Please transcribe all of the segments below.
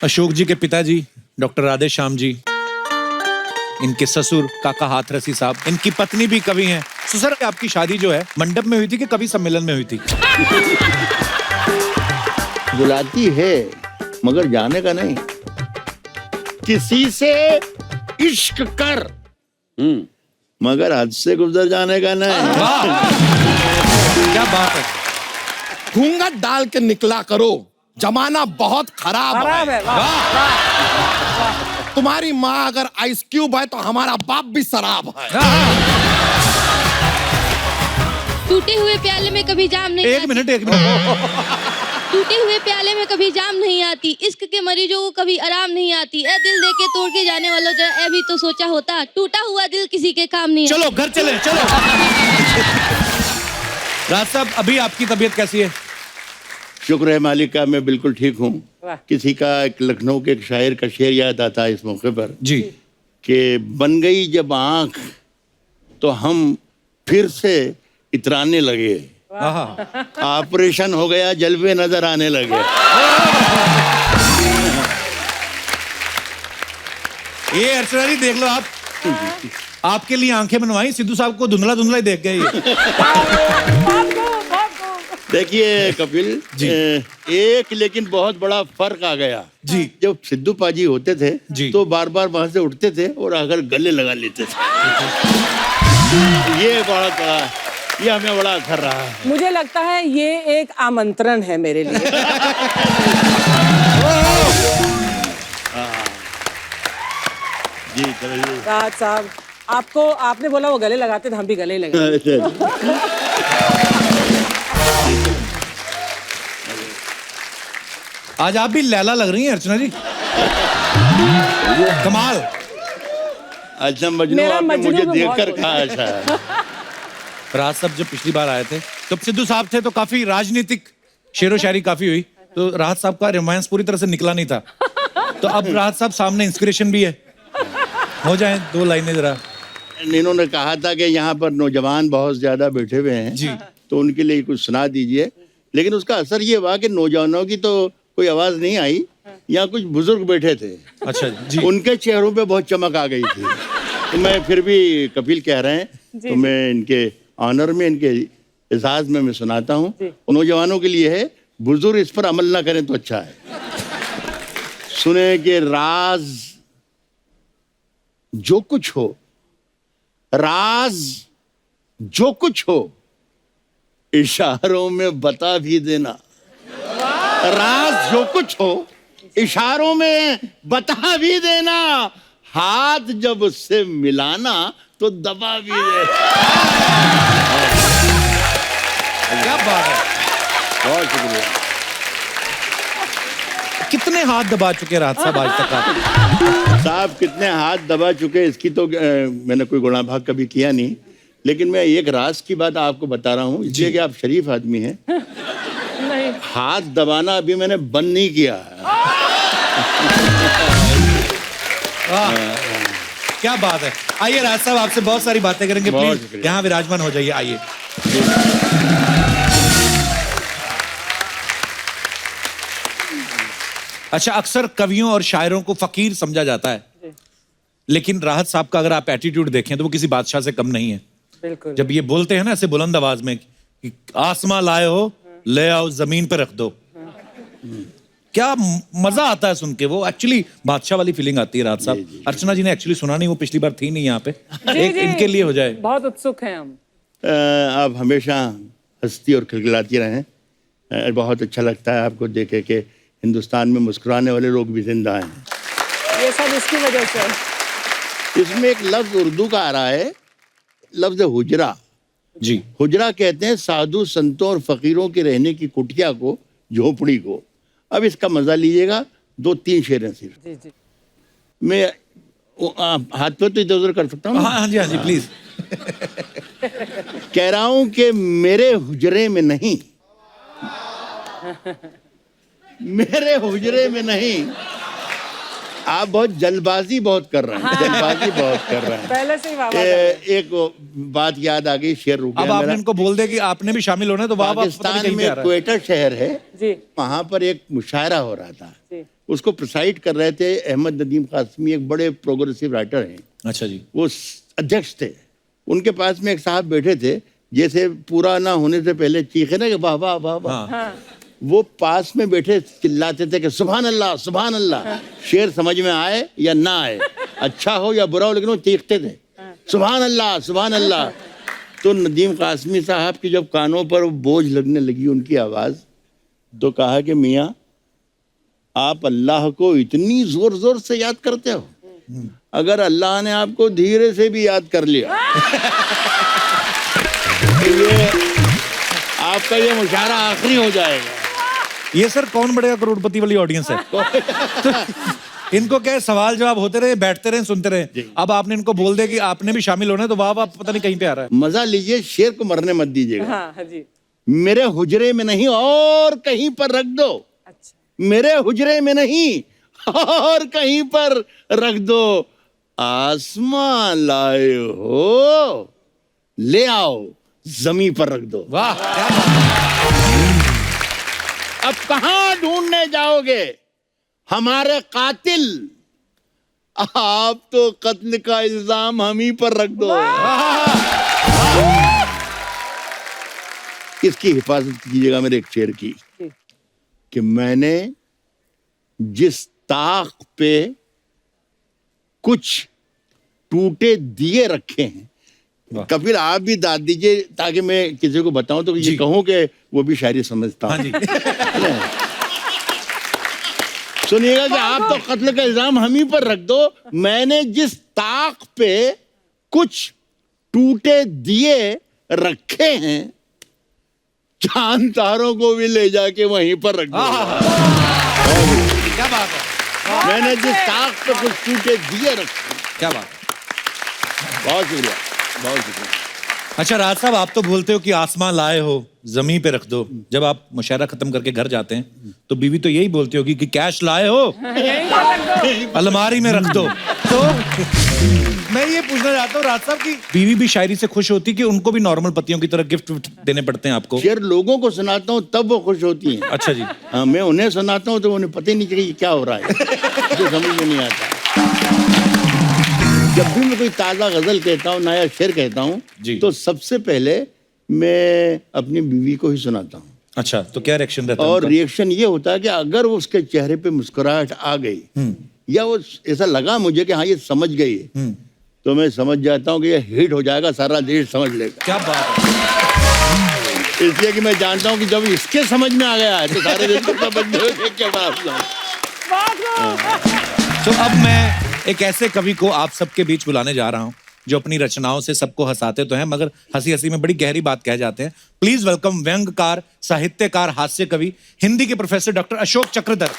अशोक जी के पिताजी डॉक्टर राधे श्याम जी, इनके ससुर काका हाथरसी साहब, इनकी पत्नी भी कवि हैं। तो सर आपकी शादी जो है मंडप में हुई थी कि कवि सम्मेलन में हुई थी? बुलाती है मगर जाने का नहीं। किसी से इश्क कर मगर हद से गुजर जाने का नहीं। क्या बात है। घूंघट डाल के निकला करो, जमाना बहुत खराब है। तुम्हारी माँ अगर आइस क्यूब है तो हमारा बाप भी शराब है। टूटे हुए प्याले में कभी जाम नहीं एक मिनट टूटे हुए प्याले में कभी जाम नहीं आती, इश्क के मरीजों को कभी आराम नहीं आती। ए दिल देके तोड़ के जाने वालों, जरा ए भी तो सोचा होता, टूटा हुआ दिल किसी के काम नहीं। चलो घर चले, चलो। राज साहब अभी आपकी तबीयत कैसी है? शुक्र है मालिक का, मैं बिल्कुल ठीक हूँ। किसी का एक लखनऊ के एक शायर का शेर याद आता है इस मौके पर जी, कि बन गई जब आंख तो हम फिर से इतराने लगे, ऑपरेशन हो गया जलवे नजर आने लगे। ये अर्चना जी देख लो, आपके लिए आंखें बनवाई, सिद्धू साहब को धुंधला धुंधला ही देख गए। देखिए कपिल जी, एक लेकिन बहुत बड़ा फर्क आ गया जी। जब सिद्धू पाजी होते थे जी, तो बार बार वहां से उठते थे और अगर गले लगा लेते थे। ये बड़ा ये हमें बड़ा असर रहा है। मुझे लगता है ये एक आमंत्रण है मेरे लिए। जी चलिए। राज साहब, आपको आपने बोला वो गले लगाते थे, हम भी गले लगा। आज आप भी लैला लग रही हैं अर्चना जी, कमाल। अच्छा मजनू, आपने मुझे देखकर कहा ऐसा है। राज साहब जब पिछली बार आए थे तब सिद्धू साहब थे तो काफी राजनीतिक शेरो शायरी काफी हुई, तो राहत साहब का रोमांस पूरी तरह से निकला नहीं था। तो अब राहत साहब सामने इंस्पिरेशन भी है, हो जाए दो लाइनें जरा। इन्होंने कहा था कि यहाँ पर नौजवान बहुत ज्यादा बैठे हुए हैं जी, तो उनके लिए कुछ सुना दीजिए, लेकिन उसका असर ये हुआ कि नौजवानों की तो कोई आवाज नहीं आई। यहाँ कुछ बुजुर्ग बैठे थे, अच्छा जी, उनके चेहरों पे बहुत चमक आ गई थी। तो मैं फिर भी कपिल कह रहे हैं तो मैं इनके ऑनर में, इनके एजाज में मैं सुनाता हूँ। नौजवानों के लिए है, बुजुर्ग इस पर अमल ना करें तो अच्छा है। सुने कि राज जो कुछ हो, राज जो कुछ हो इशारों में बता भी देना। राज जो कुछ हो इशारों में बता भी देना, हाथ जब उससे मिलाना तो दबा भी देना। क्या बात है, बहुत शुक्रिया। कितने हाथ दबा चुके राहत साहब आज तक आप? साहब कितने हाथ दबा चुके इसकी तो मैंने कोई गुणा भाग कभी किया नहीं, लेकिन मैं एक राज की बात आपको बता रहा हूँ, इसलिए कि आप शरीफ आदमी हैं। नहीं। हाथ दबाना अभी मैंने बंद नहीं किया है। क्या बात है। आइए राज साहब आपसे बहुत सारी बातें करेंगे, बहुत प्लीज शुक्रिया। यहाँ विराजमान हो जाइए, आइए। अच्छा, अक्सर कवियों और शायरों को फकीर समझा जाता है, लेकिन राहत साहब का अगर आप एटीट्यूड देखें तो वो किसी बादशाह से कम नहीं है। बिल्कुल। जब ये बोलते हैं ना ऐसे बुलंद आवाज में कि आसमां लाए हो ले आओ जमीन पे रख दो, क्या मजा आता है सुन के। वो एक्चुअली बादशाह वाली फीलिंग आती है राहत साहब। अर्चना जी ने एक्चुअली सुना नहीं, वो पिछली बार थी नहीं यहाँ पे। एक इनके लिए हो जाए। बहुत उत्सुक हैं हम। आप हमेशा हंसती और खिलखिलाती रहें। बहुत अच्छा लगता है आपको देखे कि हिंदुस्तान में मुस्कुराने वाले लोग भी जिंदा हैं। ये सब इसकी वजह से। इसमें एक लफ्ज उर्दू का आ रहा है, लफ्ज हुजरा। जी, हुजरा कहते हैं साधु संतों और फकीरों के रहने की कुटिया को, झोपड़ी को। अब इसका मजा लीजिएगा, 2-3 शेर हैं सिर्फ। जी जी। मैं हाथ पे तो इधर उधर कर सकता हूँ। हाँ जी, हाँ जी, प्लीज। कह रहा हूं कि मेरे हुजरे में नहीं, मेरे हुजरे में नहीं, आप बहुत जल्दबाजी बहुत कर रहे हैं, जल्दबाजी बहुत कर रहे हैं। पहले से ही वाह वाह एक बात याद आ गई, शेर रुक अब गया आपने मेरा। इनको बोल दिया कि आपने भी शामिल होना है, तो वाह वाह पता नहीं पाकिस्तान कहीं पे आ में रहा है। क्वेटा शहर है, जी वहां पर एक मुशायरा हो रहा था। जी उसको प्रिसाइड कर रहे थे अहमद नदीम कासमी, एक बड़े प्रोग्रेसिव राइटर हैं, अच्छा जी। वो अध्यक्ष थे। उनके पास में एक साहब बैठे थे, जैसे पूरा ना होने से पहले चीखे ना कि वाह वाह वाह वाह, हाँ हाँ वो पास में बैठे चिल्लाते थे कि सुभान अल्लाह सुभान अल्लाह। शेर समझ में आए या ना आए, अच्छा हो या बुरा हो, लेकिन वो चीखते थे सुभान अल्लाह सुभान अल्लाह। तो नदीम कासमी साहब की जब कानों पर बोझ लगने लगी उनकी आवाज, तो कहा कि मियाँ आप अल्लाह को इतनी जोर जोर से याद करते हो, अगर अल्लाह ने आपको धीरे से भी याद कर लिया तो ये आपका ये मुशायरा आखिरी हो जाएगा। ये सर कौन बड़ेगा करोड़पति वाली ऑडियंस है। तो इनको क्या है, सवाल जवाब होते रहे, बैठते रहे, सुनते रहे। अब आपने इनको बोल दिया कि आपने भी शामिल होना है, तो वाह वाह पता नहीं कहीं पे आ रहा है। मजा लीजिए, शेर को मरने मत दीजिएगा। हाँ हाँ जी मेरे हुजरे में नहीं और कहीं पर रख दो, अच्छा मेरे हुजरे में नहीं और कहीं पर रख दो। आसमां लाए हो, ले आओ जमीन पर रख दो। वाह क्या बात है। अब कहां ढूंढने जाओगे हमारे कातिल, आप तो कत्ल का इल्जाम हम ही पर रख दो। इसकी हिफाजत कीजिएगा मेरे एक शेर की, कि मैंने जिस ताक पे कुछ टूटे दिए रखे हैं। कपिल आप भी दाद दीजिए ताकि मैं किसी को बताऊं तो ये कहूं कि वो भी शायरी समझता हूं। हाँ जी। सुनिएगा कि आप तो कत्ल का इल्जाम हम ही पर रख दो, मैंने जिस ताक पे कुछ टूटे दिए रखे हैं, चांद तारों को भी ले जाके वहीं पर रख दो। क्या बात है, मैंने जिस ताक पे कुछ टूटे दिए रखे हैं। क्या बात है। बहुत शुक्रिया, बहुत शुक्रिया। अच्छा राज साहब, आप तो बोलते हो कि आसमां लाए हो जमीन पे रख दो। जब आप मुशायरा खत्म करके घर जाते हैं तो बीवी तो यही बोलती होगी कि कैश लाए हो अलमारी में रख दो। तो मैं ये पूछना चाहता हूँ राज साहब की बीवी भी शायरी से खुश होती कि उनको भी नॉर्मल पतियों की तरह गिफ्ट देने पड़ते हैं आपको? शेर लोगों को सुनाता हूँ तब वो खुश होती हैं। अच्छा जी। हाँ, मैं उन्हें सुनाता हूँ तो उन्हें पता ही नहीं चलेगा क्या हो रहा है, मुझे समझ में नहीं आता। जब भी मैं कोई ताज़ा गजल कहता हूँ, नया शेर कहता हूँ, तो सबसे पहले मैं अपनी बीवी को ही सुनाता हूँ। अच्छा, तो क्या रिएक्शन रहता है और उनका? रिएक्शन ये होता है कि अगर उसके चेहरे पे मुस्कुराहट आ गई या वो ऐसा लगा मुझे कि हाँ ये समझ गई है, तो मैं समझ जाता हूँ कि ये हिट हो जाएगा, सारा देश समझ लेगा। क्या बात है। इसलिए कि मैं जानता हूँ कि जब इसके समझ में आ गया है तो सारे देश को समझ में क्या बात है। तो अब मैं एक ऐसे कवि को आप सबके बीच बुलाने जा रहा हूं जो अपनी रचनाओं से सबको हंसाते तो हैं मगर हंसी हंसी में बड़ी गहरी बात कह जाते हैं। प्लीज वेलकम व्यंग्यकार, साहित्यकार, हास्य कवि, हिंदी के प्रोफेसर डॉक्टर अशोक चक्रधर।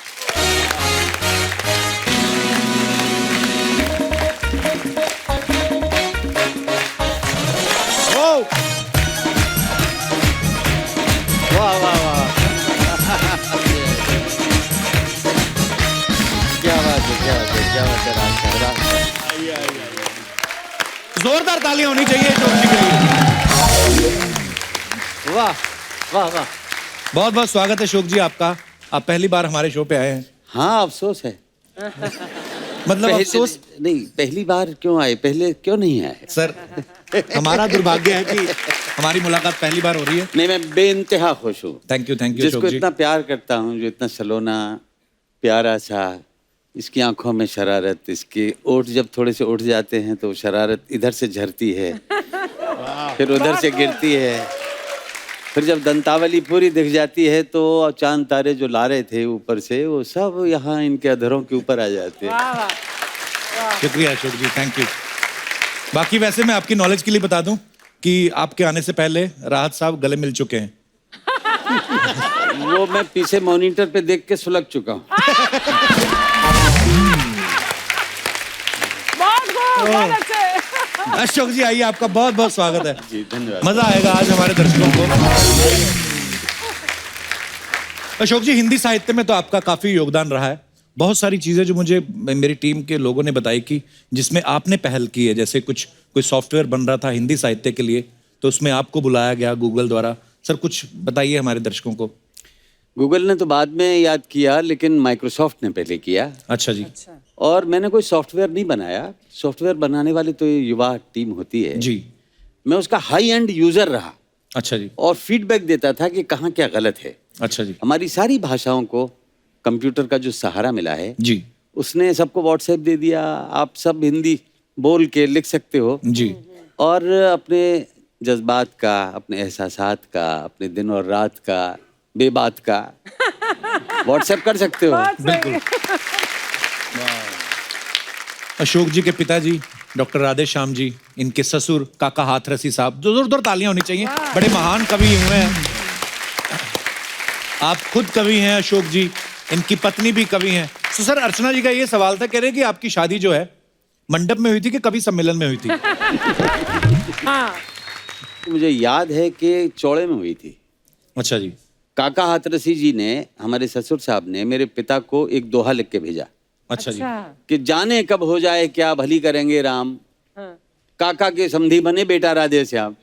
वाह वाह वाह, क्या बात है, क्या बात है, क्या बात है राज साहब, राज साहब। जोरदार तालियां होनी चाहिए अशोक जी के लिए। वाह वाह वाह। बहुत बहुत स्वागत है अशोक जी आपका। आप पहली बार हमारे शो पे आए हैं। हाँ अफसोस है, मतलब अफसोस नहीं, पहली बार क्यों आए, पहले क्यों नहीं आए? सर, हमारा दुर्भाग्य है कि हमारी मुलाकात पहली बार हो रही है। नहीं, मैं बेइंतहा खुश हूँ। थैंक यू जिसको अशोक जी। इतना प्यार करता हूँ, जो इतना सलोना प्यारा सा, इसकी आंखों में शरारत, इसके ओठ जब थोड़े से उठ जाते हैं तो शरारत इधर से झरती है फिर उधर से गिरती है, फिर जब दंतावली पूरी दिख जाती है तो चांद तारे जो ला रहे थे ऊपर से वो सब यहाँ इनके अधरों के ऊपर आ जाते हैं। शुक्रिया अशोक जी, थैंक यू। बाकी वैसे मैं आपकी नॉलेज के लिए बता दूं कि आपके आने से पहले राहत साहब गले मिल चुके हैं। वो मैं पीछे मॉनिटर पे देख के सुलग चुका हूँ। अशोक जी आइए, आपका बहुत बहुत स्वागत है जी, धन्यवाद। मजा आएगा आज हमारे दर्शकों को। अशोक जी, हिंदी साहित्य में तो आपका काफी योगदान रहा है। बहुत सारी चीज़ें जो मुझे मेरी टीम के लोगों ने बताई कि जिसमें आपने पहल की है, जैसे कोई सॉफ्टवेयर बन रहा था हिंदी साहित्य के लिए, तो उसमें आपको बुलाया गया गूगल द्वारा। सर कुछ बताइए हमारे दर्शकों को। गूगल ने तो बाद में याद किया, लेकिन माइक्रोसॉफ्ट ने पहले किया। अच्छा जी। और मैंने कोई सॉफ्टवेयर नहीं बनाया, सॉफ्टवेयर बनाने वाली तो ये युवा टीम होती है जी। मैं उसका हाई एंड यूजर रहा अच्छा जी। और फीडबैक देता था कि कहाँ क्या गलत है। अच्छा जी। हमारी सारी भाषाओं को कंप्यूटर का जो सहारा मिला है जी उसने सबको व्हाट्सएप दे दिया, आप सब हिंदी बोल के लिख सकते हो जी। और अपने जज्बात का, अपने एहसासात का, अपने दिन और रात का, बेबात का व्हाट्सएप कर सकते हो। बिल्कुल। अशोक जी के पिताजी डॉक्टर राधे श्याम जी, इनके ससुर काका हाथरसी साहब, जोरदार तालियां होनी चाहिए, बड़े महान कवि हुए हैं। आप खुद कवि हैं अशोक जी, इनकी पत्नी भी कवि हैं। तो सर अर्चना जी का ये सवाल था, कह रहे कि आपकी शादी जो है मंडप में हुई थी कि कवि सम्मेलन में हुई थी? मुझे याद है कि चौड़े में हुई थी। अच्छा जी। काका हाथरसी जी ने, हमारे ससुर साहब ने मेरे पिता को एक दोहा लिख के भेजा। अच्छा जी। कि जाने कब हो जाए क्या भली करेंगे राम, काका के समधी बने बेटा राधे श्याम।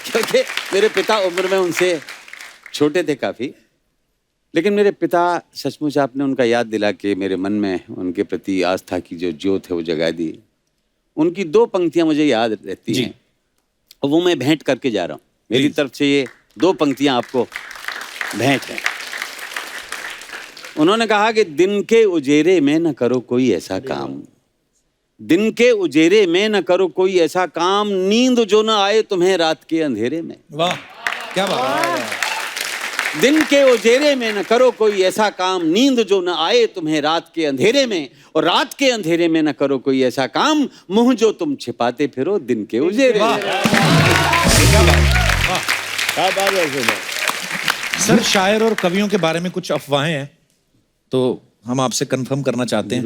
क्योंकि मेरे पिता उम्र में उनसे छोटे थे काफी, लेकिन मेरे पिता सचमुच आपने उनका याद दिला के मेरे मन में उनके प्रति आस्था की जो ज्योत है वो जगा दी। उनकी 2 पंक्तियां मुझे याद रहती हैं और वो मैं भेंट करके जा रहा हूँ। मेरी तरफ से ये 2 पंक्तियां आपको भेंट है। उन्होंने कहा कि दिन के उजेरे में न करो कोई ऐसा काम, दिन के उजेरे में न करो कोई ऐसा काम, नींद जो न आए तुम्हें रात के अंधेरे में। वाह क्या बात है। दिन के उजेरे में न करो कोई ऐसा काम, नींद जो न आए तुम्हें रात के अंधेरे में, और रात के अंधेरे में न करो कोई ऐसा काम, मुंह जो तुम छिपाते फिरो दिन के उजेरे में। क्या बात है। सर शायर और कवियों के बारे में कुछ अफवाहें हैं, तो हम आपसे कंफर्म करना चाहते हैं।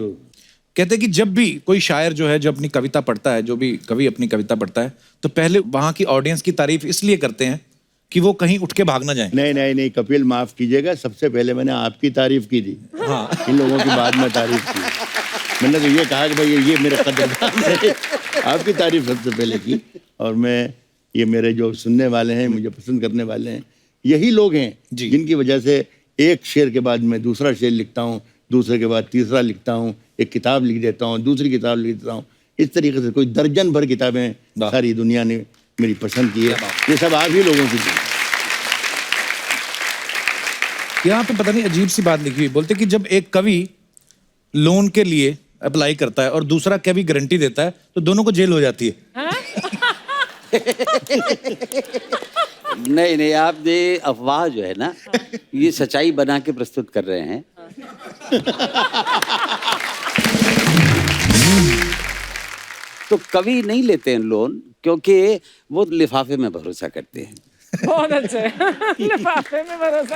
कहते हैं कि जब भी कोई शायर जो है, जब अपनी कविता पढ़ता है, जो भी कवि अपनी कविता पढ़ता है, तो पहले वहां की ऑडियंस की तारीफ इसलिए करते हैं कि वो कहीं उठ के भाग ना जाए। नहीं कपिल, माफ कीजिएगा, सबसे पहले मैंने आपकी तारीफ की थी। हाँ। इन लोगों की बाद में तारीफ की। मैंने तो ये कहा कि भाई ये मेरे कदरदान है, आपकी तारीफ सबसे पहले की। और मैं, ये मेरे जो सुनने वाले हैं, मुझे पसंद करने वाले हैं, यही लोग हैं जिनकी वजह से एक शेर के बाद मैं दूसरा शेर लिखता हूँ, दूसरे के बाद तीसरा लिखता हूँ, एक किताब लिख देता हूँ, दूसरी किताब लिख देता हूँ। इस तरीके से कोई दर्जन भर किताबें सारी दुनिया ने मेरी पसंद की है। ये सब आप ही लोगों की। यहाँ पे पता नहीं अजीब सी बात लिखी हुई, बोलते कि जब एक कवि लोन के लिए अप्लाई करता है और दूसरा कवि गारंटी देता है, तो दोनों को जेल हो जाती है। नहीं, आप ये अफवाह जो है ना, ये सच्चाई बना के प्रस्तुत कर रहे हैं। तो कवि नहीं लेते हैं लोन, क्योंकि वो लिफाफे में भरोसा करते हैं। बहुत अच्छे। लिफाफे में भरोसा।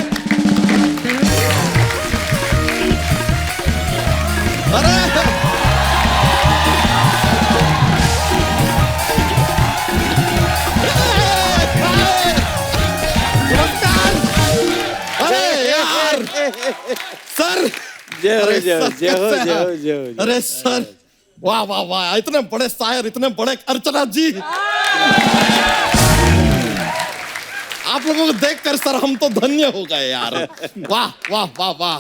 अरे यार सर, अरे सर, वाह वाह वाह, इतने बड़े शायर, इतने बड़े। अर्चना जी, आप लोगों को देखकर सर हम तो धन्य हो गए यार। वाह वाह वाह वाह।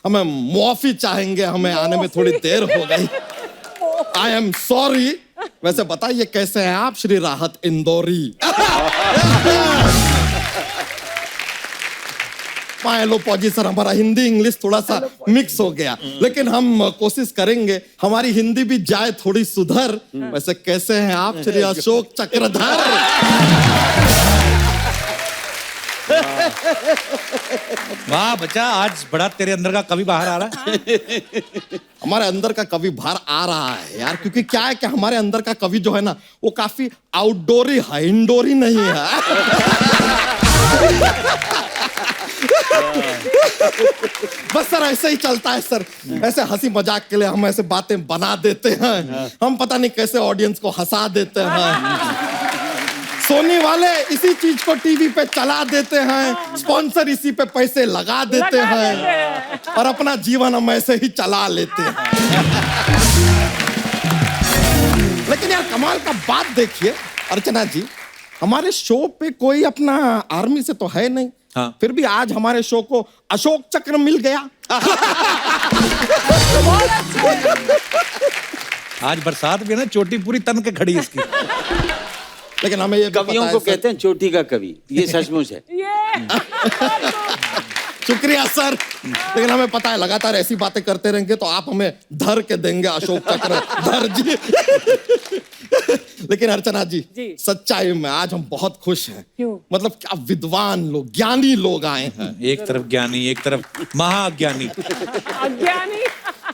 हमें मुआफी चाहेंगे, हमें आने में थोड़ी देर हो गई। I am sorry. वैसे बताइए कैसे हैं आप श्री राहत इंदौरी? लो पौजी सर, हमारा हिंदी इंग्लिश थोड़ा सा मिक्स हो गया, लेकिन हम कोशिश करेंगे हमारी हिंदी भी जाए थोड़ी सुधर। वैसे कैसे हैं आप श्री अशोक चक्रधर? वाह बच्चा, आज बड़ा तेरे अंदर का कवि बाहर आ रहा है। हमारे अंदर का कवि बाहर आ रहा है यार, क्योंकि क्या है कि हमारे अंदर का कवि जो है ना, वो काफी आउटडोरी है, इंडोरी नहीं है। बस सर ऐसे ही चलता है सर, ऐसे हंसी मजाक के लिए हम ऐसे बातें बना देते हैं, हम पता नहीं कैसे ऑडियंस को हंसा देते हैं। सोनी वाले इसी चीज को टीवी पे चला देते हैं, स्पॉन्सर इसी पे पैसे लगा देते हैं और अपना जीवन हम ऐसे ही चला लेते हैं। लेकिन यार कमाल का बात देखिए अर्चना जी, हमारे शो पे कोई अपना आर्मी से तो है नहीं। हाँ। फिर भी आज हमारे शो को अशोक चक्र मिल गया। आज बरसात भी है ना, चोटी पूरी तन के खड़ी इसकी। लेकिन हमें ये भी कवियों पता को है सर- कहते हैं चोटी का कवि, ये सचमुच है। शुक्रिया सर, लेकिन हमें पता है लगातार ऐसी बातें करते रहेंगे तो आप हमें धर के देंगे अशोक चक्र धर जी। लेकिन अर्चना जी, सच्चाई में आज हम बहुत खुश हैं। क्यों? मतलब क्या विद्वान लोग, ज्ञानी लोग आए हैं। एक तरफ ज्ञानी, एक तरफ महाज्ञानी। अज्ञानी।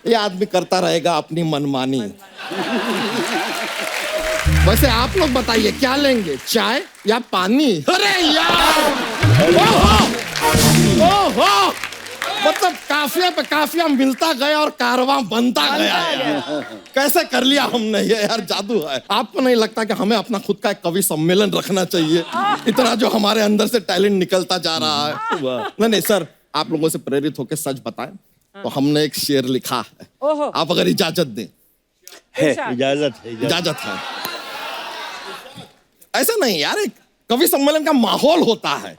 ये आदमी करता रहेगा अपनी मनमानी। वैसे आप लोग बताइए क्या लेंगे, चाय या पानी? अरे यार, ओहो, मतलब काफिया पे काफिया मिलता गया और कारवां बनता गया यार। कैसे कर लिया हमने ये यार, जादू है। आपको नहीं लगता कि हमें अपना खुद का एक कवि सम्मेलन रखना चाहिए? इतना जो हमारे अंदर से टैलेंट निकलता जा रहा है। नहीं सर, आप लोगों से प्रेरित होकर सच बताएं तो हमने एक शेर लिखा है, आप अगर इजाजत दें। इजाजत है, इजाजत है। ऐसा नहीं यार, एक कवि सम्मेलन का माहौल होता है,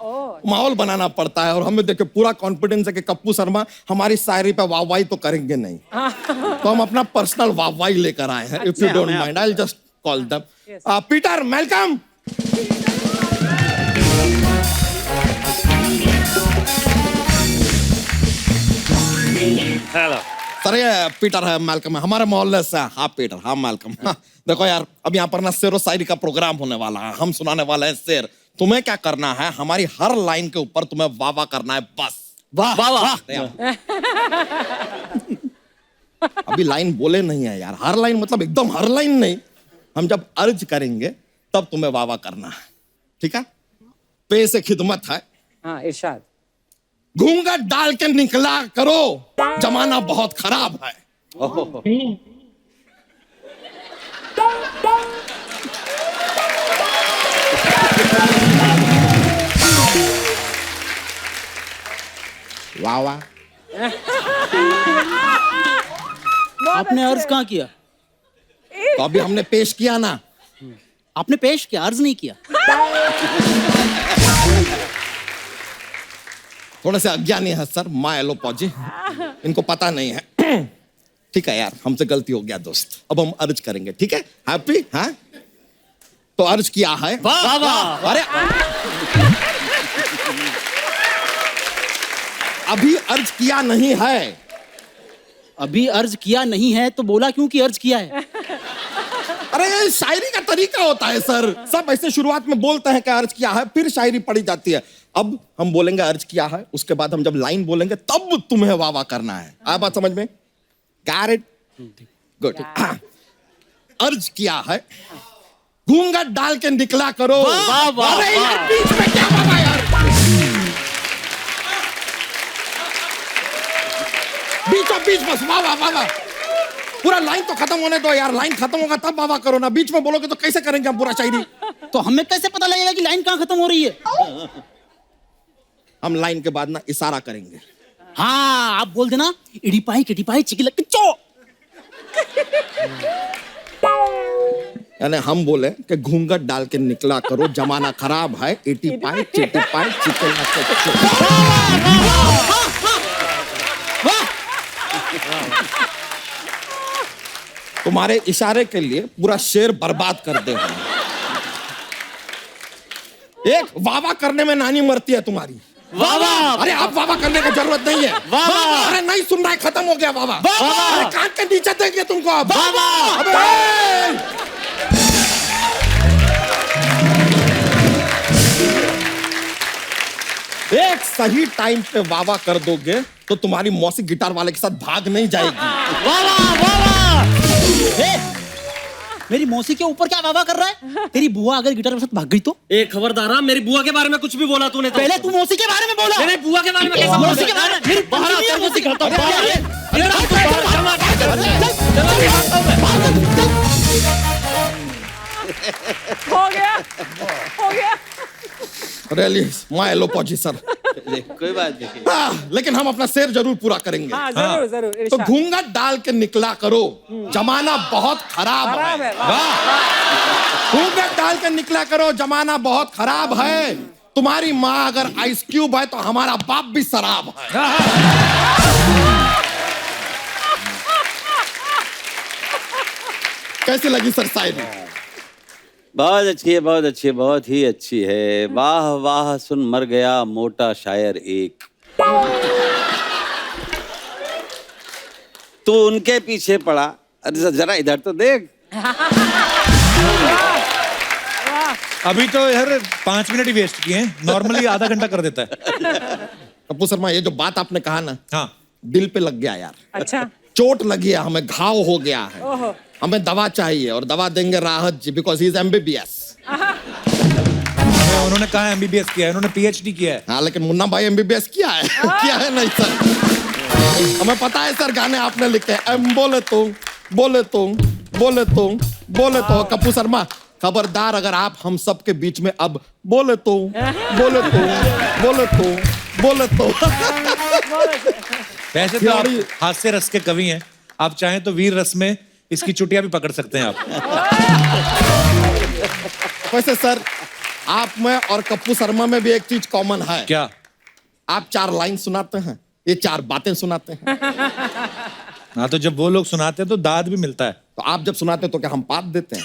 माहौल बनाना पड़ता है। और हमें देखिए पूरा कॉन्फिडेंस है कि कप्पू शर्मा हमारी शायरी पे वाहवाही तो करेंगे नहीं, तो हम अपना पर्सनल वाहवाही लेकर आए हैं। If you don't mind, I will just call them. Peter, welcome. Sir ये पीटर है, मैल्कम है, हमारे मोहल्ले से। हाँ पीटर, हाँ मैल्कम। हाँ, देखो यार, अब यहाँ पर ना शेरो शायरी का प्रोग्राम होने वाला है, हम सुनाने वाले हैं शेर। तुम्हें क्या करना है, हमारी हर लाइन के ऊपर तुम्हें वाह वाह करना है, बस। वाह वाह वाह। अभी लाइन बोले नहीं है यार, हर लाइन मतलब एकदम हर लाइन नहीं। हम जब अर्ज करेंगे तब तुम्हें वाह वाह करना है, ठीक है? पे से खिदमत है। हाँ, इरशाद। घूंघट डाल के निकला करो, जमाना बहुत खराब है। वाह वाह। आपने अर्ज कहाँ किया? तो अभी हमने पेश किया ना। आपने पेश किया, अर्ज नहीं किया। थोड़े से अज्ञानी है सर, माँ एलोपॉजी, इनको पता नहीं है। ठीक है यार, हमसे गलती हो गया दोस्त, अब हम अर्ज करेंगे, ठीक है? हैप्पी? हाँ, तो अर्ज किया है। वाह वाह। अरे अभी अर्ज किया नहीं है। अभी अर्ज किया नहीं है तो बोला क्यों कि अर्ज किया है? अरे ये शायरी का तरीका होता है सर, सब ऐसे शुरुआत में बोलते हैं कि अर्ज किया है, फिर शायरी पढ़ी जाती है। अब हम बोलेंगे अर्ज किया है, उसके बाद हम जब लाइन बोलेंगे तब तुम्हें वाह वाह करना है। आया बात समझ में? Got it? Good. अर्ज किया है, घूंघट डाल के निकला करो। वाह वाह। अरे यार, बीच में क्या बाबा यार, बीचों बीच बस वाह वाह वाह वाह। पूरा लाइन तो खत्म होने दो यार, लाइन खत्म होगा तब वाह वाह करो ना, बीच में बोलोगे तो कैसे करेंगे हम पूरा शायरी? तो हमें कैसे पता लगेगा कि लाइन कहाँ खत्म हो रही है? हम लाइन के बाद ना इशारा करेंगे। हाँ, आप बोल देना इडिपाई किडिपाई चिकिलक किच्चो। यानी हम बोले कि घूंघट डाल के निकला करो, जमाना खराब है, इटी पाई चिटी पाई चिकन। तुम्हारे इशारे के लिए पूरा शेर बर्बाद कर दे। एक वावा करने में नानी मरती है तुम्हारी। वाह वाह। अरे आप वावा करने की जरूरत नहीं है। वाह वाह। अरे नहीं सुन रहा है, खत्म हो गया वावा। वाह वाह। अरे कान के नीचे देंगे तुमको अब। वाह वाह। अबे! एक सही टाइम पे वावा कर दोगे तो तुम्हारी मौसी गिटार वाले के साथ भाग नहीं जाएगी। वाह वाह वाह वाह। ए, मेरी मौसी के ऊपर क्या वाह कर रहा है? तेरी बुआ अगर गिटार के साथ भाग गई तो? ए खबरदार, मेरी बुआ के बारे में कुछ भी बोला तूने तो। पहले तू मौसी के बारे में बोला। मेरे बुआ के बारे में कैसा मौसी के बारे में? मेरी बाहर मौसी आता नहीं है, मौसी सिखाता हूं। अरे, इधर आ, तू बाहर चला। हो गया, हो रियली माय एलोपॉजी सर। कोई बात नहीं। लेकिन हम अपना शेर जरूर पूरा करेंगे। हाँ जरूर जरूर तो इरशाद। घूंघट डाल के निकला करो, जमाना बहुत खराब खराब है। है। घूंघट डाल के निकला करो, जमाना बहुत खराब है। तुम्हारी माँ अगर आइस क्यूब है तो हमारा बाप भी शराब है। कैसी लगी सर शायरी? बहुत अच्छी है, बहुत अच्छी है, बहुत ही अच्छी है। वाह वाह सुन मर गया मोटा शायर एक। तू उनके पीछे पड़ा, अरे जरा इधर तो देख। अभी तो यार 5 मिनट ही वेस्ट किए हैं, नॉर्मली आधा घंटा कर देता है। कपूर शर्मा, ये जो बात आपने कहा ना, हाँ दिल पे लग गया यार। अच्छा। चोट लगी है, हमें घाव हो गया है। ओहो। हमें दवा चाहिए और दवा देंगे राहत जी, बिकॉज ही इज MBBS। उन्होंने कहा MBBS किया है, उन्होंने PhD किया है। हाँ, लेकिन मुन्ना भाई MBBS किया है। किया है नहीं सर? हमें पता है सर, गाने आपने लिखे हैं। बोले तो बोले तो बोले तो बोले तो। कपूर शर्मा खबरदार, अगर आप हम सब के बीच में अब बोले तो बोले तो बोले तो बोले तो। वैसे तो आप हास्य रस के कवि हैं, आप चाहें तो वीर रस में इसकी चुटिया भी पकड़ सकते हैं आप। वैसे सर, आप में और कप्पू शर्मा में भी एक चीज कॉमन है। क्या? आप 4 लाइन सुनाते हैं, ये 4 बातें सुनाते हैं। हाँ, तो जब वो लोग सुनाते हैं तो दाद भी मिलता है। तो आप जब सुनाते हैं तो क्या हम पात देते हैं?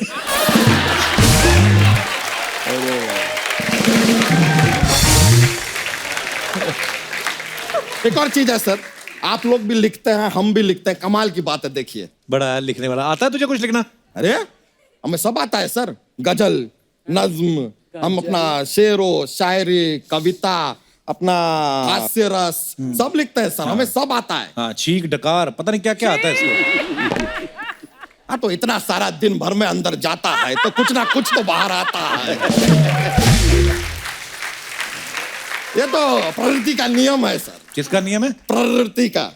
एक और चीज है सर, आप लोग भी लिखते हैं, हम भी लिखते हैं। कमाल की बात है, देखिए। बड़ा है लिखने वाला। आता है तुझे कुछ लिखना? अरे हमें सब आता है सर, गजल, नज्म, हम अपना शेरो शायरी, कविता, अपना हास्य रस सब लिखते हैं सर। हमें सब आता है। हाँ, चीख डकार, पता नहीं क्या क्या आता है इसको। हाँ, तो इतना सारा दिन भर में अंदर जाता है तो कुछ ना कुछ तो बाहर आता है। ये तो प्रकृति का नियम है सर। किसका नियम है? प्रकृति का।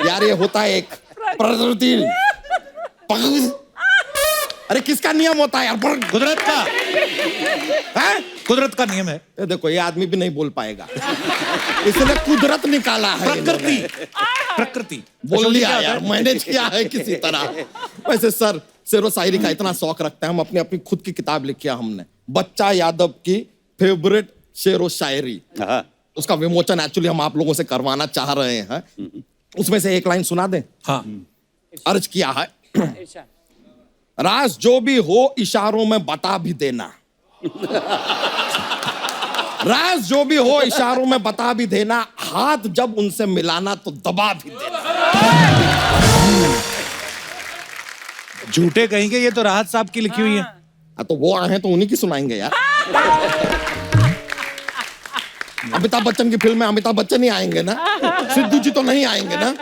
यार, ये होता है एक प्रकृति। अरे किसका नियम होता है यार? कुदरत का। है? कुदरत का नियम है। ये देखो, ये आदमी भी नहीं बोल पाएगा, इसलिए कुदरत निकाला है। प्रकृति। प्रकृति बोल लिया यार, मैनेज किया है किसी तरह। वैसे सर, शेरो शायरी का इतना शौक रखते हैं हम, अपनी अपनी खुद की किताब लिखी है हमने, बच्चा यादव की फेवरेट शेरो शायरी। उसका विमोचन एक्चुअली हम आप लोगों से करवाना चाह रहे हैं। उसमें से एक लाइन सुना दें? हाँ। अर्ज किया है, इरशाद। राज जो भी हो इशारों में बता भी देना। राज जो भी हो इशारों में बता भी देना, हाथ जब उनसे मिलाना तो दबा भी देना। झूठे कहेंगे, ये तो राहत साहब की लिखी हुई है। तो वो आए हैं तो उन्हीं की सुनाएंगे यार। अमिताभ बच्चन की फिल्म में अमिताभ बच्चन ही आएंगे ना, सिद्धू जी तो नहीं आएंगे ना।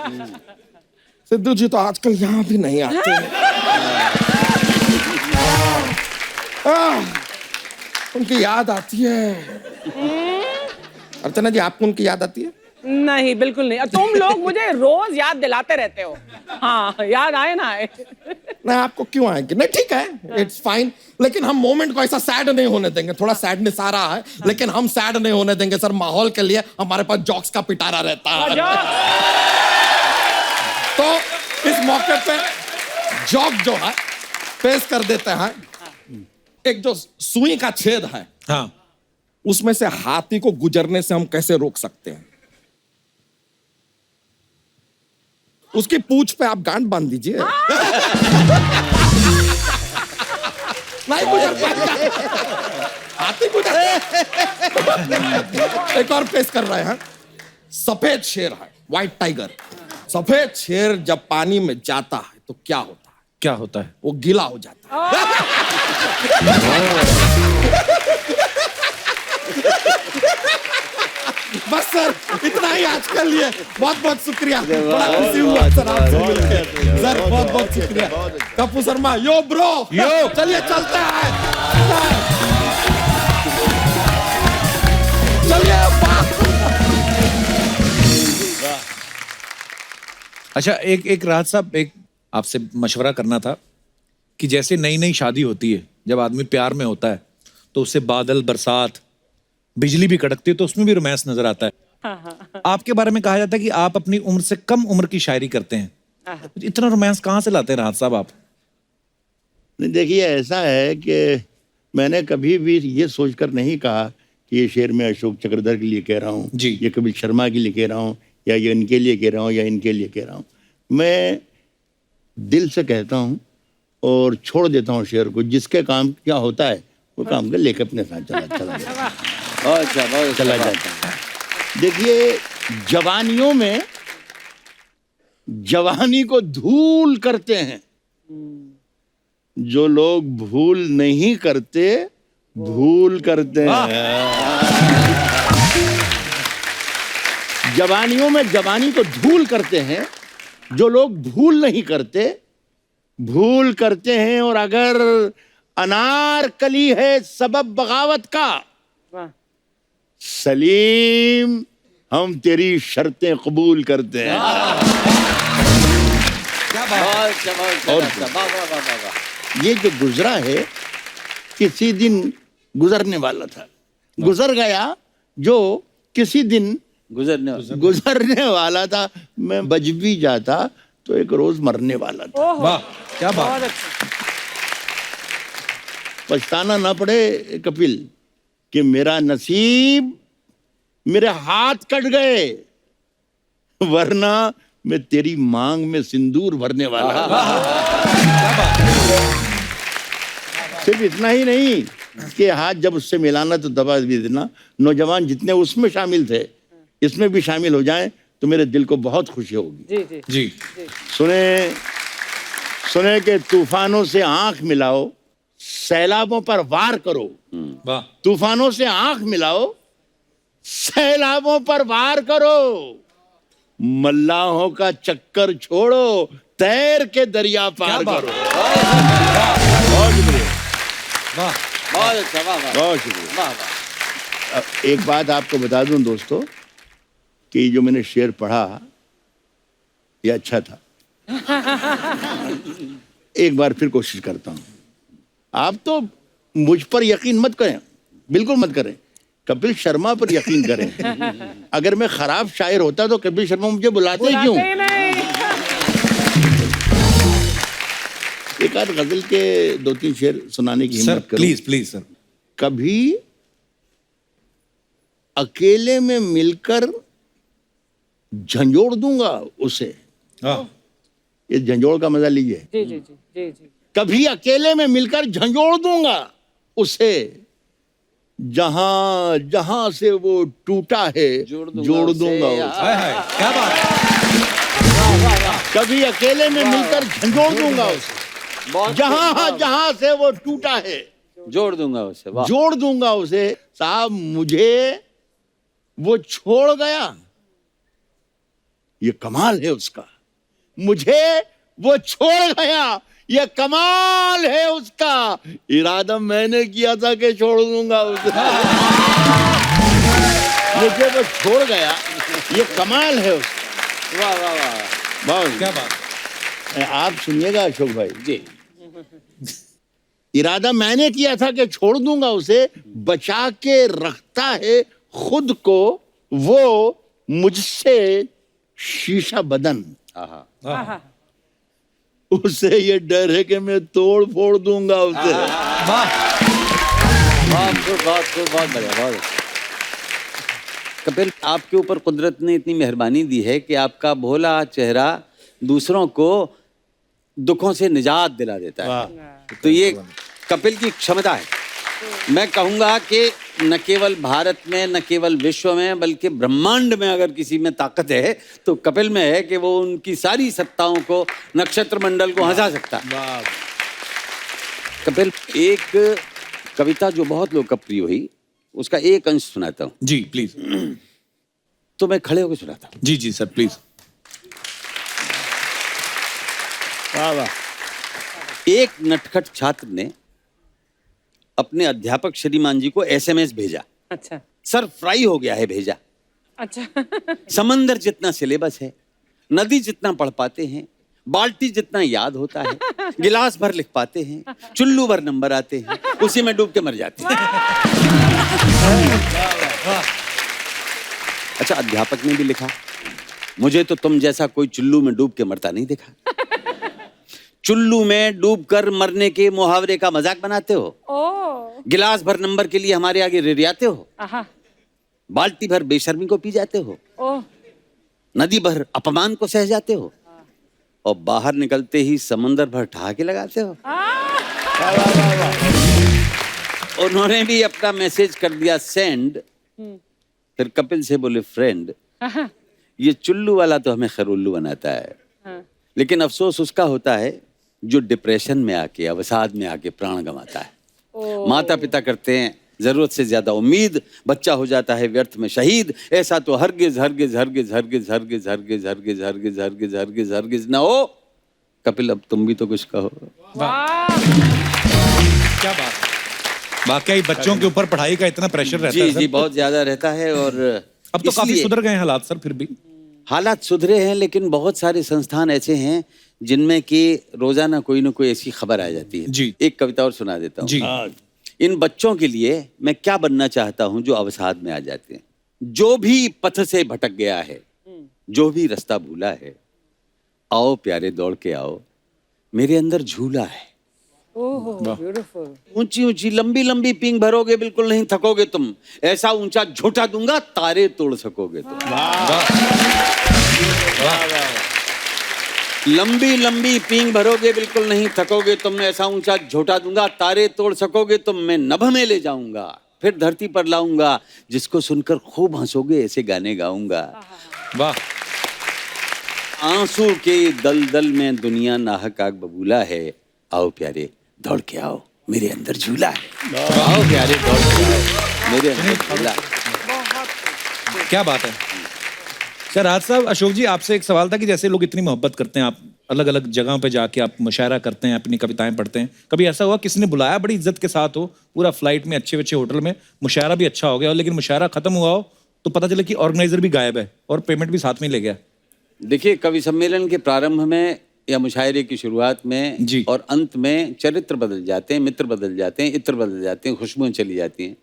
सिद्धू जी तो आजकल यहाँ भी नहीं आते। उनकी याद आती है। अर्चना जी, आपको उनकी याद आती है? नहीं, बिल्कुल नहीं। तुम लोग मुझे रोज याद दिलाते रहते हो। हाँ, याद आए ना आए। नहीं, आपको क्यों आएंगे? नहीं, ठीक है, इट्स फाइन। लेकिन हम मोमेंट को ऐसा सैड नहीं होने देंगे। थोड़ा सैडनेस आ रहा है, लेकिन हम सैड नहीं होने देंगे सर। माहौल के लिए हमारे पास जॉक्स का पिटारा रहता है। तो इस मौके पे जॉक जो है पेश कर देते हैं। एक जो सुई का छेद है, हाँ, उसमें से हाथी को गुजरने से हम कैसे रोक सकते हैं? उसकी पूंछ पे आप गांठ बांध दीजिए। नहीं गुजर पाएगा, हाथी गुजर। एक और पेश कर रहे हैं। सफेद शेर है, व्हाइट टाइगर। सफेद शेर जब पानी में जाता है तो क्या होता है? क्या होता है? वो गीला हो जाता है। बस सर, इतना ही आज के लिए। बहुत बहुत शुक्रिया, बड़ा खुशी हुआ सर आपसे मिलकर। सर बहुत बहुत शुक्रिया। कप्पू शर्मा, यो ब्रो, यो, चलिए चलते हैं। चलिए। अच्छा, एक राहत साहब, एक आपसे मशवरा करना था कि जैसे नई नई शादी होती है जब आदमी प्यार में होता है तो उससे बादल, बरसात, बिजली भी कड़कती है, तो उसमें भी रोमांस नजर आता है। आपके बारे में कहा जाता है कि आप अपनी उम्र से कम उम्र की शायरी करते हैं। इतना रोमांस कहाँ से लाते हैं राहत साहब आप? नहीं, देखिए ऐसा है कि मैंने कभी भी ये सोचकर नहीं कहा कि ये शेर मैं अशोक चक्रधर के लिए कह रहा हूँ, जी। ये कपिल शर्मा के लिए कह रहा हूँ, या ये इनके लिए कह रहा हूँ, या इनके लिए कह रहा हूँ। मैं दिल से कहता हूँ और छोड़ देता हूँ शेर को। जिसके काम क्या होता है वो काम कर लेकर अपने साथ चला जाता है, बहुत अच्छा, बहुत अच्छा। चला जाता है। देखिए जवानियों में जवानी को धूल करते हैं जो लोग भूल नहीं करते, भूल करते हैं। जवानियों में जवानी को धूल करते हैं जो लोग भूल नहीं करते, भूल करते हैं। और अगर अनारकली है सबब बगावत का, वाह। सलीम हम तेरी शर्तें कबूल करते हैं। बहुत अच्छा, बहुत अच्छा, और अच्छा, वाह, वाह, वाह, वाह, वाह। ये जो गुजरा है किसी दिन गुजरने वाला था, गुजर गया जो किसी दिन गुजरने वाला था। मैं बच भी जाता तो एक रोज मरने वाला था। वाह, क्या बात। बहुत अच्छा। पछताना ना पड़े कपिल कि मेरा नसीब, मेरे हाथ कट गए, वरना मैं तेरी मांग में सिंदूर भरने वाला था। सिर्फ इतना ही नहीं कि हाथ जब उससे मिलाना तो दबा भी देना। नौजवान जितने उसमें शामिल थे इसमें भी शामिल हो जाएं तो मेरे दिल को बहुत खुशी होगी। जी जी जी, सुने कि तूफानों से आंख मिलाओ, सैलाबों पर वार करो। वाह, तूफानों से आंख मिलाओ, सैलाबों पर वार करो। मल्लाहों का चक्कर छोड़ो, तैर के दरिया पार बात। करो। बहुत शुक्रिया, वाह, बहुत अच्छा, वाह, वाह, बहुत शुक्रिया। वाह, वाह। एक बात आपको बता दूं दोस्तों कि जो मैंने शेर पढ़ा ये अच्छा था। एक बार फिर कोशिश करता हूं। आप तो मुझ पर यकीन मत करें, बिल्कुल मत करें, कपिल शर्मा पर यकीन करें। अगर मैं खराब शायर होता तो कपिल शर्मा मुझे बुलाते क्यों? बुलाते ही नहीं। एक आध गजल के 2-3 शेर सुनाने की सर हिम्मत करो। Please please sir. कभी अकेले में मिलकर झंझोड़ दूंगा उसे। हाँ, ये झंझोड़ का मजा लीजिए। जी जी जी जी जी। कभी अकेले में मिलकर झंझोड़ दूंगा उसे, जहां जहां से वो टूटा है जोड़ दूंगा उसे। हाय हाय, क्या बात। कभी अकेले में मिलकर झंझोड़ दूंगा उसे, जहां जहां से वो टूटा है जोड़ दूंगा उसे, वाह। जोड़ दूंगा उसे। साहब मुझे वो छोड़ गया, ये कमाल है उसका। मुझे वो छोड़ गया, ये कमाल है उसका। इरादा मैंने किया था कि छोड़ दूंगा उसे, मुझे वो छोड़ गया, ये कमाल है उसका। वाह, वाह, वाह। बहुत क्या बात। आप सुनिएगा अशोक भाई जी। इरादा मैंने किया था कि छोड़ दूंगा उसे, बचा के रखता है खुद को वो मुझसे शीशा बदन। आहा। आहा। उसे ये डर है कि मैं तोड़ फोड़ दूंगा उसे। वाह, बहुत खूब, बहुत खूब, बहुत बढ़िया, बहुत अच्छा। कपिल, आपके ऊपर कुदरत ने इतनी मेहरबानी दी है कि आपका भोला चेहरा दूसरों को दुखों से निजात दिला देता है। तो ये कपिल की क्षमता है। मैं कहूँगा कि न केवल भारत में, न केवल विश्व में, बल्कि ब्रह्मांड में अगर किसी में ताकत है तो कपिल में है कि वो उनकी सारी सत्ताओं को, नक्षत्र मंडल को हंसा सकता है। कपिल, एक कविता जो बहुत लोकप्रिय हुई उसका एक अंश सुनाता हूँ। जी प्लीज। तो मैं खड़े होकर सुनाता हूँ। जी जी सर प्लीज। वाह वाह। एक नटखट छात्र ने अपने अध्यापक श्रीमान जी को एसएमएस भेजा। अच्छा सर फ्राई हो गया है भेजा। अच्छा। समंदर जितना सिलेबस है, नदी जितना पढ़ पाते हैं, बाल्टी जितना याद होता है, गिलास भर लिख पाते हैं, चुल्लू भर नंबर आते हैं, उसी में डूब के मर जाते हैं। अच्छा, अध्यापक ने भी लिखा, मुझे तो तुम जैसा कोई चुल्लू में डूब के मरता नहीं देखा। चुल्लू में डूब कर मरने के मुहावरे का मजाक बनाते हो, गिलास भर नंबर के लिए हमारे आगे रिरियाते हो, बाल्टी भर बेशर्मी को पी जाते हो, नदी भर अपमान को सह जाते हो, और बाहर निकलते ही समंदर भर ठहाके लगाते हो। उन्होंने भी अपना मैसेज कर दिया सेंड। फिर कपिल से बोले, फ्रेंड, ये चुल्लू वाला तो हमें खैरुल्लू बनाता है, लेकिन अफसोस उसका होता है जो डिप्रेशन में आके, अवसाद में आके प्राण गंवाता है। माता पिता करते हैं जरूरत से ज्यादा उम्मीद, बच्चा हो जाता है व्यर्थ में शहीद। ऐसा तो हरगिज हरगिज हरगिज हरगिज हरगिज हरगिज हरगिज हरगिज हरगिज हरगिज हरगिज ना हो। कपिल, अब तुम भी तो कुछ कहो। क्या बात है, वाकई बच्चों के ऊपर पढ़ाई का इतना प्रेशर रहता है जी सर। जी, बहुत ज्यादा रहता है। और अब तो काफी सुधर गए हैं हालात सर, फिर भी हालात सुधरे हैं, लेकिन बहुत सारे संस्थान ऐसे हैं जिनमें कि रोजाना कोई ना कोई ऐसी खबर आ जाती है। जी। एक कविता और सुना देता हूँ। जी। इन बच्चों के लिए मैं क्या बनना चाहता हूं जो अवसाद में आ जाते हैं। जो भी पथ से भटक गया है, जो भी रास्ता भूला है, आओ प्यारे दौड़ के आओ, मेरे अंदर झूला है। ब्यूटीफुल। ऊंची ऊंची लंबी लंबी पींग भरोगे, बिल्कुल नहीं थकोगे तुम, ऐसा ऊंचा झोटा दूंगा तारे तोड़ सकोगे तुम। लंबी लंबी पींग भरोगे, बिल्कुल नहीं थकोगे तुम, ऐसा ऊंचा झोटा दूंगा तारे तोड़ सकोगे तुम। मैं नभ में ले जाऊंगा, फिर धरती पर लाऊंगा, जिसको सुनकर खूब हंसोगे, ऐसे गाने गाऊंगा। वाह। आंसू के दलदल में दुनिया नाहक आग बबूला है, आओ प्यारे दौड़ के आओ, मेरे अंदर झूला है। आओ प्यारे दौड़ के आओ, मेरे अंदर झूला है। क्या बात है सर। राज साहब, अशोक जी, आपसे एक सवाल था कि जैसे लोग इतनी मोहब्बत करते हैं, आप अलग अलग जगहों पे जाके आप मुशायरा करते हैं, अपनी कविताएं पढ़ते हैं, कभी ऐसा हुआ किसी ने बुलाया बड़ी इज्जत के साथ हो, पूरा फ्लाइट में अच्छे अच्छे होटल में, मुशायरा भी अच्छा हो गया, लेकिन मुशायरा खत्म हुआ हो तो पता चले कि ऑर्गेनाइजर भी गायब है और पेमेंट भी साथ में ले गया? देखिए, कवि सम्मेलन के प्रारंभ में या मुशायरे की शुरुआत में जी। और अंत में चरित्र बदल जाते हैं, मित्र बदल जाते हैं, इत्र बदल जाते हैं, खुशबुएं चली जाती हैं।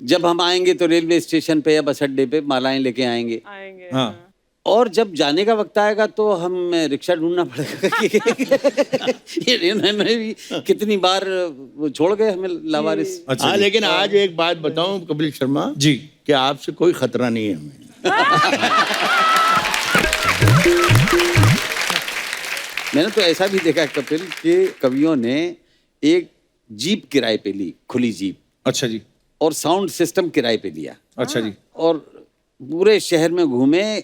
जब हम आएंगे तो रेलवे स्टेशन पे या बस अड्डे पे मालाएं लेके आएंगे। हाँ। और जब जाने का वक्त आएगा तो हम रिक्शा ढूंढना पड़ेगा। इन्होंने भी कितनी बार वो छोड़ गए हमें लावारिस। अच्छा हाँ, जी। लेकिन आज एक बात बताऊं कपिल शर्मा जी। कि आपसे कोई खतरा नहीं है हमें। मैंने तो ऐसा भी देखा कपिल कि कवियों ने एक जीप किराए पे ली, खुली जीप, अच्छा जी। और साउंड सिस्टम किराए पे लिया, अच्छा जी। और पूरे शहर में घूमे।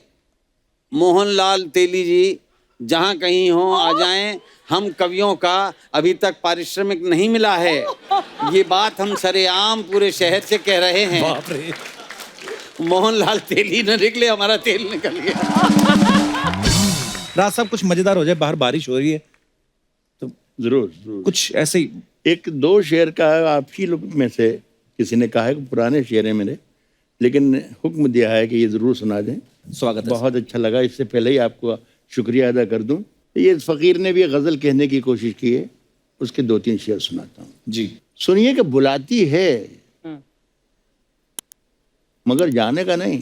मोहनलाल तेली जी जहां कहीं हो आ जाएं, हम कवियों का अभी तक पारिश्रमिक नहीं मिला है, ये बात हम सरेआम पूरे शहर से कह रहे हैं। बाप रे। मोहनलाल तेली न निकले, हमारा तेल निकल गया। राज साहब, कुछ मजेदार हो जाए, बाहर बारिश हो रही है तो जरूर जरूर। कुछ ऐसे ही एक दो शेर का आप ही लोग में से किसी ने कहा है कि पुराने शेर हैं मेरे, लेकिन हुक्म दिया है कि ये जरूर सुना दें। स्वागत है। बहुत अच्छा लगा। इससे पहले ही आपको शुक्रिया अदा कर दूं। ये फकीर ने भी गजल कहने की कोशिश की है, उसके दो तीन शेर सुनाता हूँ जी। सुनिए कि बुलाती है मगर जाने का नहीं।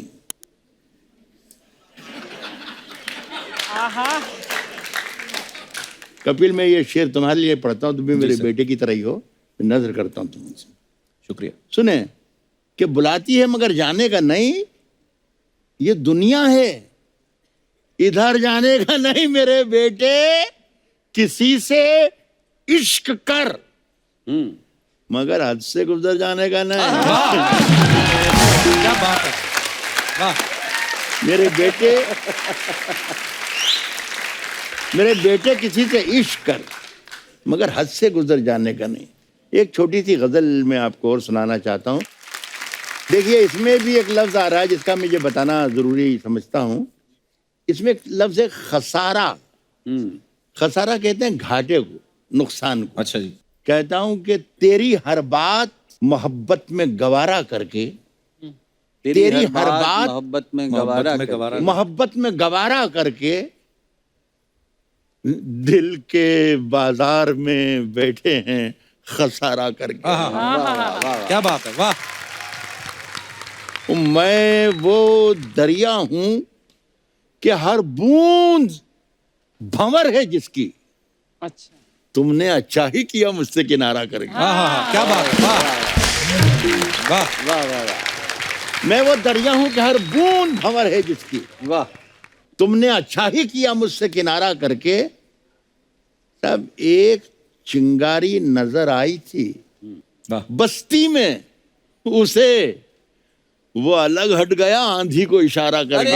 कपिल, मैं ये शेर तुम्हारे लिए पढ़ता हूँ, तुम भी मेरे बेटे की तरह ही हो, नजर करता हूँ तुमसे। शुक्रिया। सुने कि बुलाती है मगर जाने का नहीं, ये दुनिया है, इधर जाने का नहीं मेरे बेटे, किसी से इश्क कर मगर हद से गुजर जाने का नहीं। क्या बात है। वाह। मेरे बेटे किसी से इश्क कर मगर हद से गुजर जाने का नहीं। एक छोटी सी गजल मैं आपको और सुनाना चाहता हूँ। देखिए, इसमें भी एक लफ्ज आ रहा है जिसका मुझे बताना जरूरी समझता हूँ। इसमें एक लफ्ज है खसारा। खसारा कहते हैं घाटे को, नुकसान को। अच्छा जी। कहता हूं कि तेरी हर बात मोहब्बत में गवारा करके, तेरी हर बात मोहब्बत में गवारा करके, मोहब्बत में गवारा करके दिल के बाजार में बैठे हैं खसारा करके। क्या बात है, वाह। मैं वो दरिया हूं कि हर बूंद भंवर है जिसकी, अच्छा, तुमने अच्छा ही किया मुझसे किनारा करके। क्या बात है, वाह वाह। वाह वाह वाह मैं वो दरिया हूं कि हर बूंद भंवर है जिसकी, वाह। तुमने अच्छा ही किया मुझसे किनारा करके। तब एक चिंगारी नजर आई थी वाह। बस्ती में, उसे वो अलग हट गया आंधी को इशारा करके।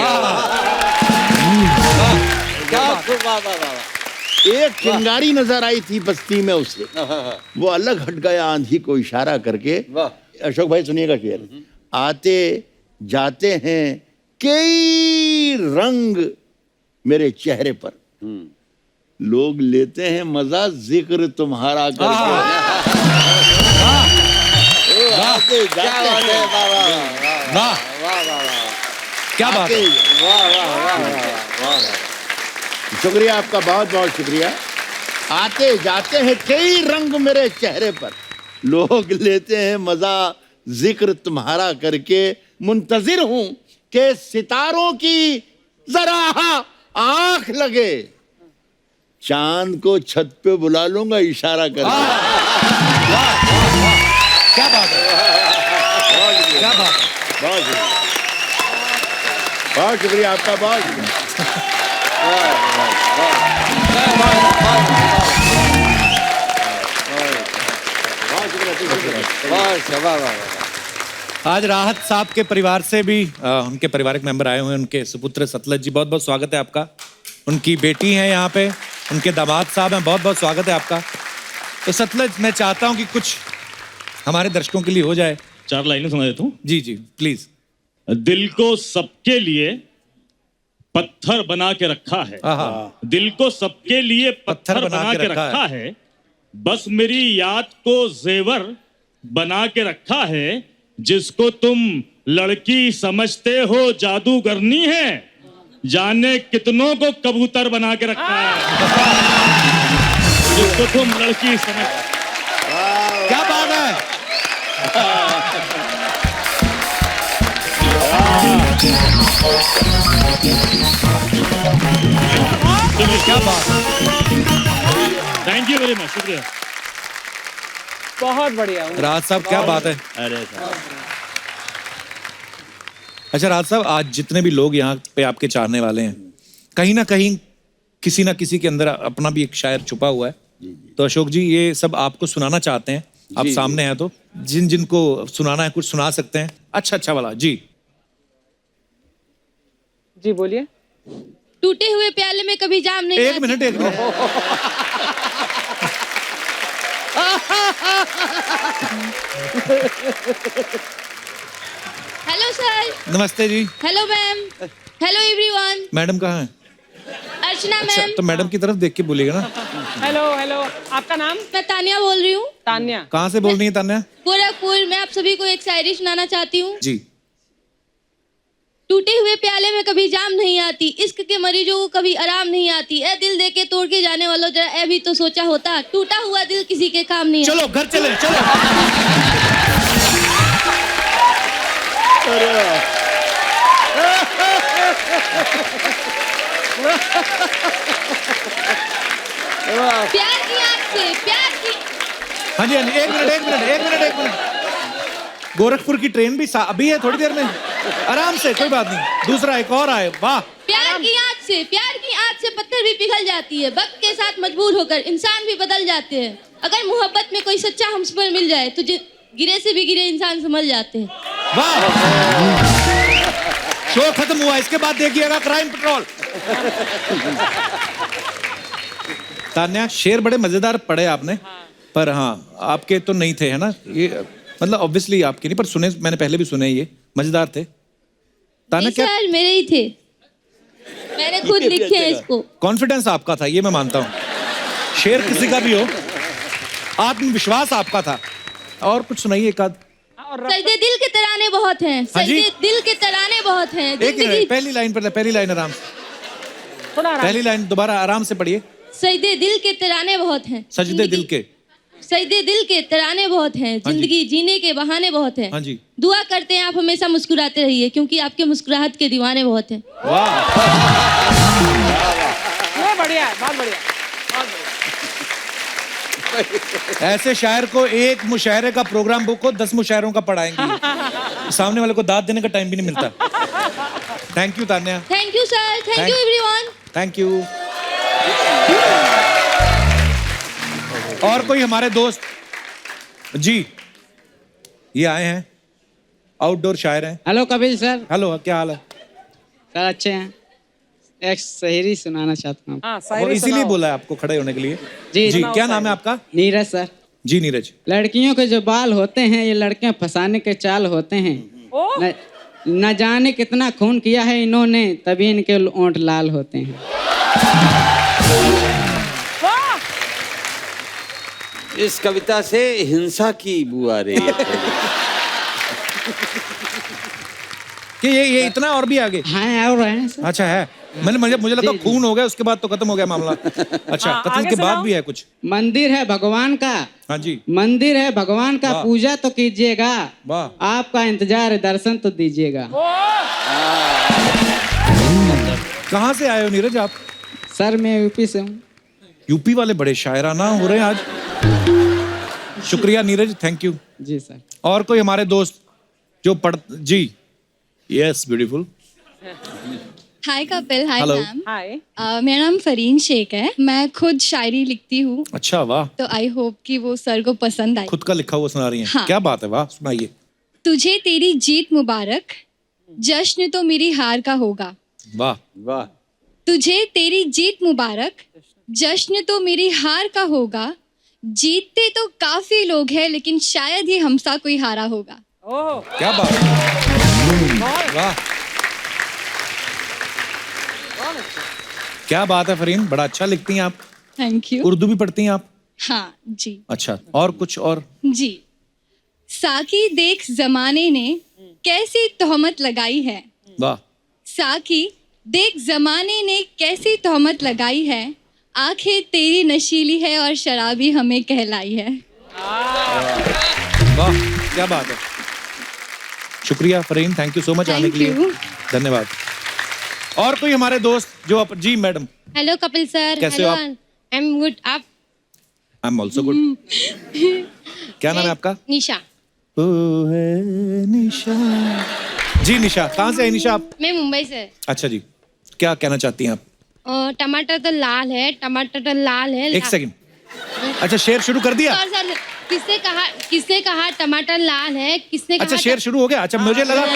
क्या वाह वाह वाह। एक चिंगारी नजर आई थी बस्ती में, उसे वो अलग हट गया आंधी को इशारा करके। वाह। अशोक भाई सुनिएगा शेर। आते जाते हैं कई रंग मेरे चेहरे पर, लोग लेते हैं मजा जिक्र तुम्हारा करके। आते क्या जाते बात है, हैं, वाह वाह वाह, वाह वाह वाह। क्या बात है। वाह वाह वाह वाह। शुक्रिया आपका, बहुत बहुत शुक्रिया। आते जाते हैं कई रंग मेरे चेहरे पर, लोग लेते हैं मजा जिक्र तुम्हारा करके। मुंतजिर हूं कि सितारों की जरा आंख लगे, चांद को छत पे बुला लूंगा इशारा करके। क्या बात है, क्या बात है। बहुत शुक्रिया, बहुत शुक्रिया आपका, बहुत शुक्रिया। वाह वाह। आज राहत साहब के परिवार से भी उनके पारिवारिक मेंबर आए हुए हैं, उनके सुपुत्र सतलज जी, बहुत बहुत स्वागत है आपका। उनकी बेटी है यहाँ पे, उनके दामाद साहब हैं, बहुत बहुत स्वागत है आपका। तो सतलज, मैं चाहता हूँ कि कुछ हमारे दर्शकों के लिए हो जाए। 4 लाइनें सुना देता हूँ। जी जी प्लीज। दिल को सबके लिए पत्थर बना के रखा है, दिल को सबके लिए पत्थर बना के रखा है, बस मेरी याद को जेवर बना के रखा है, जिसको तुम लड़की समझते हो जादूगरनी है, जाने कितनों को कबूतर बना के रखा है, जिसको तुम लड़की समझ। क्या बात है। क्या बात है। थैंक यू वेरी मच, शुक्रिया। बहुत बढ़िया। राहत साहब, क्या बात है। अच्छा राहत साहब, आज जितने भी लोग यहाँ पे आपके चाहने वाले हैं, कहीं ना कहीं किसी ना किसी के अंदर अपना भी एक शायर छुपा हुआ है। तो अशोक जी, ये सब आपको सुनाना चाहते हैं, आप सामने हैं, तो जिन जिनको सुनाना है कुछ सुना सकते हैं। अच्छा वाला जी। जी बोलिए। टूटे हुए प्याले में कभी जाम नहीं एक आती। मिनट। Hello sir. नमस्ते जी। Hello ma'am. Hello everyone. Madam कहाँ हैं? अर्चना अच्छा, मैम। तो मैडम की तरफ देख के बोलिएगा ना। हेलो हेलो, आपका नाम? मैं तानिया बोल रही हूँ। तान्या। कहाँ से बोल रही है तान्या? गोरखपुर। मैं आप सभी को एक शायरी सुनाना चाहती हूँ। जी। टूटे हुए प्याले में कभी जाम नहीं आती, इश्क के मरीजों को कभी आराम नहीं आती, ए दिल दे के तोड़ के जाने वालों, जरा ए भी तो सोचा होता, टूटा हुआ दिल किसी के काम नहीं आता। चलो घर चले, चलो। प्यार की आग से, प्यार की। हाँ जी, एक मिनट। गोरखपुर की ट्रेन भी अभी है, थोड़ी देर में, आराम से, कोई बात नहीं। दूसरा एक और आए, वाह। प्यार की आग से पत्थर भी पिघल जाती है, वक्त के साथ मजबूर होकर इंसान भी बदल जाते हैं। अगर मोहब्बत में कोई सच्चा हमसफर मिल जाए तो गिरे से भी गिरे इंसान संभल जाते हैं। वाह। शो खत्म हुआ, इसके बाद देखिएगा क्राइम पेट्रोल। तान्या, शेर बड़े मजेदार पढ़े आपने, पर हाँ आपके तो नहीं थे, है ना? ये मतलब ऑब्वियसली आपके नहीं, पर सुने, मैंने पहले भी सुने, ये मजेदार थे। तान्या क्या सर मेरे ही थे, मैंने खुद लिखे हैं इसको। कॉन्फिडेंस आपका था, ये मैं मानता हूँ। शेर किसी का भी हो, आत्मविश्वास आपका था। और कुछ सुनाइए एक आध। सजदे दिल के तराने बहुत हैं, हाँ जी? सजदे दिल के तराने बहुत हैं। एक ही पहली लाइन पर, पहली लाइन आराम से, थोड़ा आराम। पहली लाइन दोबारा आराम से पढ़िए। सजदे दिल के तराने बहुत हैं। सजदे दिल के। सजदे दिल के तराने बहुत हैं, जिंदगी जीने के बहाने बहुत हैं। हाँ जी। दुआ करते हैं आप हमेशा मुस्कुराते रहिए, क्योंकि आपके मुस्कुराहट के दीवाने बहुत हैं। वाह, ये बढ़िया है, बहुत बढ़िया, बहुत बढ़िया। ऐसे शायर को एक मुशायरे का प्रोग्राम बुक हो, 10 मुशायरों का पढ़ाएंगे। सामने वाले को दाद देने का टाइम भी नहीं मिलता। Thank you Tanya. Thank you sir, thank you everyone. Thank you. और कोई हमारे दोस्त जी ये आए हैं, आउटडोर शायर हैं। Hello Kapil sir. हेलो, क्या हाल है सर? अच्छे हैं। एक शायरी सुनाना चाहता हूँ। हाँ, और शायरी इसीलिए सुनाओ। बोला है आपको खड़े होने के लिए। जी जी, क्या नाम है आपका? नीरज सर। जी नीरज। लड़कियों के जो बाल होते हैं ये लड़कियां फंसाने के चाल होते हैं। ओह, न जाने कितना खून किया है इन्होंने, तभी इनके ओंठ लाल होते हैं। वाह, इस कविता से हिंसा की बू आ रही है। कि ये इतना और भी आगे? हाँ और हैं सर। अच्छा है, मुझे लगा खून हो गया उसके बाद तो खत्म हो गया मामला। अच्छा, हाँ, कत्ल आगे के बाद सुनाओ। भी है कुछ? मंदिर है भगवान का। हाँ जी। मंदिर है भगवान का, वाह। पूजा तो कीजिएगा। वाह। आपका इंतजार है, दर्शन तो दीजिएगा। कहाँ से आए हो नीरज आप? सर मैं यूपी से हूँ। यूपी वाले बड़े शायराना हो रहे हैं आज। शुक्रिया नीरज, थैंक यू। जी सर। और कोई हमारे दोस्त जो जी? Yes, beautiful. Hi Kapil, hi Hello. Ma'am. Hi. मेरा नाम फरीन शेख है। मैं खुद शायरी लिखती हूँ, अच्छा, वाह। तो आई होप कि वो सर को पसंद आई। खुद का लिखा हुआ सुना रही हैं। हाँ। क्या बात है, वाह, सुनाइए। तुझे तेरी जीत मुबारक, जश्न तो मेरी हार का होगा। वाह वाह। तुझे तेरी जीत मुबारक, जश्न तो मेरी हार का होगा। जीतते तो काफी लोग हैं, लेकिन शायद ही हमसा कोई हारा होगा। ओह, क्या बात है, वाह, क्या बात है फरीन, बड़ा अच्छा लिखती हैं आप। Thank you. उर्दू भी पढ़ती हैं आप? हाँ जी। अच्छा, और कुछ और? जी। साकी देख जमाने ने कैसी तोहमत लगाई है। वाह। साकी देख जमाने ने कैसी तोहमत लगाई है। आंखें तेरी नशीली है और शराबी हमें कहलाई है। वाह, क्या बात है। शुक्रिया Fareen, thank you so much आने के लिए। Thank you. धन्यवाद। और कोई हमारे दोस्त जो जी मैडम? Hello Kapil sir. कैसे हो आप? आई एम गुड, आप? I am also good. क्या नाम है आपका? निशा। ओ है निशा। जी निशा, कहाँ से है निशा आप? मैं मुंबई से। अच्छा जी, क्या कहना चाहती हैं आप? टमाटर तो लाल है, टमाटर तो लाल है। एक सेकंड। अच्छा, शेर शुरू कर दिया? सर, किसने कहा टमाटर लाल है? किसने कहा? अच्छा, शेर शुरू हो गया। अच्छा, मुझे लगा,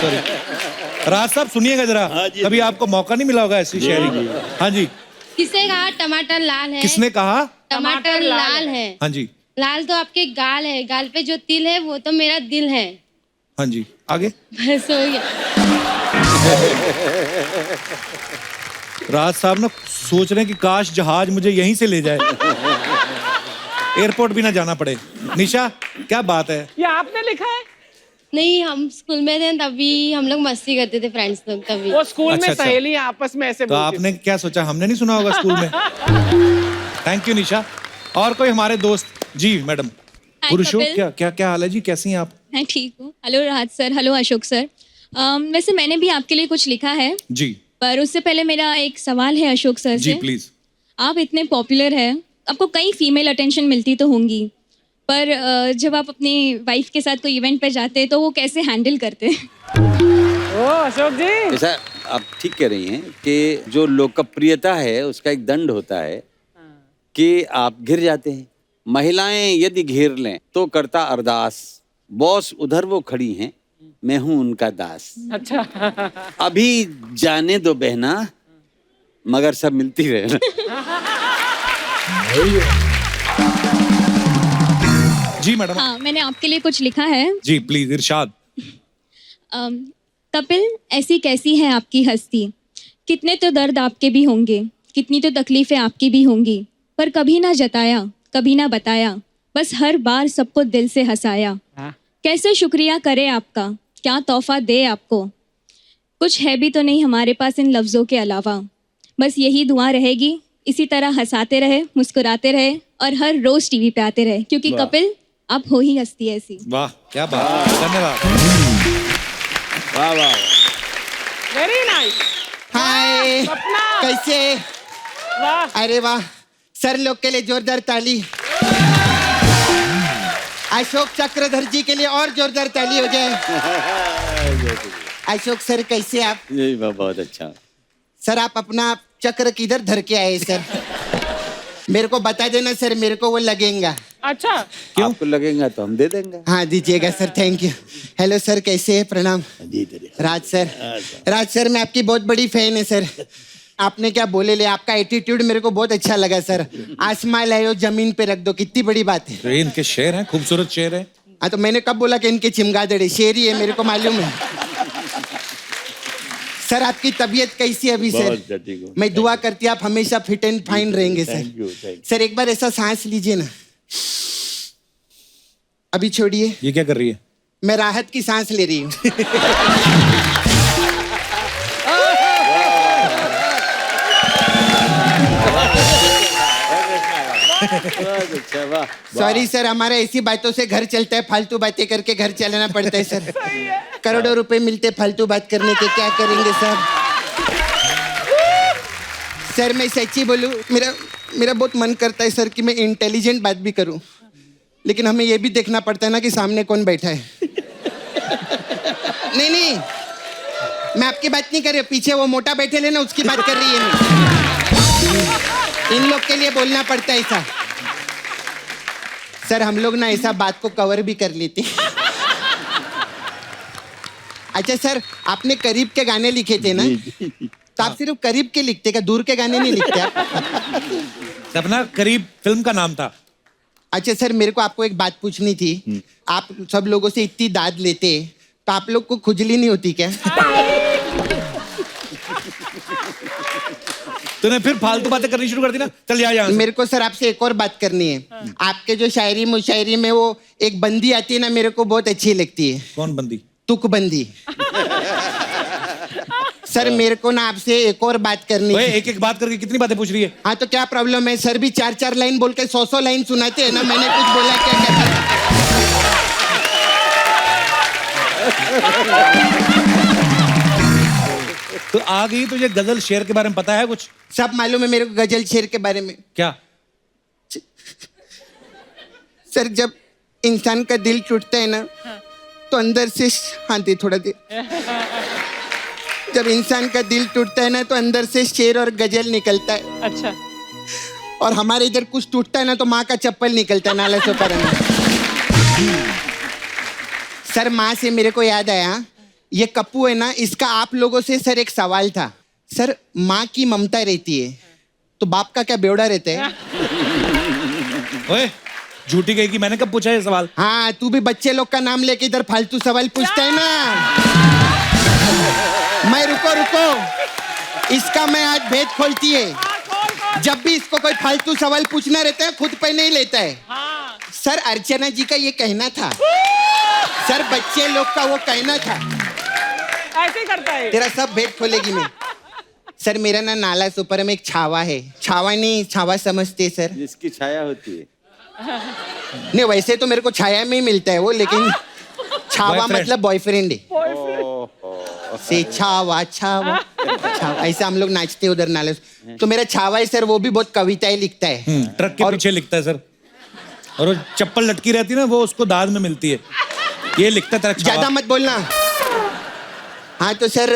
सॉरी राज साहब सुनिएगा जरा, कभी आपको मौका नहीं मिला होगा ऐसी शेयरिंग। हाँ जी। किसने कहा टमाटर लाल है? किसने कहा टमाटर लाल है? हाँ जी। लाल तो आपके गाल है, गाल पे जो तिल है वो तो मेरा दिल है। हाँ जी, आगे। बस हो गया। राज साहब ना सोच रहे हैं कि काश जहाज मुझे यहीं से ले जाए, एयरपोर्ट भी ना जाना पड़े। निशा, क्या बात है। ये आपने लिखा है? नहीं, हम स्कूल में थे तभी हम लोग मस्ती करते थे फ्रेंड्स लोग तभी। वो स्कूल अच्छा, में अच्छा। सहेलियां आपस में ऐसे तो बोलती आपने क्या सोचा, हमने नहीं सुना होगा स्कूल में? थैंक यू निशा। और कोई हमारे दोस्त जी मैडम? पुरुषों, कपिल। क्या क्या हाल है जी, कैसी हैं आप? मैं ठीक हूँ। हेलो राहत सर, हेलो अशोक सर। वैसे मैंने भी आपके लिए कुछ लिखा है, जी पर उससे पहले मेरा एक सवाल है अशोक सर जी, से। प्लीज। आप इतने पॉपुलर हैं, आपको कई फीमेल अटेंशन मिलती तो होंगी, पर जब आप अपनी वाइफ के साथ कोई इवेंट पर जाते हैं तो वो कैसे हैंडल करते हैं? ओह अशोक जी, ऐसा आप ठीक कह रही हैं कि जो लोकप्रियता है उसका एक दंड होता है कि आप घिर जाते हैं। महिलाएं यदि घेर लें तो करता अरदास, बॉस उधर वो खड़ी हैं, मैं हूं उनका दास। अच्छा। अभी जाने दो बहना, मगर सब मिलती रहना। जी मैडम। हाँ, मैंने आपके लिए कुछ लिखा है। जी प्लीज, इरशाद। कपिल, ऐसी कैसी है आपकी हस्ती, कितने तो दर्द आपके भी होंगे, कितनी तो तकलीफें आपकी भी होंगी, पर कभी ना जताया, कभी ना बताया, बस हर बार सबको दिल से हंसाया। कैसे शुक्रिया करे आपका, क्या तोहफा दे आपको, कुछ है भी तो नहीं हमारे पास इन लफ्ज़ों के अलावा, बस यही दुआ रहेगी इसी तरह हंसाते रहे, मुस्कुराते रहे और हर रोज टीवी पे आते रहे, क्योंकि कपिल आप हो ही हस्ती ऐसी। वाह, क्या बात, धन्यवाद। वाह वाह। Very nice. हाय, सपना। कैसे? वाह। अरे वाह, सर लोग के लिए जोरदार ताली। अशोक चक्रधर जी के लिए और जोरदार ताली हो जाए। अशोक सर कैसे आप? यही बहुत अच्छा। सर आप अपना चक्र किधर धर के आए सर? मेरे को बता देना सर, मेरे को वो लगेगा। अच्छा, आपको लगेगा तो हम दे देंगे। हाँ दीजिएगा sir, thank you. Hello sir, कैसे है? प्रणाम। राज सर, राज सर मैं आपकी बहुत बड़ी फैन है सर। आपने क्या बोले ले, आपका एटीट्यूड मेरे को बहुत अच्छा लगा सर। आसमां लाओ जमीन पे रख दो, कितनी बड़ी बात है। तो ये इनके शेर हैं, खूबसूरत शेर है। हाँ तो मैंने कब बोला कि इनके चिमगादड़ है? शेर ही है, मेरे को मालूम है। सर आपकी तबीयत कैसी है अभी सर? मैं दुआ करती आप हमेशा फिट एंड फाइन रहेंगे सर। सर एक बार ऐसा सांस लीजिए ना। अभी छोड़िए। ये क्या कर रही है? मैं राहत की सांस ले रही हूँ। सॉरी सर, हमारा ऐसी बातों से घर चलता है, फालतू बातें करके घर चलाना पड़ता है सर। करोड़ों रुपए मिलते फालतू बात करने के, क्या करेंगे सर? सर मैं सच्ची बोलूं, मेरा बहुत मन करता है सर कि मैं इंटेलिजेंट बात भी करूं, लेकिन हमें ये भी देखना पड़ता है ना कि सामने कौन बैठा है। नहीं, मैं आपकी बात नहीं कर रही, पीछे वो मोटा बैठे ले ना, उसकी बात कर रही है मैं। इन लोग के लिए बोलना पड़ता है ऐसा। सर हम लोग ना ऐसा बात को कवर भी कर लेते। अच्छा सर, आपने करीब के गाने लिखे थे ना, तो आप सिर्फ करीब के लिखते क्या, दूर के गाने नहीं लिखते आप? सपना करीब फिल्म का नाम था। अच्छा सर, मेरे को आपको एक बात पूछनी थी। आप सब लोगों से इतनी दाद लेते, तो आप लोग को खुजली नहीं होती क्या? तूने फिर फालतू बातें करनी शुरू कर दी ना, चल यहाँ से। मेरे को सर आपसे एक और बात करनी है। आपके जो शायरी मुशायरी में वो एक बंदी आती है ना, मेरे को बहुत अच्छी लगती है। कौन बंदी? तुकबंदी। सर मेरे को ना आपसे एक और बात करनी है। एक एक बात करके कितनी बातें पूछ रही है? हाँ तो क्या प्रॉब्लम है? सर भी 4-4 लाइन बोल के 100 लाइन सुनाते हैं ना, मैंने कुछ बोला क्या? तो आ गई, तुझे गजल शेर के बारे में पता है कुछ? सब मालूम है मेरे को गजल शेर के बारे में। क्या? सर जब इंसान का दिल टूटता है ना, तो अंदर से शांति थोड़ा देर। जब इंसान का दिल टूटता है ना, तो अंदर से शेर और गजल निकलता है। अच्छा। और हमारे इधर कुछ टूटता है ना, तो माँ का चप्पल निकलता है नाला से पर। सर माँ से मेरे को याद आया, ये कप्पू है ना, इसका आप लोगों से सर एक सवाल था। सर माँ की ममता रहती है, तो बाप का क्या बेवड़ा रहता है? ओए, झूठी कही कि मैंने कब पूछा ये सवाल? हाँ तू भी बच्चे लोग का नाम लेके इधर फालतू सवाल पूछता है ना। मैं रुको, इसका मैं आज भेद खोलती है। जब भी इसको कोई फालतू सवाल पूछना रहता है, खुद पे नहीं लेता है। सर अर्चना जी का ये कहना था, सर बच्चे लोग का वो कहना था। ऐसे करता है। तेरा सब भेद खोलेगी मैं। सर मेरा ना नाला सुपर में एक छावा है। छावा नहीं, छावा समझते सर? जिसकी छाया होती है। नहीं वैसे तो मेरे को छाया में ही मिलता है वो, लेकिन छावा मतलब बॉयफ्रेंड है। से छावा छावा छावा, ऐसा हम लोग नाचते उधर नाले। तो मेरा छावा है सर, वो भी बहुत कविताएं लिखता है। ट्रक के पीछे लिखता है सर, और वो चप्पल लटकी रहती है ना, वो उसको दाद में मिलती है। ये लिखता है तेरा छावा। ज्यादा मत बोलना। हाँ तो सर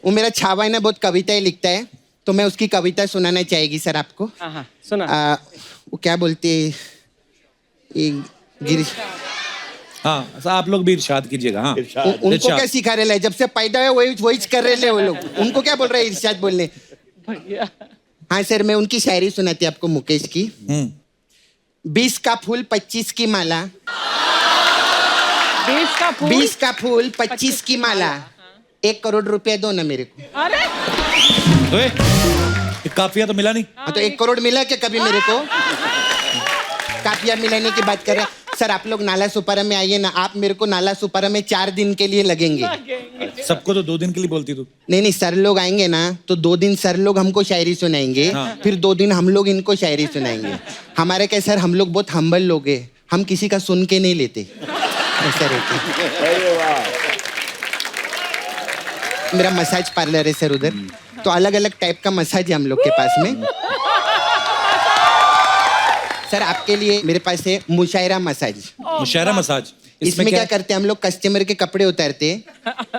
वो मेरा छावा है ना, बहुत कविताएं लिखता है, तो मैं उसकी कविता सुनाना चाहेगी सर आपको। सुना। वो क्या बोलते, गिरीश। हाँ आप लोग भी इरशाद कीजिएगा। हाँ उनको क्या सिखा रहे हैं? जब से पैदा है वही कर रहे हैं वो लोग। उनको क्या बोल रहे हैं इरशाद बोलने? हाँ सर मैं उनकी शायरी सुनाती आपको, मुकेश की। 20 का फूल 25 की माला, 20 का फूल 25 की माला, 1 करोड़ रुपया दो ना मेरे को। अरे काफिया तो मिला नहीं। हाँ तो 1 करोड़ मिला क्या कभी मेरे को? काफिया मिलाने की बात कर रहे हैं। सर आप लोग नाला सुपारा में आइए ना, आप मेरे को नाला सुपारा में 4 दिन के लिए लगेंगे। सबको तो 2 दिन के लिए बोलती तू। नहीं नहीं, सर लोग आएंगे ना तो 2 दिन सर लोग हमको शायरी सुनाएंगे, फिर 2 दिन हम लोग इनको शायरी सुनाएंगे। हमारे क्या सर, हम लोग बहुत हम्बल लोग हैं, हम किसी का सुन के नहीं लेते, ऐसा रहता। मेरा मसाज पार्लर है सर उधर, तो अलग अलग टाइप का मसाज है हम लोग के पास में। सर आपके लिए मेरे पास है मुशायरा मसाज। मुशायरा मसाज, इसमें क्या करते हैं हम लोग, कस्टमर के कपड़े उतारते,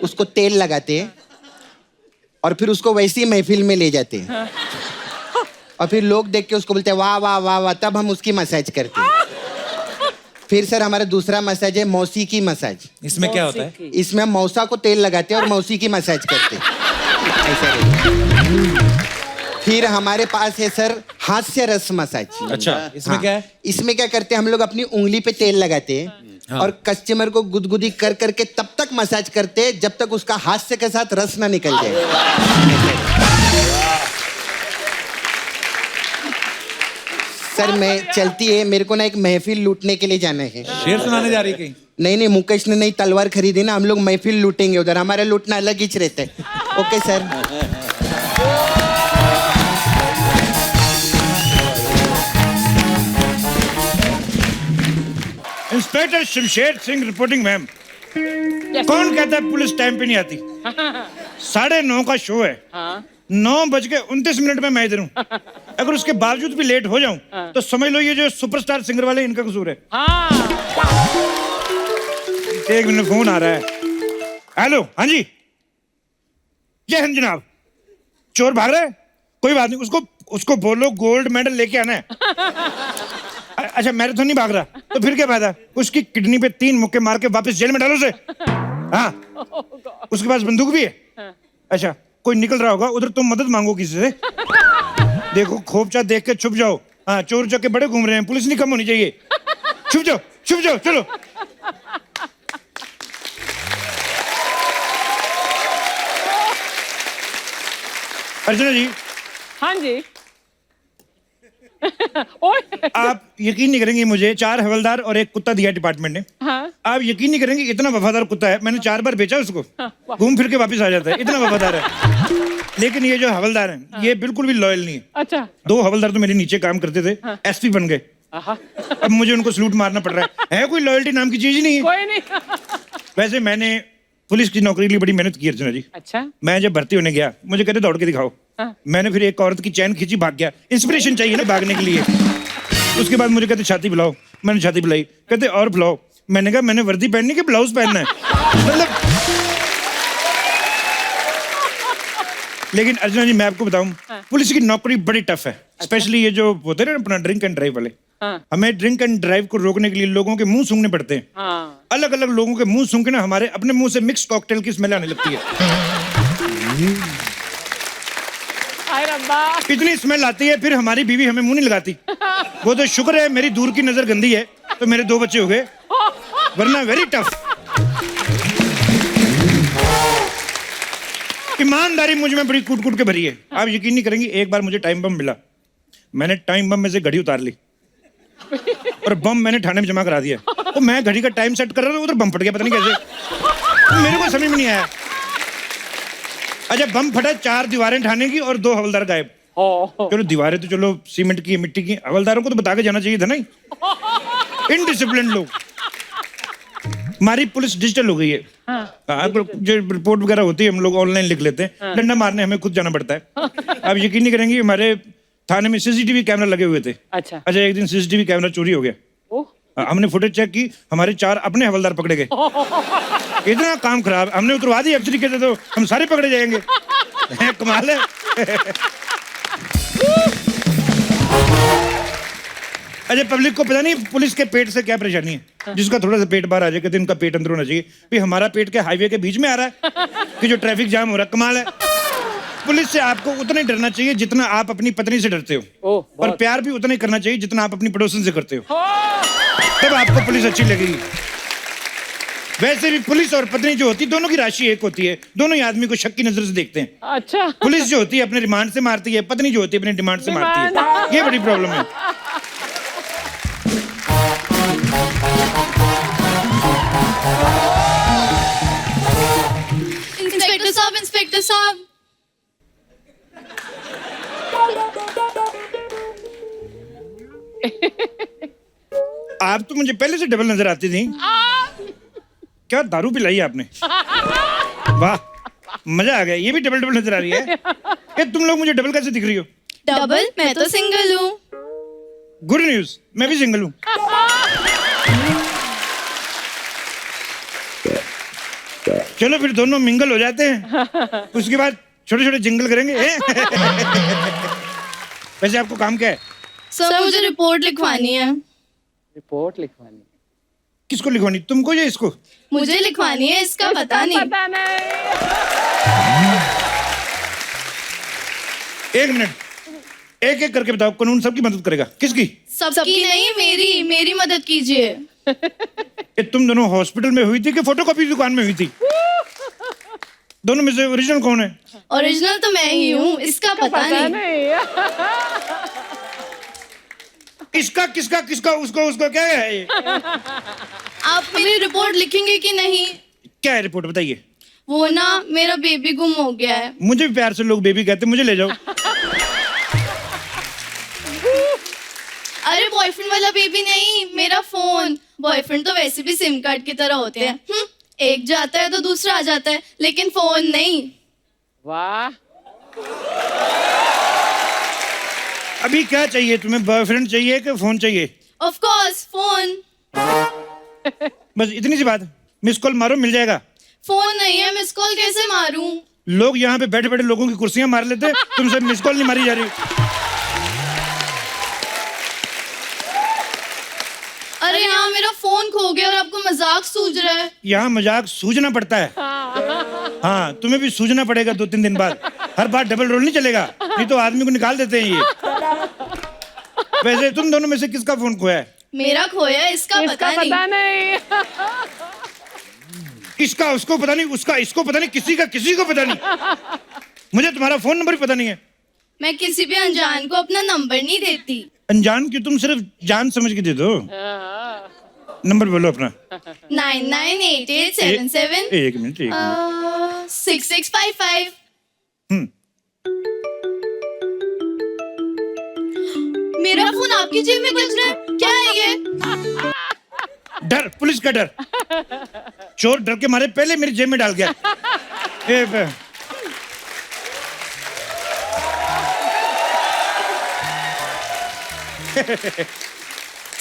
उसको तेल लगाते और फिर उसको वैसी महफिल में ले जाते हैं और फिर लोग देख के उसको बोलते हैं वाह वाह वाह वाह, तब हम उसकी मसाज करते हैं। फिर सर हमारा दूसरा मसाज है मौसीकी मसाज। इसमें क्या होता है? इसमें हम मौसा को तेल लगाते हैं और मौसी की मसाज करते हैं, ऐसा रहता। फिर हमारे पास है सर हास्य रस मसाज। अच्छा, इसमें क्या है? इसमें क्या करते हैं हम लोग, अपनी उंगली पे तेल लगाते हैं और कस्टमर को गुदगुदी कर करके तब तक मसाज करते हैं जब तक उसका हास्य के साथ रस ना निकल जाए। सर मैं चलती है, मेरे को ना एक महफिल लूटने के लिए जाना है। शेर सुनाने जा रही कहीं? नहीं नहीं, मुकेश ने नई तलवार खरीदी ना, हम लोग महफिल लूटेंगे उधर, हमारा लूटना अलग ही रहता है। Okay sir. Inspector Shamsher Singh reporting ma'am. कौन कहता है पुलिस टाइम पे नहीं आती? 9:30 का शो है, 9:29 में मैं इधर हूँ। अगर उसके बावजूद भी लेट हो जाऊं तो समझ लो ये जो सुपरस्टार सिंगर वाले इनका कसूर है। एक मिनट, फोन आ रहा है। हेलो, हाँ जी, जय हिंद जनाब। चोर भाग रहा है? कोई बात नहीं, उसको बोलो गोल्ड मेडल लेके आना है। अच्छा, मैराथन नहीं भाग रहा तो फिर क्या फायदा? उसकी किडनी पे 3 मुक्के मार के वापस जेल में डालो उसे। हाँ, उसके पास बंदूक भी है। अच्छा, कोई निकल रहा होगा उधर, तुम मदद मांगो किसी से। देखो, खोपचा देख के छुप जाओ। हाँ, चोर चक्के बड़े घूम रहे हैं, पुलिस नहीं कम होनी चाहिए। छुप जाओ, छुप जाओ, चलो। अर्चना जी। हाँ जी। आप यकीन नहीं करेंगे, मुझे 4 हवलदार और 1 कुत्ता दिया डिपार्टमेंट ने। हाँ? आप यकीन नहीं करेंगे, इतना वफादार कुत्ता है, मैंने 4 बार बेचा उसको। घूम फिर के वापस आ जाता है, इतना वफादार है। लेकिन ये जो हवलदार हैं, ये बिल्कुल भी लॉयल नहीं है। अच्छा। 2 हवलदार तो मेरे नीचे काम करते थे, एसपी बन गए। अब मुझे उनको सलूट मारना पड़ रहा है कोई लॉयल्टी नाम की चीज ही नहीं है। कोई नहीं। वैसे मैंने पुलिस की नौकरी के लिए बड़ी मेहनत की अर्चना जी। अच्छा। मैं जब भर्ती होने गया, मुझे कहते दौड़ के दिखाओ। मैंने फिर एक औरत की चैन खींची, भाग गया। इंस्पिरेशन चाहिए ना भागने के लिए। उसके बाद मुझे कहते छाती बुलाओ, मैंने छाती बुलाई। कहते और बुलाओ, मैंने कहा मैंने वर्दी पहननी कि ब्लाउज पहनना है। मतलब लेकिन अर्चना जी मैं आपको बताऊं, पुलिस की नौकरी बड़ी टफ है। स्पेशली ये जो होते हैं ना अपना ड्रिंक एंड ड्राइव वाले, हमें ड्रिंक एंड ड्राइव को रोकने के लिए लोगों के मुंह सूंघने पड़ते हैं। अलग अलग लोगों के मुंह सूंघ के ना हमारे अपने मुंह से मिक्स कॉकटेल की स्मेल आने लगती है। इतनी स्मेल आती है, फिर हमारी बीवी हमें मुंह नहीं लगाती। वो तो शुक्र है मेरी दूर की नजर गंदी है, तो मेरे 2 बच्चे हो गए, वरना वेरी टफ। ईमानदारी मुझ में बड़ी कूट कूट के भरी है। आप यकीन नहीं करेंगे, एक बार मुझे टाइम बम मिला, मैंने टाइम बम में से घड़ी उतार ली और बम मैंने थाने में जमा करा दिया। तो मैं घड़ी का टाइम सेट कर रहा था, उधर बम फट गया, पता नहीं कैसे, तो मेरे को समझ में नहीं आया। अच्छा, बम फटा, 4 दीवारें थाने की और 2 हवलदार गायब। चलो दीवारें तो चलो सीमेंट की मिट्टी की, हवलदारों को तो बता के जाना चाहिए था ना। इनडिसिप्लिन लोग। हमारी पुलिस डिजिटल हो गई है। जो रिपोर्ट वगैरह होती है हम लोग ऑनलाइन लिख लेते हैं, डंडा मारने हमें खुद जाना पड़ता है। आप यकीन नहीं करेंगे, हमारे थाने में सीसीटीवी कैमरा लगे हुए थे। अच्छा, एक दिन सीसीटीवी कैमरा चोरी हो गया। हमने फुटेज चेक की, हमारे 4 अपने हवलदार पकड़े गए। इतना काम खराब, हमने उतरवा दी एफ3 कहते तो हम सारे पकड़े जाएंगे। कमाल है। अच्छा, पब्लिक को पता नहीं पुलिस के पेट से क्या परेशानी है। जिसका थोड़ा सा पेट बाहर आ जाए, कहते इनका पेट अंदर होना चाहिए। भाई हमारा पेट के हाईवे के बीच में आ रहा है कि जो ट्रैफिक जाम हो रहा है। कमाल है। पुलिस से आपको उतना ही डरना चाहिए जितना आप अपनी पत्नी से डरते हो, और प्यार भी उतना ही करना चाहिए जितना आप अपनी पड़ोसन से करते हो। तब आपको पुलिस अच्छी लगेगी। वैसे भी पुलिस और पत्नी जो होती है, दोनों की राशि एक होती है, दोनों ही आदमी को शक की नजर से देखते हैं। अच्छा। पुलिस जो होती है अपने रिमांड से मारती है, पत्नी जो होती है अपने डिमांड से मारती है। ये बड़ी प्रॉब्लम है। इंस्पेक्टर साहब, इंस्पेक्टर साहब। आप तो मुझे पहले से डबल नजर आती थी। क्या दारू पिलाई आपने? वाह, मजा आ गया। ये भी डबल डबल नजर आ रही है। ये तुम लोग मुझे डबल कैसे दिख रही हो? डबल? मैं तो सिंगल हूँ। गुड न्यूज, मैं भी सिंगल हूँ। चलो फिर दोनों मिंगल हो जाते हैं, उसके बाद छोटे छोटे जिंगल करेंगे। वैसे आपको काम क्या है? सर मुझे रिपोर्ट लिखवानी है। रिपोर्ट लिखवानी? किसको लिखवानी, तुमको या इसको? मुझे लिखवानी है, इसका पता नहीं। एक मिनट, एक एक करके बताओ। कानून सबकी मदद करेगा। किसकी? सबकी नहीं, मेरी। मेरी मदद कीजिए। तुम दोनों हॉस्पिटल में हुई थी कि फोटोकॉपी दुकान में हुई थी? दोनों में से ओरिजिनल कौन है? ओरिजिनल तो मैं ही हूँ, इसका पता नहीं। इसका किसका किसका उसको उसको क्या है ये? आप मेरी रिपोर्ट लिखेंगे कि नहीं? क्या है रिपोर्ट, बताइए। वो ना, मेरा बेबी गुम हो गया है। मुझे भी प्यार से लोग बेबी कहते, मुझे ले जाओ। अरे बॉयफ्रेंड वाला बेबी नहीं, मेरा फोन। बॉयफ्रेंड तो वैसे भी सिम कार्ड की तरह होते हैं। एक जाता है तो दूसरा आ जाता है, लेकिन फोन नहीं। वाह। अभी क्या चाहिए तुम्हें? बॉयफ्रेंड चाहिए कि फोन चाहिए? Of course phone. बस इतनी सी बात। मिस कॉल मारो, मिल जाएगा। फोन नहीं है, मिस कॉल कैसे मारूं? लोग यहाँ पे बैठे बैठे लोगों की कुर्सियां मार लेते, तुमसे मिस कॉल नहीं मारी जा रही। अरे यहाँ मेरा फोन खो गया और आपको मजाक सूझ रहा है। यहाँ मजाक सूझना पड़ता है। हाँ, तुम्हें भी सूझना पड़ेगा 2-3 दिन बाद। हर बार डबल रोल नहीं चलेगा, नहीं तो आदमी को निकाल देते हैं ये। वैसे तुम दोनों में से किसका फोन खोया है? मेरा खोया, इसका पता नहीं। इसका उसको पता नहीं, उसका इसको पता नहीं, किसी का किसी को पता नहीं। मुझे तुम्हारा फोन नंबर भी पता नहीं है। मैं किसी भी अनजान को अपना नंबर नहीं देती। अनजान की तुम सिर्फ जान समझ के दे दो। नंबर बोलो अपना। 998877 एक मिनट 6655। मेरा फोन आपकी जेब में बज रहा है, क्या है ये? डर, पुलिस का डर। चोर डर के मारे पहले मेरी जेब में डाल गया।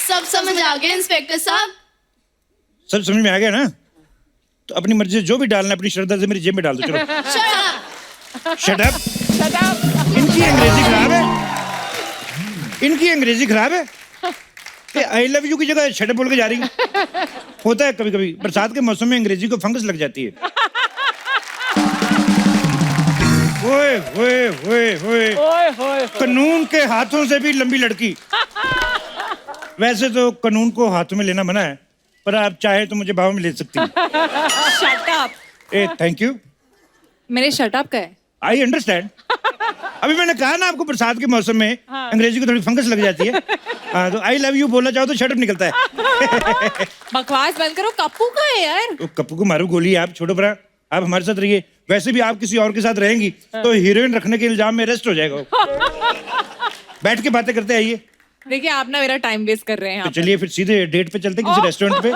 सब समझ आ गया इंस्पेक्टर साहब। सब समझ में आ गया ना? तो अपनी मर्जी से जो भी डालना अपनी श्रद्धा से मेरी जेब में डाल दो। चलो शट अप। इनकी अंग्रेजी खराब है, इनकी अंग्रेजी खराब है। आई लव यू की जगह शट अप बोल के जा रही है। होता है कभी कभी, बरसात के मौसम में अंग्रेजी को फंगस लग जाती है। ओए ओए ओए ओए, कानून के हाथों से भी लंबी लड़की। वैसे तो कानून को हाथों में लेना मना है, पर आप चाहे तो मुझे बाहों में ले सकती हैं। Shut up. Thank you. मेरे शट अप का है। I understand. अभी मैंने कहा ना आपको, बरसात के मौसम में अंग्रेजी को थोड़ी फंगस लग जाती है। हाँ, तो आई लव यू बोलना चाहो तो शट अप निकलता है। बकवास बंद करो, कप्पू का है यार। तो कप्पू को मारो गोली, आप छोड़ो बरा, आप हमारे साथ रहिए। वैसे भी आप किसी और के साथ रहेंगी तो हीरोइन रखने के इल्जाम में अरेस्ट हो जाएगा। बैठ के बातें करते आइए। देखिए आप ना मेरा टाइम वेस्ट कर रहे हैं। तो चलिए फिर सीधे डेट पे चलते, किसी रेस्टोरेंट पे।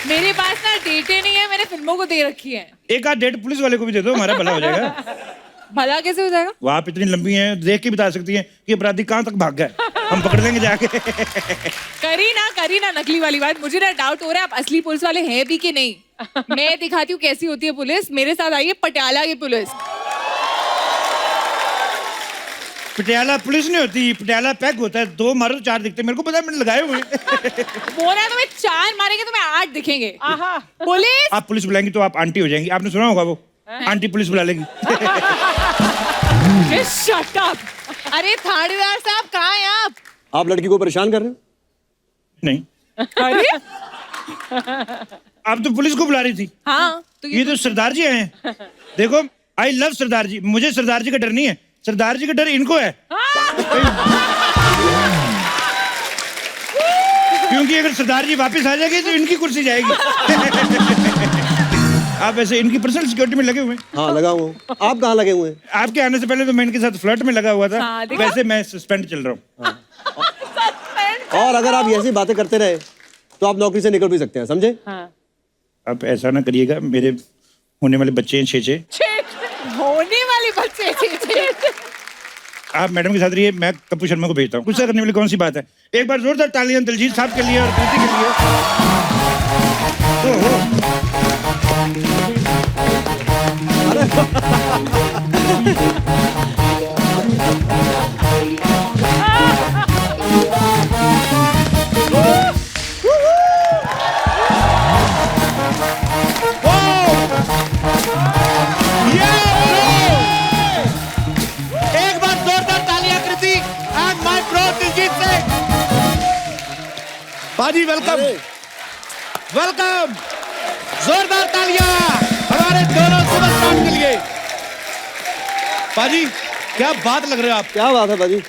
मेरे पास ना डेटें नहीं है, मैंने फिल्मों को दे रखी है। एक आध डेट पुलिस वाले को भी दे दो, हमारा भला हो जाएगा। भला कैसे हो जाएगा? वो आप इतनी लंबी हैं, देख के बता सकती हैं कि अपराधी कहाँ तक भाग गए। हम पकड़ लेंगे जाके। करी ना नकली वाली बात। मुझे ना डाउट हो रहा है आप असली पुलिस वाले हैं भी कि नहीं। मैं दिखाती हूँ कैसी होती है पुलिस। मेरे साथ आइए, पटियाला की पुलिस। पटियाला पुलिस नहीं होती, पटियाला पैक होता है। 2 मारो 4 दिखते। मेरे को पता है, मैंने लगाए हुए। बोला तुम्हें 4 मारेंगे तो मैं 8 दिखेंगे। पुलिस, आप पुलिस बुलाएंगी तो आप आंटी हो जाएंगी। आपने सुना होगा वो आंटी पुलिस बुला लेगी। Shut up. अरे थानेदार साहब कहाँ हैं आप? आप लड़की को परेशान कर रहे हो? नहीं। अरे आप तो पुलिस को बुला रही थी। हाँ, तो ये तो सरदार जी आए हैं। देखो, आई लव सरदार जी। मुझे सरदार जी का डर नहीं है, सरदार जी का डर इनको है। क्योंकि अगर सरदार जी वापस आ जाएंगे तो इनकी कुर्सी जाएगी। आप वैसे इनकी पर्सनल सिक्योरिटी में लगे हुए हैं? हाँ लगा हुआ हूँ। आप कहाँ लगे हुए हैं? आपके आने से पहले तो मैं इनके साथ फ्लर्ट में लगा हुआ था। हाँ, देखा? वैसे मैं सस्पेंड चल रहा हूँ। और अगर आप ऐसी बातें करते रहे तो आप नौकरी से निकल भी सकते हैं, समझे? हाँ। आप ऐसा ना करिएगा, मेरे होने वाले बच्चे हैं 6 होने वाले बच्चे 6। आप मैडम के साथ रहिए, मैं कपूर शर्मा को भेजता हूँ। गुस्सा करने वाली कौन सी बात है? एक बार जोरदार तालियां दिलजीत साहब के लिए और कृति के लिए। ओहो। एक बार जोरदार तालियां Kriti and my bro Diljit Singh. पाजी वेलकम, वेलकम। जोरदार तालियां हमारे दोनों सुपरस्टार के लिए। पाजी क्या बात लग रहे हो आप। क्या बात है पाजी।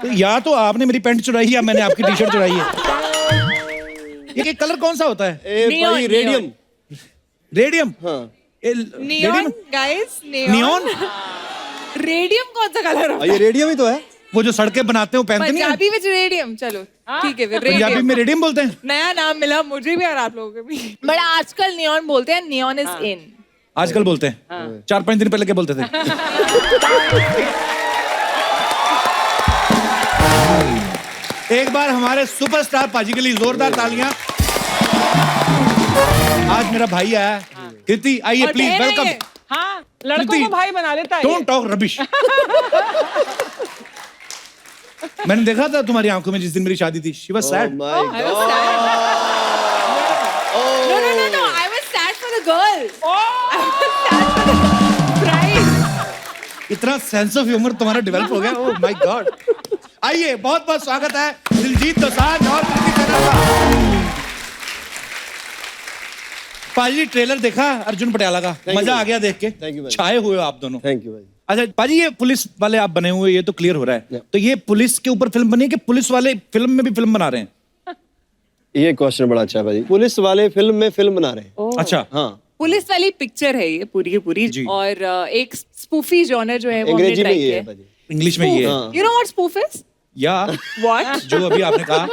तो या तो आपने मेरी पैंट चुराई है या मैंने आपकी टी शर्ट चुराई है। ये कलर कौन सा होता है? भाई रेडियम। रेडियम? हाँ। Neon guys, neon? रेडियम कौन सा कलर होता है? ये रेडियम ही तो है। वो जो सड़कें बनाते हैं वो पहनते नहीं है? पंजाबी में रेडियम। चलो ठीक है, फिर पंजाबी में रेडियम बोलते हैं। नया नाम मिला मुझे भी और आप लोगों को भी। बट आजकल नियॉन बोलते हैं, नियॉन इज इन। आजकल बोलते हैं? 4-5 दिन पहले क्या बोलते थे? एक बार हमारे सुपरस्टार पाजी के लिए जोरदार तालियां। आज मेरा भाई आया है। कृति आइए प्लीज, वेलकम। हाँ, लड़कों को भाई बना लेता है। Don't talk rubbish. मैंने देखा था तुम्हारी आंखों में जिस दिन मेरी शादी थी। She was sad. No, I was sad for the girl. इतना सेंस ऑफ ह्यूमर तुम्हारा डेवलप हो गया। Oh my God. आइए, बहुत बहुत स्वागत है दिलजीत दोसांझ और कृति सेनन का। पाजी ट्रेलर देखा अर्जुन पटियाला का? मजा आ गया देख के। छाए हुए हो आप दोनों। थैंक यू भाई। अच्छा पाजी, ये पुलिस वाले आप बने हुए, ये तो क्लियर हो रहा है। तो ये पुलिस के ऊपर फिल्म बनी है कि पुलिस वाले फिल्म में भी फिल्म बना रहे हैं? ये क्वेश्चन बड़ा अच्छा है भाई। पुलिस वाले फिल्म में फिल्म बना रहे हैं। अच्छा। हाँ। पुलिस वाली पिक्चर है ये पूरी की पूरी। और एक स्पूफी जॉनर जो है वो हमने ट्राई किया है। इंग्लिश में ये है। You know what spoof is? या What? जो अभी आपने कहा।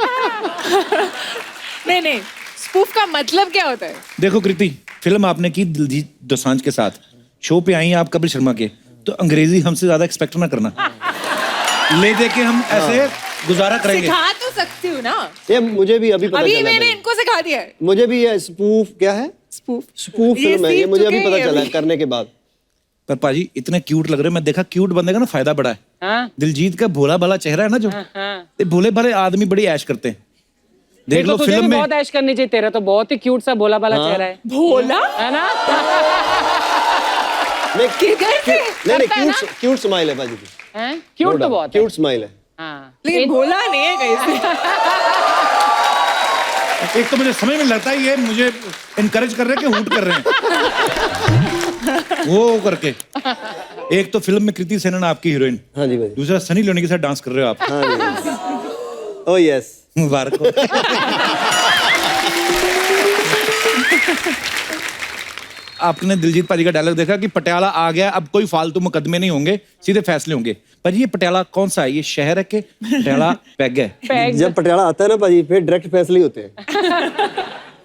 नहीं, स्पूफ का मतलब क्या होता है? देखो कृति, फिल्म आपने की दिलजीत दोसांझ के साथ, शो पे आई हैं आप कपिल शर्मा के, तो अंग्रेजी हमसे ज्यादा एक्सपेक्ट ना करना। ले दे के हम ऐसे गुजारा करेंगे। सिखा तो सकती हूँ ना। ये मुझे भी अभी पता चला। मैंने इनको सिखा दिया है। मुझे भी ये स्पूफ क्या है? स्पूफ फिल्म है ये, मुझे अभी पता चला करने के बाद। पर पाजी इतने क्यूट लग रहे हैं। मैं देखा क्यूट बंदे का ना फायदा बड़ा है। दिलजीत का भोला भाला चेहरा है ना, जो भोले भाले आदमी बड़ी ऐश करते हैं। देख लो फिल्म में बहुत ऐश करनी चाहिए। तेरा तो बहुत ही क्यूट सा भोला भाला चेहरा है। भोला है ना? नहीं क्यूट स्माइल है बाजी की। क्यूट तो बहुत क्यूट स्माइल है। लेकिन भोला नहीं है कहीं से। एक तो मुझे समझ में लगता है ये मुझे इनकरेज कर रहे हैं कि हूट कर रहे हैं। वो करके एक तो फिल्म में कृति सेनन आपकी हीरोइन। हाँ जी भाई। दूसरा सनी लियोनी के साथ डांस कर रहे हो आप। हाँ जी। ओह यस, मुबारक हो। आपने दिलजीत पाजी का डायलॉग देखा कि पटियाला आ गया, अब कोई फालतू मुकदमे नहीं होंगे, सीधे फैसले होंगे। पर ये पटियाला कौन सा है? ये शहर है कि पटियाला पैग है? जब पटियाला आता है ना पाजी, फिर डायरेक्ट फैसले ही होते हैं।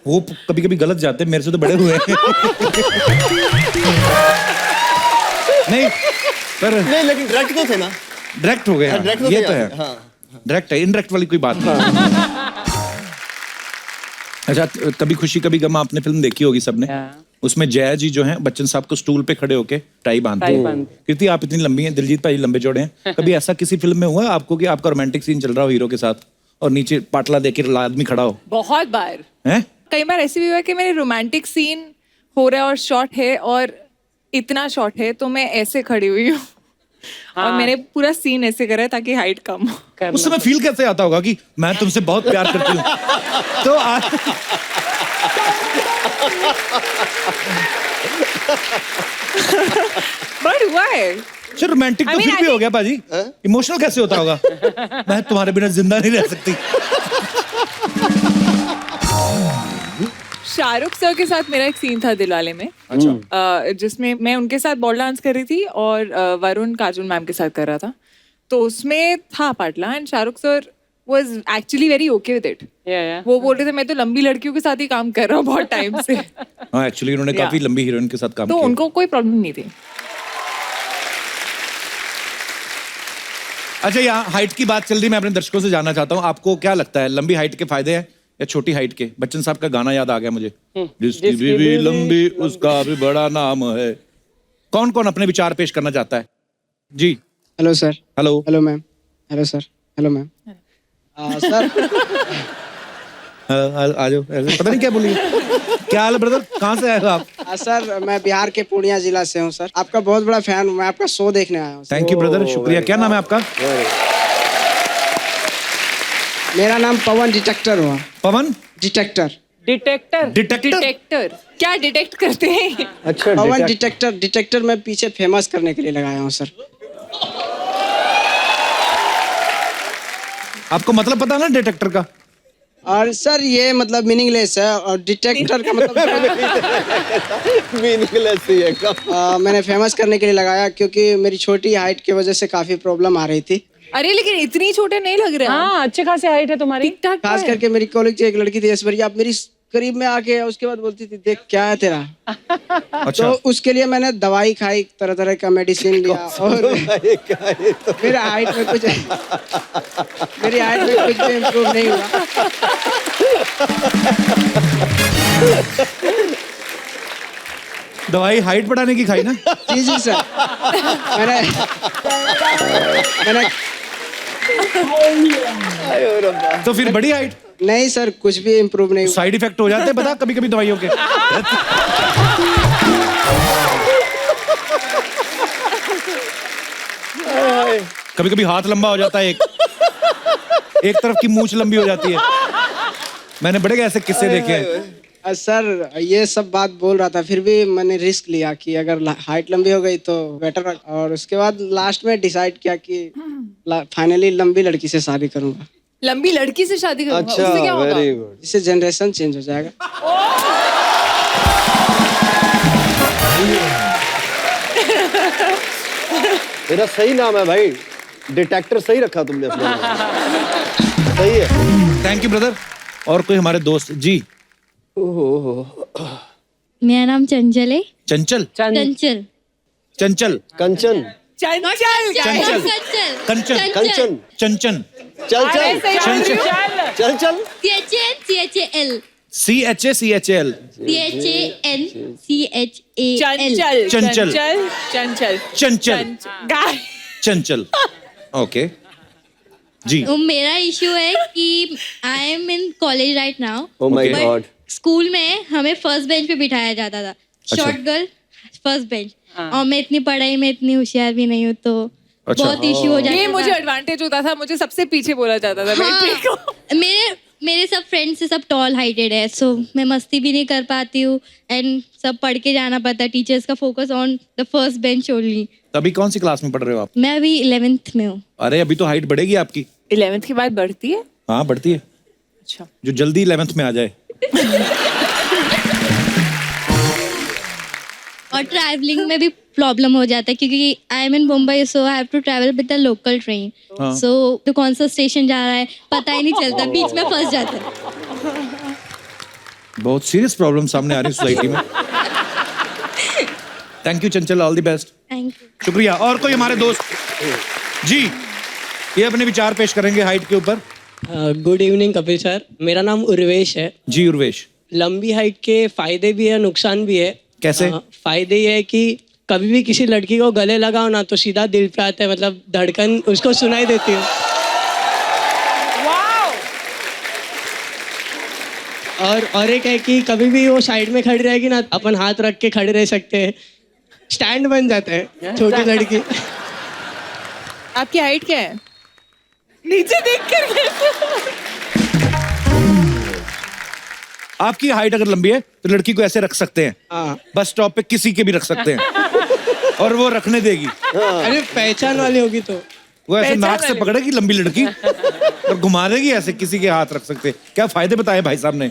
वो कभी कभी गलत जाते हैं, मेरे से तो बड़े हुए हैं। नहीं पर नहीं, लेकिन डायरेक्ट तो थे ना। डायरेक्ट हो गए। ये तो है। डायरेक्ट है, इनडायरेक्ट वाली कोई बात नहीं। अच्छा, कभी खुशी कभी गम आपने फिल्म देखी होगी सबने। उसमें जया जी जो हैं बच्चन साहब को स्टूल पे खड़े होके टाई बांधते हैं। कृति आप इतनी लंबी हैं, दिलजीत भाई लंबे चौड़े हैं, कभी ऐसा किसी फिल्म में हुआ आपको कि आपका रोमांटिक सीन चल रहा हो हीरो के साथ और नीचे पाटला देके आदमी खड़ा हो? बहुत बार हैं? कई बार ऐसे भी हुआ कि मेरे रोमांटिक सीन हो रहा है और शॉट है और इतना शॉट है तो मैं ऐसे खड़ी हुई हूँ और मैंने पूरा सीन ऐसे करा है ताकि हाइट कम हो। उस समय फील कैसे आता होगा कि मैं तुमसे बहुत प्यार करती हूँ? तो बट हुआ है। चल रोमांटिक तो फिर भी हो गया पाजी। इमोशनल कैसे होता होगा? मैं तुम्हारे बिना जिंदा नहीं रह सकती। शाहरुख सर के साथ मेरा एक सीन था दिलवाले में, जिसमें मैं उनके साथ बॉल डांस कर रही थी और वरुण काजोल मैम के साथ कर रहा था। तो उसमें था पाटला and Shahrukh sir was actually very okay with it. वो बोल रहे थे मैं तो लंबी लड़कियों के साथ ही काम कर रहा हूँ बहुत टाइम से। हाँ, एक्चुअली उन्होंने काफी लंबी हीरोइन के साथ काम तो किया। उनको कोई प्रॉब्लम नहीं थी। अच्छा, यहाँ हाइट की बात चल रही, मैं अपने दर्शकों से जानना चाहता हूँ, आपको क्या लगता है लंबी हाइट के फायदे हैं या छोटी हाइट के? बच्चन साहब का गाना याद आ गया मुझे, जिसकी बीवी लंबी उसका भी बड़ा नाम है। कौन कौन अपने विचार पेश करना चाहता है? जी। Hello sir. Hello. Hello ma'am. Hello sir. Hello ma'am. Sir आ जाओ। पता नहीं क्या बोली। क्या हाल है ब्रदर, कहाँ से आए हो आप? सर मैं बिहार के पूर्णिया जिला से हूँ सर, आपका बहुत बड़ा फैन हूँ, मैं आपका शो देखने आया हूँ। थैंक यू ब्रदर, शुक्रिया। क्या नाम है आपका? मेरा नाम पवन डिटेक्टर हुआ। पवन डिटेक्टर। डिटेक्टर। डिटेक्टर क्या डिटेक्ट करते हैं? अच्छा, पवन डिटेक्टर। डिटेक्टर मैं पीछे फेमस करने के लिए लगाया हूँ सर। आपको मतलब पता ना डिटेक्टर का? और सर ये मतलब मीनिंगलेस है, और डिटेक्टर का मतलब मीनिंगलेस ही है। मैंने फेमस करने के लिए लगाया क्योंकि मेरी छोटी हाइट की वजह से काफी प्रॉब्लम आ रही थी। अरे लेकिन इतनी छोटे नहीं लग रहे। हाँ, अच्छे खासे हाइट है तुम्हारी। खास करके मेरी कॉलेज की एक लड़की थी ऐश्वर्या, आप मेरी करीब में आके उसके बाद बोलती थी देख क्या है तेरा। अच्छा। तो उसके लिए मैंने दवाई खाई, तरह तरह का मेडिसिन लिया और मेरी हाइट में कुछ भी इम्प्रूव नहीं हुआ। दवाई हाइट बढ़ाने की खाई ना? जी जी सर। मैंने तो फिर बड़ी हाइट? नहीं सर, कुछ भी इम्प्रूव नहीं हुआ। साइड इफेक्ट हो जाते हैं बता कभी कभी दवाइयों के। कभी कभी हाथ लंबा हो जाता है, एक तरफ की मूंछ लंबी हो जाती है। मैंने बड़े ऐसे किस्से देखे हैं। सर ये सब बात बोल रहा था, फिर भी मैंने रिस्क लिया कि अगर हाइट लंबी हो गई तो बेटर, और उसके बाद लास्ट में डिसाइड किया कि फाइनली लंबी लड़की से शादी करूंगा। लंबी लड़की से शादी करूंगा? अच्छा, उससे क्या होगा? Very good. इससे जनरेशन चेंज हो जाएगा। मेरा सही नाम है भाई, डिटेक्टर सही रखा तुमने अपना नाम। सही है। Thank you brother. और कोई हमारे दोस्त? जी। मेरा नाम चंचल है। चंचल? चंचल। चंचल। कंचन। चंचल। कंचन। कंचन। कंचन। चंचन। चल चल चल चल। CHAL। CHAL। CHANCHAL। चंचल। चंचल। चंचल। चंचल। ओके जी। तो मेरा इशू है कि आई am in college right now. Oh my God. School में हमें फर्स्ट बेंच पे बिठाया जाता था। शॉर्ट गर्ल फर्स्ट बेंच, और मैं इतनी पढ़ाई में इतनी होशियार भी नहीं हूँ, तो बहुत इशू हो जाता ये था। मुझे एडवांटेज होता था, मुझे सबसे पीछे बोला जाता था। हाँ, मेरे सब फ्रेंड्स से सब टॉल हाइटेड है, सो मैं मस्ती भी नहीं कर पाती हूँ एंड सब पढ़ के जाना पड़ता है। टीचर्स का focus on the first bench only. अभी कौन सी क्लास में पढ़ रहे हो आप? मैं अभी 11th में हूँ। अरे अभी तो हाइट बढ़ेगी आपकी। 11th के बाद बढ़ती है? हाँ बढ़ती है। अच्छा। जो जल्दी 11th में आ जाए। और ट्रैवलिंग में भी प्रॉब्लम हो जाता है क्योंकि I am in Mumbai, so I have to travel with the local train. So तो कौन सा स्टेशन जा रहा है पता ही नहीं चलता, बीच में फंस जाता है। बहुत सीरियस प्रॉब्लम सामने आ रही है सोसाइटी में। Thank you Chanchal, all the best. Thank you. शुक्रिया। और कोई हमारे दोस्त? जी, ये अपने विचार पेश करेंगे हाइट के ऊपर। गुड इवनिंग कपिल सर, मेरा नाम उर्वेश है। जी उर्वेश। लंबी हाइट के फायदे भी है, नुकसान भी है। कैसे? फायदे ये है कि कभी भी किसी लड़की को गले लगाओ ना तो सीधा दिल पे आता है, मतलब धड़कन उसको सुनाई देती है। और एक है कि कभी भी वो साइड में खड़ी रहेगी ना, अपन हाथ रख के खड़े रह सकते हैं, स्टैंड बन जाते हैं छोटी लड़की। आपकी हाइट क्या है? नीचे देख कर। आपकी हाइट अगर लंबी है तो लड़की को ऐसे रख सकते हैं, बस स्टॉप पे किसी के भी रख सकते हैं और वो रखने देगी। अरे पहचान वाली होगी तो वो ऐसे नाक से पकड़ेगी लंबी लड़की और घुमा देगी ऐसे, किसी के हाथ रख सकते। क्या फायदे बताए भाई साहब ने?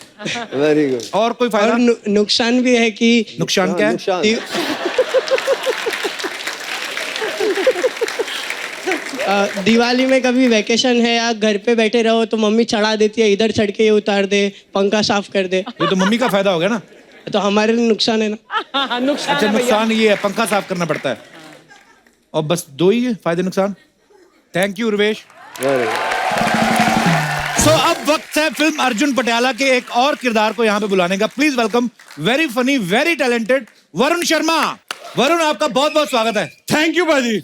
Very good. और कोई फायदा? और नुकसान भी है कि नुकसान क्या है? दिवाली में कभी वैकेशन है या घर पे बैठे रहो तो मम्मी चढ़ा देती है, इधर चढ़ के ये उतार दे, पंखा साफ कर दे। ये तो मम्मी का फायदा हो गया ना। तो हमारे लिए नुकसान है ना। नुकसान अच्छा, है भैया। नुकसान ये है, पंखा साफ करना पड़ता है। और बस 2 ही है फायदे नुकसान। Thank you Urvesh. सो अब वक्त है फिल्म अर्जुन पटियाला के एक और किरदार को यहाँ पे बुलाने का। Please welcome very funny, very talented Varun Sharma. Varun, आपका बहुत बहुत स्वागत है। थैंक यू बाजी।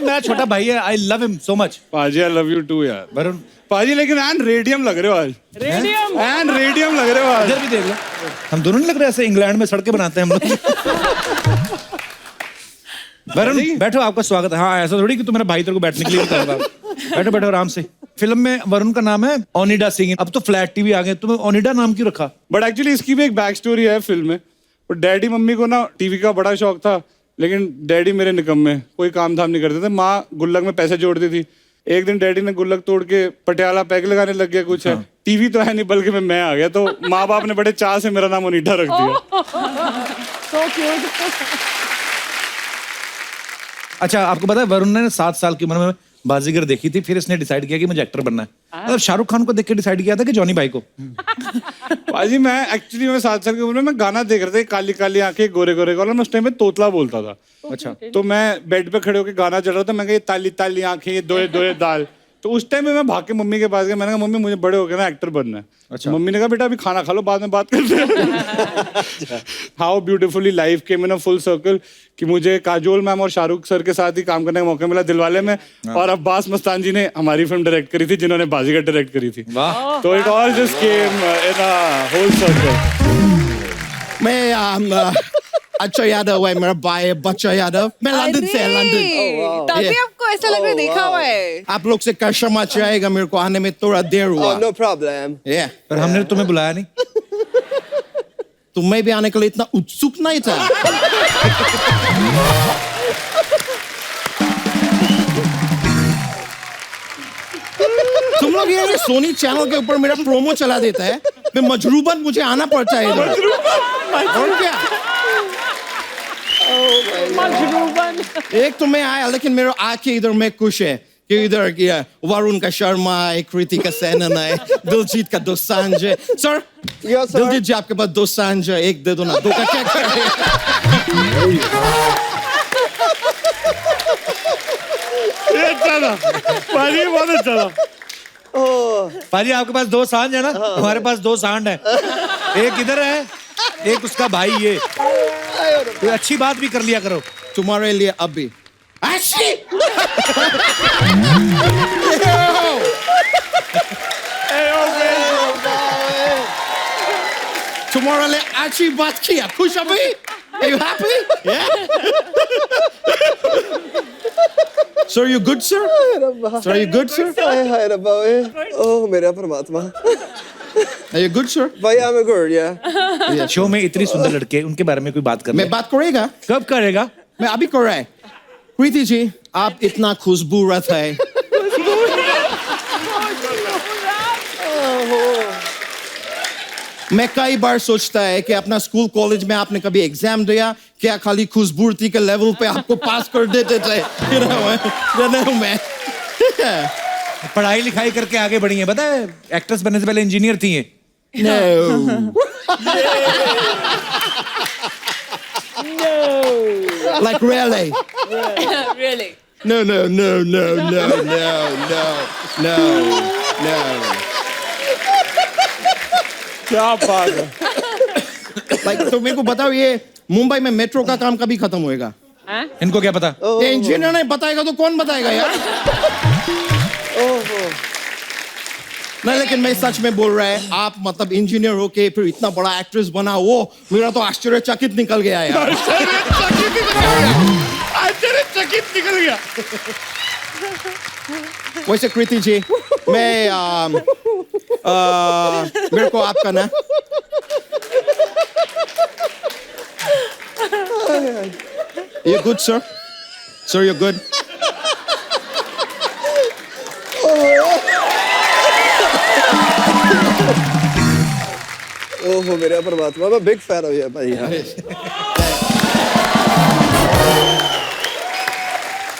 मेरा छोटा भाई है, I love him so much. पाजी आई लव यू टू यार। वरुण पाजी लेकिन एंड रेडियम लग रहे हो आज। रेडियम एंड रेडियम लग रहे हो आज। इधर भी देख लो, हम दोनों नहीं लग रहे ऐसे इंग्लैंड में सड़कें बनाते हैं हम लोग। वरुण बैठो, आपका स्वागत है। हाँ, ऐसा थोड़ी कि तू मेरा भाई तेरे को बैठने के लिए कहोगा। बैठो बैठो आराम से। फिल्म में वरुण का नाम है ओनिडा सिंह। अब तो फ्लैट टीवी आ गए, तुम्हें ओनिडा नाम क्यों रखा? बट एक्चुअली इसकी भी एक बैक स्टोरी है फिल्म में। और डैडी मम्मी को ना टीवी का बड़ा शौक था, लेकिन डैडी मेरे निकम्मे, कोई काम धाम नहीं करते थे। माँ गुल्लक में पैसे जोड़ती थी। एक दिन डैडी ने गुल्लक तोड़ के पटियाला पैक लगाने लग गया कुछ है। टीवी तो है नहीं, बल्कि मैं आ गया। तो माँ बाप ने बड़े चाह से मेरा नाम ओनिडा रख दिया। So cute. अच्छा, आपको पता है वरुण ने 7 साल की उम्र में बाजीगर देखी थी, फिर इसने डिसाइड किया कि मुझे एक्टर बनना है। मतलब शाहरुख खान को देख के डिसाइड किया था कि जॉनी भाई को? पाजी मैं 7 साल की उम्र में मैं गाना देख रहा था, काली काली आंखें गोरे गोरे कॉलर। मैं उस टाइम में तोतला बोलता था। अच्छा। तो मैं बेड पे खड़े होकर गाना चल रहा था। मैं कहा ये ताली ताली आंखें, ये दोए दोए दाल। तो उस टाइम में मैं भाग के मम्मी के पास गया। मैंने कहा मम्मी मुझे बड़े होकर ना एक्टर बनना है। अच्छा। मम्मी ने कहा बेटा अभी खाना खा लो, बाद में बात करते हैं। How beautifully life came in a full circle कि मुझे काजोल मैम और शाहरुख सर के साथ ही काम करने का मौका मिला दिलवाले में। और अब्बास मस्तान जी ने हमारी फिल्म डायरेक्ट करी थी, जिन्होंने बाजीगर डायरेक्ट करी थी। तो it all just came in a whole circle. मैं अच्छा यादव है, मेरा भाई है बच्चा यादव। मैं लंदन से, लंदन। तभी आपको ऐसा लग रहा है देखा हुआ है। आप लोग से कस्टमर चाहिएगा, मेरे को आने में थोड़ा देर हुआ। No problem. पर हमने तुम्हें बुलाया नहीं। तुम्हें भी आने के लिए इतना उत्सुक नहीं था। तुम लोग ये सोनी चैनल के ऊपर मेरा प्रोमो चला देता है, मैं मजरूबन मुझे आना पड़ता है इधर। और क्या? मजरूबन। एक तो मैं आया, लेकिन मेरा आके इधर मैं खुश है कि इधर किया वरुण का शर्मा है, कृतिका सेनन है, दिलजीत का दोसांझ है। सर दिलजीत जी आपके पास दोसांझ है, एक दे दो ना, 2 का क्या करें? अच्छा था पाजी, बहुत अच्छा था। पाजी आपके पास 2 सांड है ना? हमारे पास 2 सांड है, एक इधर है, एक उसका भाई। ये कोई अच्छी बात भी कर लिया करो। तुम्हारे लिए अभी तुम्हारे लिए अच्छी बात किया। खुश अभी? Are you happy? Yeah. Sir, you good, sir? Sir, are you good, sir? हाय रब्बा ओए। ओह मेरा परमात्मा। Are you good, sir? भाई I'm good, yeah. शो में इतनी सुंदर लड़के, उनके बारे में कोई बात कर। मैं बात करेगा? कब करेगा? मैं अभी कर रहा है। प्रीति जी, आप इतना खुशबूरत है। मैं कई बार सोचता है कि अपना स्कूल कॉलेज में आपने कभी एग्जाम दिया क्या? खाली खुशबूरती के लेवल पे आपको पास कर देते थे। मैं पढ़ाई लिखाई करके आगे बढ़ी है, पता है? एक्ट्रेस बनने से पहले इंजीनियर थी ये। No. Like really? Really? No. क्या बात है। Like तो मेरे को बताओ, ये मुंबई में मेट्रो का काम कभी खत्म होएगा? इनको क्या पता? ये इंजीनियर नहीं बताएगा तो कौन बताएगा यार? नहीं, लेकिन मैं सच में बोल रहा है, आप मतलब इंजीनियर होके फिर इतना बड़ा एक्ट्रेस बना, वो मेरा तो आश्चर्यचकित निकल गया यार। आश्चर्यचकित निकल गया। वैसे कृति जी, मैं मेरे को आपका ना You good, sir? Sir, you're good? ओहो मेरे परमात्मा, मैं बिग फैन हूँ ये भाई यार।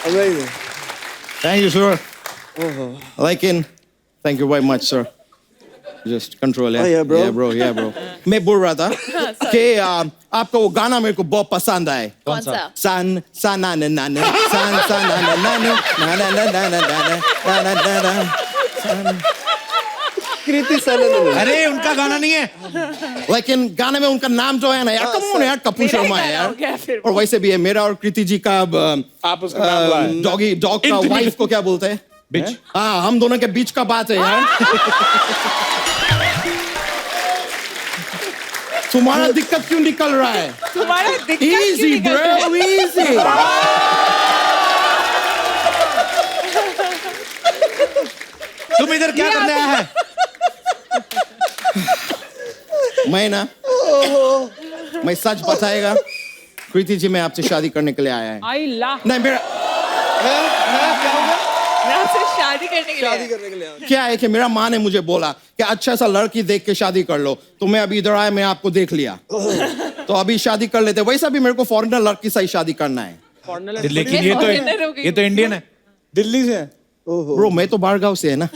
Amazing. Thank you, sir. Lekin, thank you very much, sir. Just control it. Oh, yeah, bro. Yeah, bro. मैं बोल रहा था कि आपका वो गाना मेरे को बहुत पसंद आए। कौन सा? सन सन ना ना ना सन सन ना ना ना ना ना ना ना ना ना ना ना। कृति सनन। अरे उनका गाना नहीं है। लेकिन गाने में उनका नाम जो है ना यार, कम यार, कपूर शर्मा है यार। और वैसे भी है मेरा और कृति जी का आप उसका नाम लाए। डॉग का वाइफ को क्या बोलते हैं? बीच। हाँ, हम दोनों के बीच का बात है यार। तुम्हारा दिक्कत क्यों निकल रहा है? तुम्हारा दिक्कत Easy bro, easy. तुम इधर क्या करने आया है? मैं सच बताएगा, कृति जी मैं आपसे शादी करने के लिए आया है। आई ला। नहीं मेरा मैं आपसे शादी करने के लिए क्या है कि मेरा माँ ने मुझे बोला कि अच्छा सा लड़की देख के शादी कर लो, तो मैं अभी इधर आया, मैं आपको देख लिया, तो अभी शादी कर लेते। वैसा भी मेरे को फॉरेनर लड़की से ही शादी करना है। लेकिन ये तो इंडियन है। दिल्ली से है। ब्रो मैं तो बारगांव से है ना।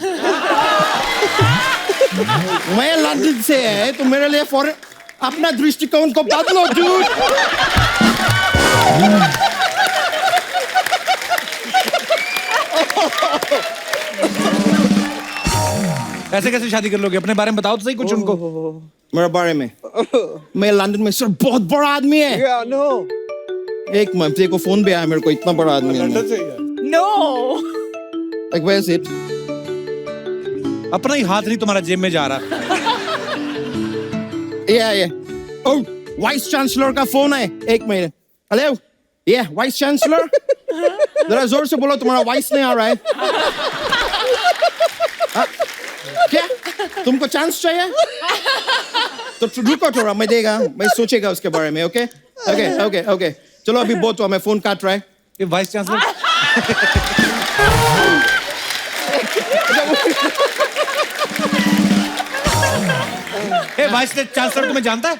मैं लंदन से है, तो मेरे लिए फॉरेन, अपना दृष्टिकोण को बदलो डूड। ऐसे कैसे शादी कर लोगे? अपने बारे में बताओ तो सही कुछ उनको। मेरे बारे में मैं लंदन में सर बहुत बड़ा आदमी है। Yeah, no. एक मंत्री को फोन भी आया मेरे को, इतना बड़ा आदमी है। लंदन से ही है। No Like where is it? अपना ही हाथ नहीं तुम्हारा जेब में जा रहा। Yeah. Oh, वाइस चांसलर का फोन है। एक मिनट। हेलो, ये वाइस चांसलर, जरा जोर से बोलो, तुम्हारा वाइस नहीं आ रहा है। क्या तुमको चांस चाहिए? तो रुको थोड़ा, मैं देगा, मैं सोचेगा उसके बारे में। ओके ओके चलो अभी बहुत हुआ, मैं फोन काट रहा है। ये वाइस चांसलर वाइस चांसलर तुम्हें जानता है?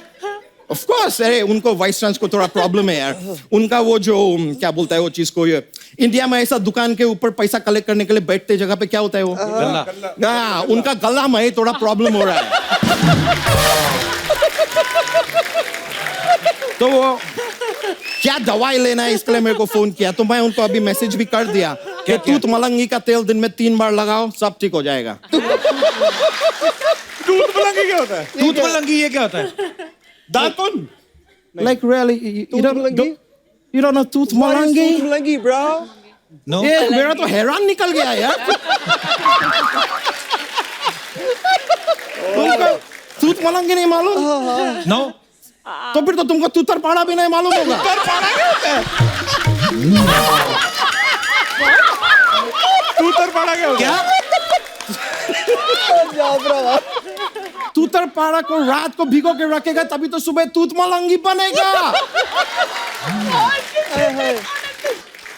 Of course, अरे उनको वाइस चांस को थोड़ा प्रॉब्लम है यार। उनका वो जो क्या बोलता है वो चीज को, ये इंडिया में ऐसा दुकान के ऊपर पैसा कलेक्ट करने के लिए बैठते जगह पे क्या होता है वो गल्ला। हाँ, उनका गला में थोड़ा प्रॉब्लम हो रहा है। तो वो क्या दवाई लेना है इसके लिए मेरे को फोन किया, तो मैं उनको अभी मैसेज भी कर दिया कि टूथ मलंगी का तेल दिन में 3 बार लगाओ, सब ठीक हो जाएगा। दूध मलंगी क्या होता है? दूध मलंगी ये क्या होता है? दातुन? Like really, you don't know tooth malangi? Tooth malangi, bro. No. ये मेरा तो हैरान निकल गया यार। तुमको तूत मलंगी नहीं मालूम? No. तो फिर तो तुमको तूतर पाड़ा भी नहीं मालूम होगा। तूतर पाड़ा क्या होता है? तूतर पाड़ा को रात को भिगो के रखेगा, तभी तो सुबह तूत मलंगी बनेगा।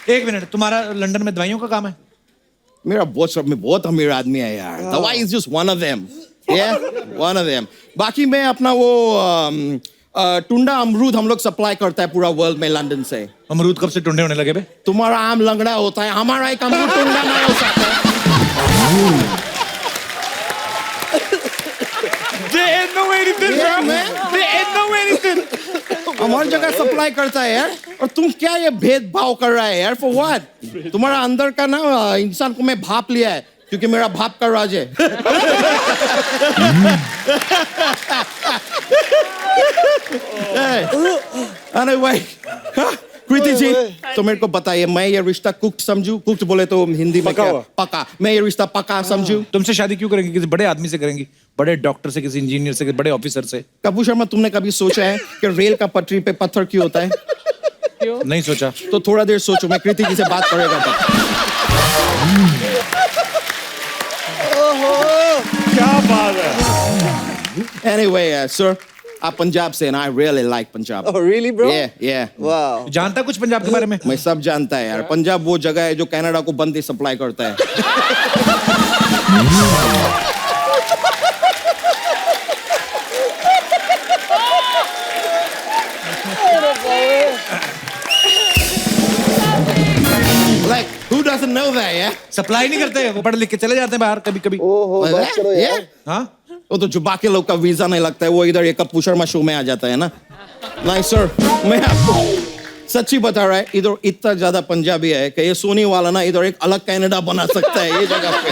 एक मिनट, तुम्हारा लंदन में दवाइयों का काम है? मेरा बहुत अमीर आदमी है यार। दवाई is just one of them. Yeah, one of them. बाकी मैं अपना वो टुंडा अमरूद हम लोग सप्लाई करता है पूरा वर्ल्ड में लंदन से। अमरूद कब से टुंडे होने लगे बे? तुम्हारा आम लंगड़ा होता है, हमारा एक अमरूद टुंडा नहीं हो सकता। हमारी जगह सप्लाई करता है यार, और तुम क्या ये भेदभाव कर रहा है यार? For what? तुम्हारा अंदर का ना इंसान को मैं भाप लिया है, क्योंकि मेरा भाप का राज है। Anyway, कृति जी तो मेरे को बताइए, मैं ये रिश्ता कुक समझूं? कुक बोले तो हिंदी में क्या? पका। मैं ये रिश्ता पका समझूं? तुमसे शादी क्यों करेंगे? किसी बड़े आदमी से करेंगी, बड़े डॉक्टर से, किसी इंजीनियर से, बड़े ऑफिसर से। कपूर शर्मा, तुमने कभी सोचा है कि रेल का पटरी पे पत्थर क्यों होता है? नहीं सोचा। तो थोड़ा देर सोचो, मैं कृति जी से बात करेगा तब। क्या बात है। Anyway, sir, आप पंजाब से, and I really like Punjab. Oh, really, bro? Yeah. Wow. जानता कुछ पंजाब के बारे में? मैं सब जानता है यार। पंजाब वो जगह है जो कनाडा को बंदी सप्लाई करता है। सप्लाई नहीं करते, वो पढ़ लिख के चले जाते हैं बाहर कभी कभी। हाँ, वो तो जुबा के लोग का वीजा नहीं लगता है, वो इधर एक कपूर शो में आ जाता है ना। नहीं सर, मैं आपको सच्ची बता रहा है, इधर इतना ज्यादा पंजाबी है कि ये सोनी वाला ना इधर एक अलग कनाडा बना सकता है ये जगह पे।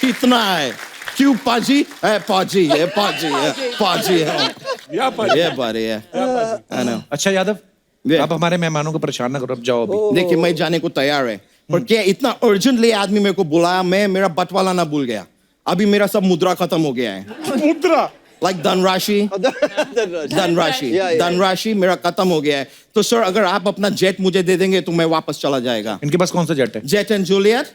इतना है। क्यों पाजी है, पाजी है, पाजी है, पाजी है, ये बारे है। अच्छा यादव, आप हमारे मेहमानों को परेशान ना करो, अब जाओ अभी। देखिए मैं जाने को तैयार है, पर क्या इतना अर्जेंटली आदमी मेरे को बुलाया, मैं मेरा बटवाला ना भूल गया। अभी मेरा सब मुद्रा खत्म हो गया है। मुद्रा लाइक धनराशि, धनराशि मेरा खत्म हो गया है। तो सर अगर आप अपना जेट मुझे दे देंगे तो मैं वापस चला जाएगा। इनके पास कौन सा जेट है? Jet and Juliet.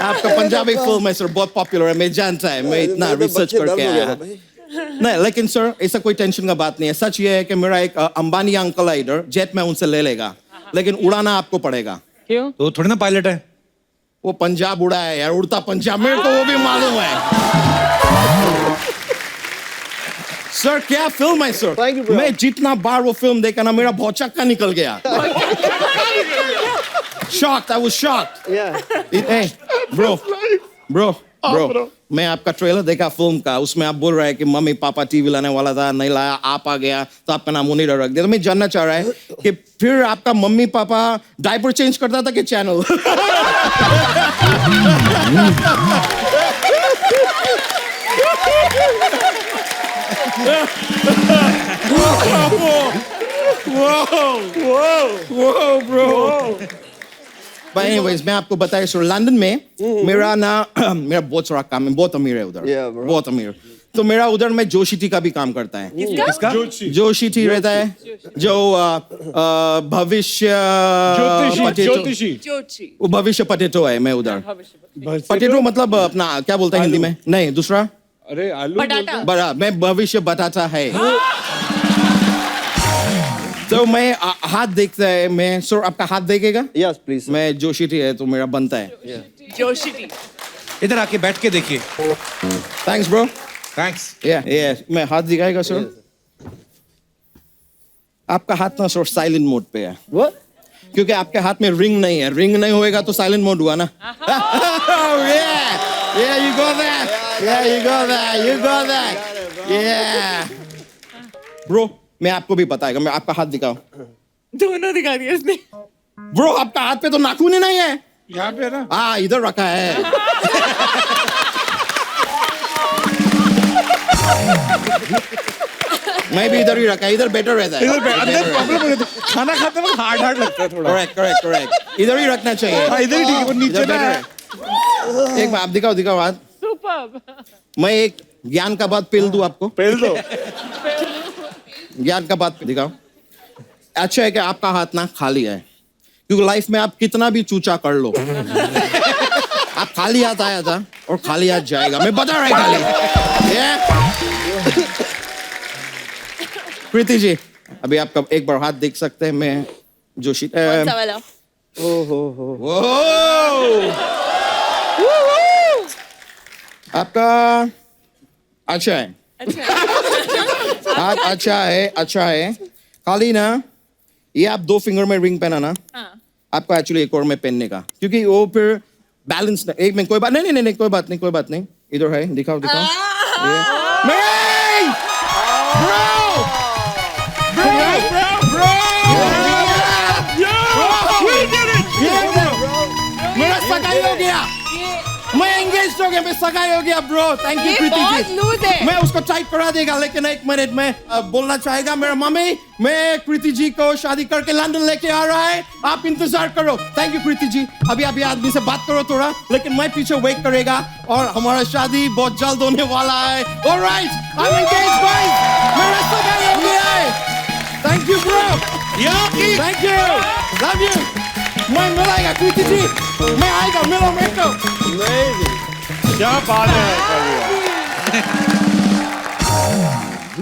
आपका पंजाबी फिल्म है सर, बहुत पॉपुलर है, मैं जानता है, मैं इतना रिसर्च करके आया। नहीं लेकिन सर ऐसा कोई टेंशन का बात नहीं है। सच ये है कि मेरा एक अंबानी अंकल है इधर, जेट में उनसे ले लेगा, लेकिन उड़ाना आपको पड़ेगा। क्यों? तो थोड़ी ना पायलट है वो, पंजाब उड़ा है यार, उड़ता पंजाब, मेरे को वो भी मालूम है। सर क्या फिल्म है सर, मैं जितना बार वो फिल्म देखा ना मेरा भौचक्का निकल गया। Shocked, I was shocked. Hey, bro, मैं आपका ट्रेलर देखा फिल्म का, उसमें आप बोल रहे हैं कि मम्मी पापा टीवी लाने वाला था, नहीं लाया, आप आ गया तो आपका नाम मुनीर रख दिया। तो मैं जानना चाह रहा है कि फिर आपका मम्मी पापा डायपर चेंज करता था कि channel? Whoa, bro. But anyways, मैं आपको बताया सर, लंदन में मेरा बहुत सारा काम है, बहुत अमीर है उधर, बहुत अमीर। तो मेरा उधर में जोशी टी का भी काम करता है। किसका? जोशी टी रहता है जो भविष्य वो भविष्य पटेटो है। मैं उधर पटेटो मतलब अपना क्या बोलता है हिंदी में? नहीं दूसरा, अरे आलू बड़ा, मैं भविष्य बताता है। तो मैं हाथ देखता है, मैं सर आपका हाथ देखेगा? Yes please. मैं जोशी टी है तो मेरा बनता है। जोशी टी इधर आके बैठ के देखिए। Thanks bro. थैंक्स। मैं हाथ दिखाएगा सर? आपका हाथ ना सर साइलेंट मोड पे है। क्योंकि आपके हाथ में रिंग नहीं है, रिंग नहीं होएगा तो साइलेंट मोड हुआ ना। You got that. Bro, मैं आपको भी बताएगा, मैं आपका हाथ दिखाऊं? दोनों दिखा दिया इसने। ब्रो आपका हाथ पे तो नाखून ही नहीं है। यहाँ पे ना? हाँ इधर रखा है। मैं भी इधर ही रखा है, इधर बेटर रहता है। अंदर प्रॉब्लम हो जाती है, खाना खाते वक्त हार्ड लगता है थोड़ा। करेक्ट इधर ही रखना चाहिए। हाँ इधर ही ठीक है, वो नीचे ना है। एक बार आप दिखाओ हाथ। सुपर्ब। मैं एक ज्ञान का बात पेल दूं आपको? पेल दो। ज्ञान का बात दिखाओ। अच्छा है कि आपका हाथ ना खाली है, क्योंकि लाइफ में आप कितना भी चूचा कर लो आप खाली हाथ आया था और खाली हाथ जाएगा, मैं बता रहा हूं खाली। प्रीति जी अभी आपका एक बार हाथ देख सकते हैं। मैं जोशी आपका अच्छा है, हाथ अच्छा है। खाली ना ये आप 2 फिंगर में रिंग पहना ना, आपको एक्चुअली एक और में पहनने का, क्योंकि वो फिर बैलेंस एक में कोई बात नहीं, कोई बात नहीं। इधर है, दिखाओ। मेरा सगाई हो गया, मैं एंगेज हो गया, मैं सगाई हो गया bro. Thank you Preeti ji. मैं उसको टाइप करा देगा, लेकिन 1 मिनट में बोलना चाहेगा मेरा मम्मी, मैं प्रीति जी को शादी करके लंदन लेके आ रहा है, आप इंतजार करो। Thank you Preeti ji. अभी आदमी से बात करो थोड़ा, लेकिन मैं पीछे वेट करेगा और हमारा शादी बहुत जल्द होने वाला है। Alright, I am engaged guys, मेरा सगाई हो गया है। Thank you bro, thank you, love you. मैं मिलाएगा प्रीति जी, मैं आएगा, मिलो मेरे को। क्या बात है।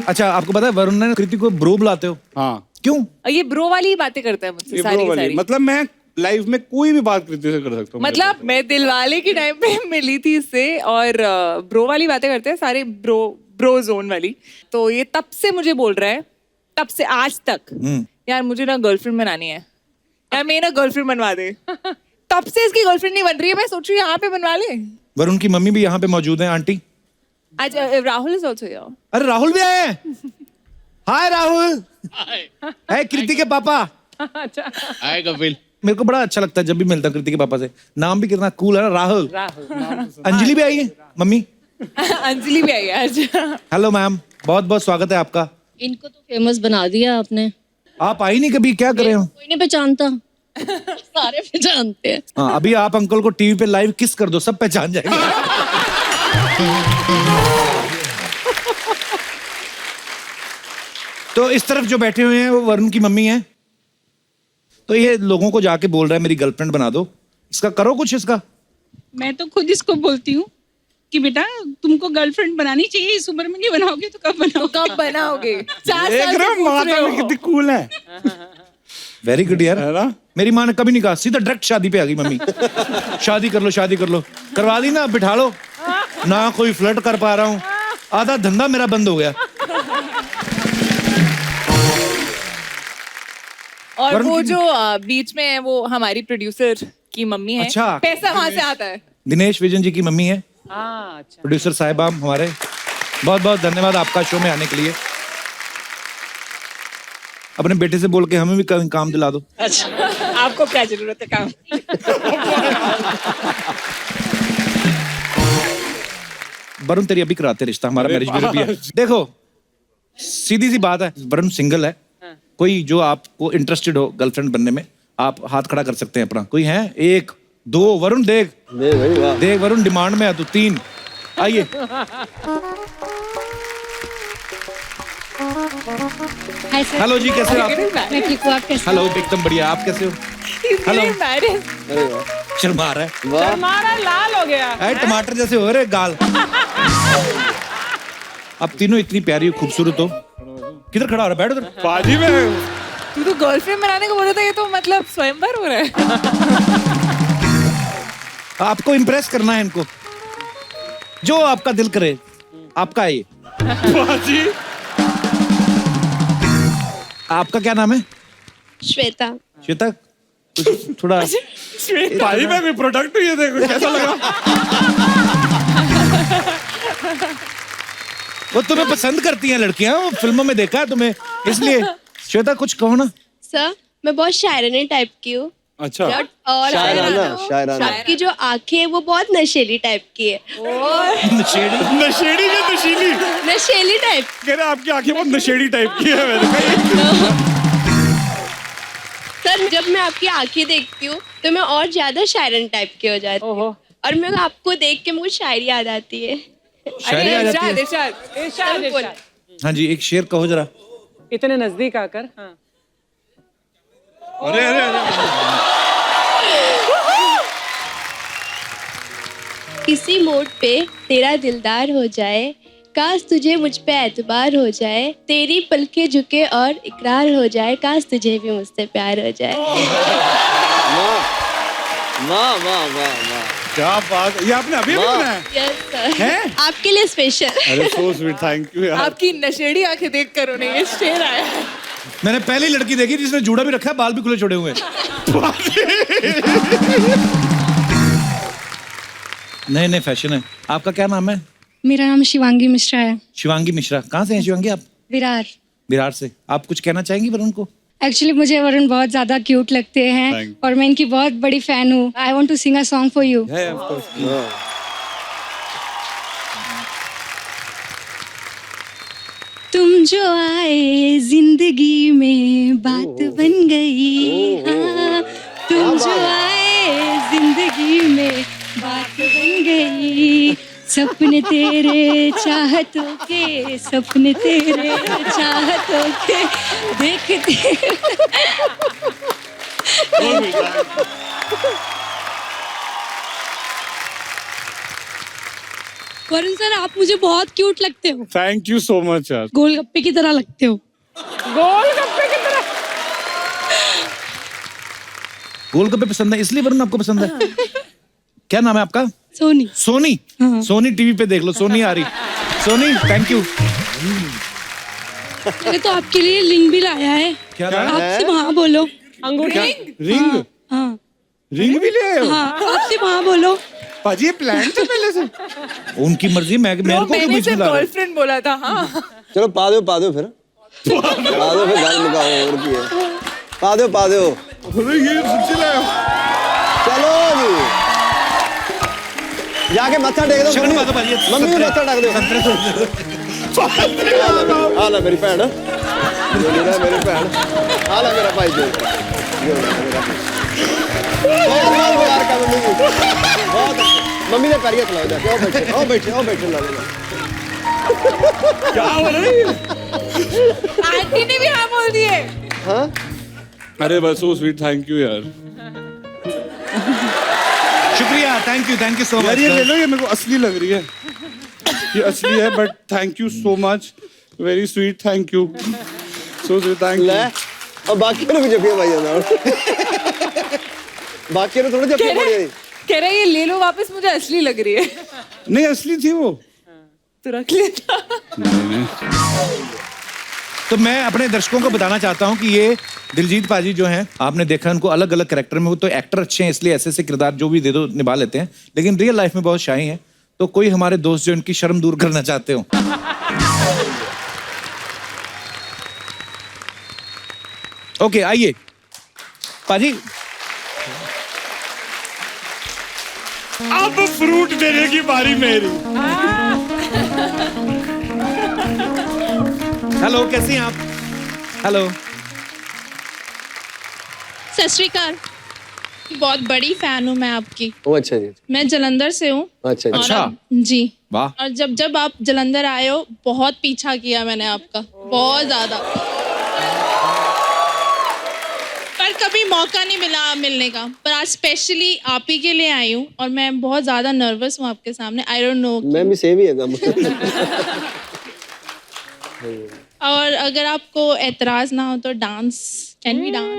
अच्छा आपको पता है वरुण ने कृति को ब्रो बुलाते हो? हाँ। क्यों? ये ब्रो वाली बातें करता है मुझसे सारी। मतलब मैं लाइफ में कोई भी बात कृति से कर सकता हूँ। मतलब मैं दिलवाले की टाइम पे मिली थी इससे, और ब्रो वाली बातें करते हैं सारे, ब्रो जोन वाली। तो ये तब से मुझे बोल रहा है, तब से आज तक यार मुझे ना गर्लफ्रेंड बनानी है, यार मेरी ना गर्लफ्रेंड बनवा दे। तब से इसकी गर्लफ्रेंड नहीं बन रही है, मैं सोच रही हूँ यहाँ पे बनवा ले। वरुण की मम्मी भी यहाँ पे मौजूद है, आंटी। आज राहुल इज आल्सो हियर। अरे राहुल भी आए हैं। हाय राहुल। हाय कृति के पापा। अच्छा हाय कपिल। मेरे को बड़ा अच्छा लगता है जब भी मिलता हूँ कृति के पापा से। नाम भी कितना कूल है ना, राहुल। अंजलि भी आई है मम्मी। अंजलि भी आई है आज। हेलो मैम, बहुत बहुत स्वागत है आपका। इनको तो फेमस बना दिया आपने। आप आई नहीं कभी, क्या करें हम? कोई नहीं पहचानता। सारे पहचानते हैं। हाँ, अभी आप अंकल को टीवी पे लाइव किस कर दो, सब पहचान जाएंगे। तो इस तरफ जो बैठे हुए हैं वो वरुण की मम्मी है। तो ये लोगों को जाके बोल रहा है मेरी गर्लफ्रेंड बना दो। इसका करो कुछ इसका। मैं तो खुद इसको बोलती हूँ कि बेटा तुमको गर्लफ्रेंड बनानी चाहिए, इस उम्र में नहीं बनाओगे तो कब बनाओगे? कब बनाओगे? 4 देख साल रहे से हो पूछ माता रहे में हो। कितनी कूल है। वेरी गुड यार, है ना? मेरी माँ ने कभी नहीं कहा, सीधा डायरेक्ट शादी पे आ गई मम्मी। शादी कर लो, शादी कर लो। करवा ली ना, बिठा लो ना। कोई फ्लर्ट कर पा रहा हूँ, आधा धंधा मेरा बंद हो गया। और वो जो बीच में है वो हमारी प्रोड्यूसर की मम्मी है। अच्छा। पैसा वहां से आता है। दिनेश विजन जी की मम्मी है, अच्छा। प्रोड्यूसर साहिबा हमारे। बहुत बहुत धन्यवाद आपका शो में आने के लिए। अपने बेटे से बोल के हमें भी काम दिला दो। अच्छा, आपको क्या जरूरत है काम? वरुण तेरी अभी कराते रिश्ता, हमारा मैरिज ब्यूरो भी है। देखो सीधी सी बात है, वरुण सिंगल है। कोई जो आपको इंटरेस्टेड हो गर्लफ्रेंड बनने में, आप हाथ खड़ा कर सकते हैं अपना। कोई है? 1 2 वरुण देख देख वरुण डिमांड में है तो 3। आइए। हेलो जी, कैसे हो आप? मैं ठीक हूँ, आप कैसे? हेलो, एकदम बढ़िया। आप कैसे हो? हेलो। शर्मा रहा है, हमारा लाल हो गया। अरे टमाटर जैसे हो रहे गाल। अब तीनों इतनी प्यारी हो, खूबसूरत हो। किधर खड़ा हो रहा है? बैठ उधर। बाजी में तू तो गर्लफ्रेंड बनाने को बोल रहा था, ये तो मतलब स्वयंवर हो रहा है। आपको इम्प्रेस करना है इनको, जो आपका दिल करे आपका है ये। बाजी। आपका क्या नाम है? श्वेता। श्वेता, कुछ थोड़ा भाई में भी प्रोडक्ट ये देखो कैसा लगा। वो तुम्हें पसंद करती हैं लड़कियां, वो फिल्मों में देखा है तुम्हें, इसलिए। श्वेता कुछ कहो ना। सर मैं बहुत शायराना टाइप की हूँ। अच्छा। और शायराना। आपकी जो आंखें है वो बहुत नशेली टाइप की है। नशेड़ी? नशेड़ी या नशीली? नशेली टाइप। कह रहे आपकी आंखें बहुत नशेड़ी टाइप की है। मैंने कहा सर जब मैं आपकी आंखें देखती हूँ तो मैं और ज्यादा शायराना टाइप की हो जाती हूँ, और मैं आपको देख के मुझे शायरी याद आती है। शायरी आ जाती है? इरशाद। हाँ जी, एक शेर कहो जरा। इतने नजदीक आकर। हाँ। अरे अरे किसी मोड़ पे तेरा दिलदार हो जाए, काश तुझे मुझ पे एतबार हो जाए, तेरी पलके झुके और इकरार हो जाए, काश तुझे भी मुझसे प्यार हो जाए। वाह वाह वाह वाह, क्या बात। ये आपने अभी बनाया? यस सर, हैं? आपके लिए स्पेशल। अरे सो स्वीट, थैंक यू यार। आपकी नशेड़ी आंखें देख कर उन्हें ये शेर आया है। मैंने पहली लड़की देखी जिसने जूड़ा भी रखा है, बाल भी खुले छोड़े हुए हैं। नए नए फैशन है। आपका क्या नाम है? मेरा नाम शिवांगी मिश्रा है। शिवांगी मिश्रा। कहाँ से हैं शिवांगी आप? विरार। विरार से। आप कुछ कहना चाहेंगी वरुण को? एक्चुअली मुझे वरुण बहुत ज्यादा क्यूट लगते हैं और मैं इनकी बहुत बड़ी फैन हूँ। I want to sing a song for you. तुम जो आए जिंदगी में बात बन गई, हाँ, तुम जो आए जिंदगी में बात बन गई, सपने तेरे चाहतों के, सपने तेरे चाहतों के देखते। वरुण सर आप मुझे बहुत क्यूट लगते हो। थैंक यू सो मच यार। गोलगप्पे की तरह लगते हो। गोलगप्पे की तरह। गोलगप्पे पसंद है इसलिए वरुण आपको पसंद है? क्या नाम है आपका? सोनी। सोनी? सोनी टीवी पे देख लो, सोनी आ रही। Soni thank you. मैंने तो आपके लिए रिंग भी लाया है। क्या लाया? आपसे वहाँ बोलो। अंगूठी। रिंग? हाँ रिंग भी ले आए हो? हाँ, आपसे वहाँ बोलो। पाजी ये प्लान था पहले से? उनकी मर्जी, मेरे को क्यों बीच में ला रहे हो? गर्लफ्रेंड बोला था। हाँ चलो पा दो फिर पा दो फिर गाल मुकाओ और की है। पा दो अरे ये सच्ची लाए हो? चलो जी जाके मत्था टेक दो। मम्मी को मत्था टेक दो। आला मेरी भैन, मेरी भैन, आला मेरा भाई जो बहुत प्यार का मम्मी को, बहुत अच्छा। मम्मी ने पैरिया खिलाओ जाके। आओ बैठे ला लेना। क्या हो रहा है? आंटी ने भी हाँ बोल दिए। हाँ अरे बस सो स्वीट, थैंक यू यार। शुक्रिया, थैंक यू सो मच। ये ले लो, ये मेरे को असली लग रही है, ये असली है, but thank you so much, very sweet, thank you so sweet, thank you. और बाकी ने भी जपिया भाई ना, बाकी ने थोड़ा जपिया पड़ी। कह रहे ये ले लो वापस, मुझे असली लग रही है। नहीं असली थी वो, तो रख लेता। तो मैं अपने दर्शकों को बताना चाहता हूं कि ये दिलजीत पाजी जो हैं, आपने देखा उनको अलग अलग कैरेक्टर में, वो तो एक्टर अच्छे हैं इसलिए ऐसे किरदार जो भी दे दो निभा लेते हैं, लेकिन रियल लाइफ में बहुत शाई हैं। तो कोई हमारे दोस्त जो इनकी शर्म दूर करना चाहते हो। ओके आइए पाजी। अब फ्रूट देने की बारी मेरी। हेलो, कैसी हैं आप? हेलो। सत श्री अकाल। बहुत बड़ी फैन हूँ मैं आपकी। ओ अच्छा जी। मैं जलंधर से हूँ। अच्छा अच्छा जी। वाह। और जब आप जलंधर आए हो, बहुत पीछा किया मैंने आपका, बहुत ज्यादा, पर कभी मौका नहीं मिला मिलने का। पर आज स्पेशली आप ही के लिए आई हूँ और मैं बहुत ज्यादा नर्वस हूँ आपके सामने। I don't know. मैं भी सेम ही है काम। और अगर आपको एतराज ना हो तो dance, can we dance?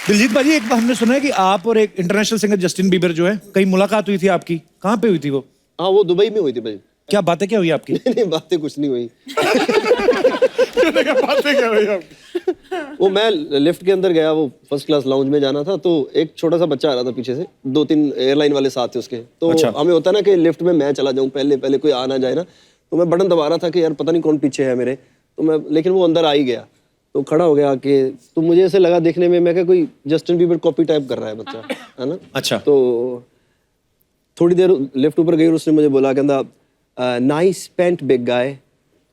Diljit भाजी, एक बार हमने सुना है कि आप और एक इंटरनेशनल सिंगर जस्टिन बीबर जो है, कहीं मुलाकात हुई थी आपकी, कहाँ पे हुई थी वो? हाँ वो दुबई में हुई थी भाई। क्या बातें क्या हुई आपकी? नहीं बातें कुछ नहीं हुई। बातें क्या हुई आपकी? वो मैं लिफ्ट के अंदर गया, वो फर्स्ट क्लास लाउंज में जाना था, तो एक छोटा सा बच्चा आ रहा था पीछे से, 2-3 एयरलाइन वाले साथ थे उसके। तो अच्छा। हमें होता ना कि लिफ्ट में मैं चला जाऊं पहले कोई आ ना जाए ना, तो मैं बटन दबा रहा था कि यार पता नहीं कौन पीछे है मेरे, तो मैं, लेकिन वो अंदर आ ही गया, तो खड़ा हो गया कि, तो मुझे ऐसे लगा देखने में, मैं क्या कोई जस्टिन बीबर कॉपी टाइप कर रहा है बच्चा, है ना। अच्छा। तो थोड़ी देर लिफ्ट ऊपर गई और उसने मुझे बोला, कहता नाइस पेंट बिग गाय।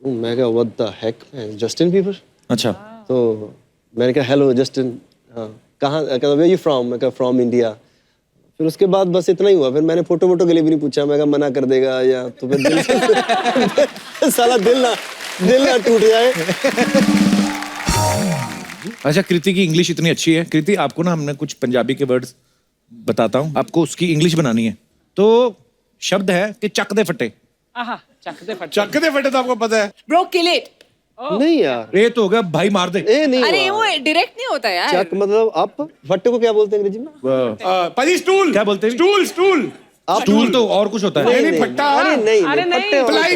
मैं कहा what the heck, Justin Bieber. अच्छा। तो मैंने कहा हेलो जस्टिन, हाँ कहाँ, कहता वेयर यू फ्रॉम, मैं कहा फ्रॉम इंडिया। फिर उसके बाद बस इतना ही हुआ, फिर मैंने फोटो के लिए भी नहीं पूछा, मैं कहा मना कर देगा या तो फिर दिल साला दिल ना टूट जाए। अच्छा, कृति की इंग्लिश इतनी अच्छी है। कृति, आपको ना हमने कुछ पंजाबी के वर्ड्स बताता हूँ, आपको उसकी इंग्लिश बनानी है। तो शब्द है कि चक दे फटे। चक दे फटे तो आपको पता है। Bro kill it. नहीं यार, ये तो हो गया भाई मार दे। नहीं अरे वो डायरेक्ट नहीं होता यार। चक मतलब आप, फट्टे को क्या बोलते हैं अंग्रेजी में? पाजी स्टूल। क्या बोलते हैं? स्टूल। स्टूल तो और कुछ होता है। नहीं फट्टा। अरे नहीं,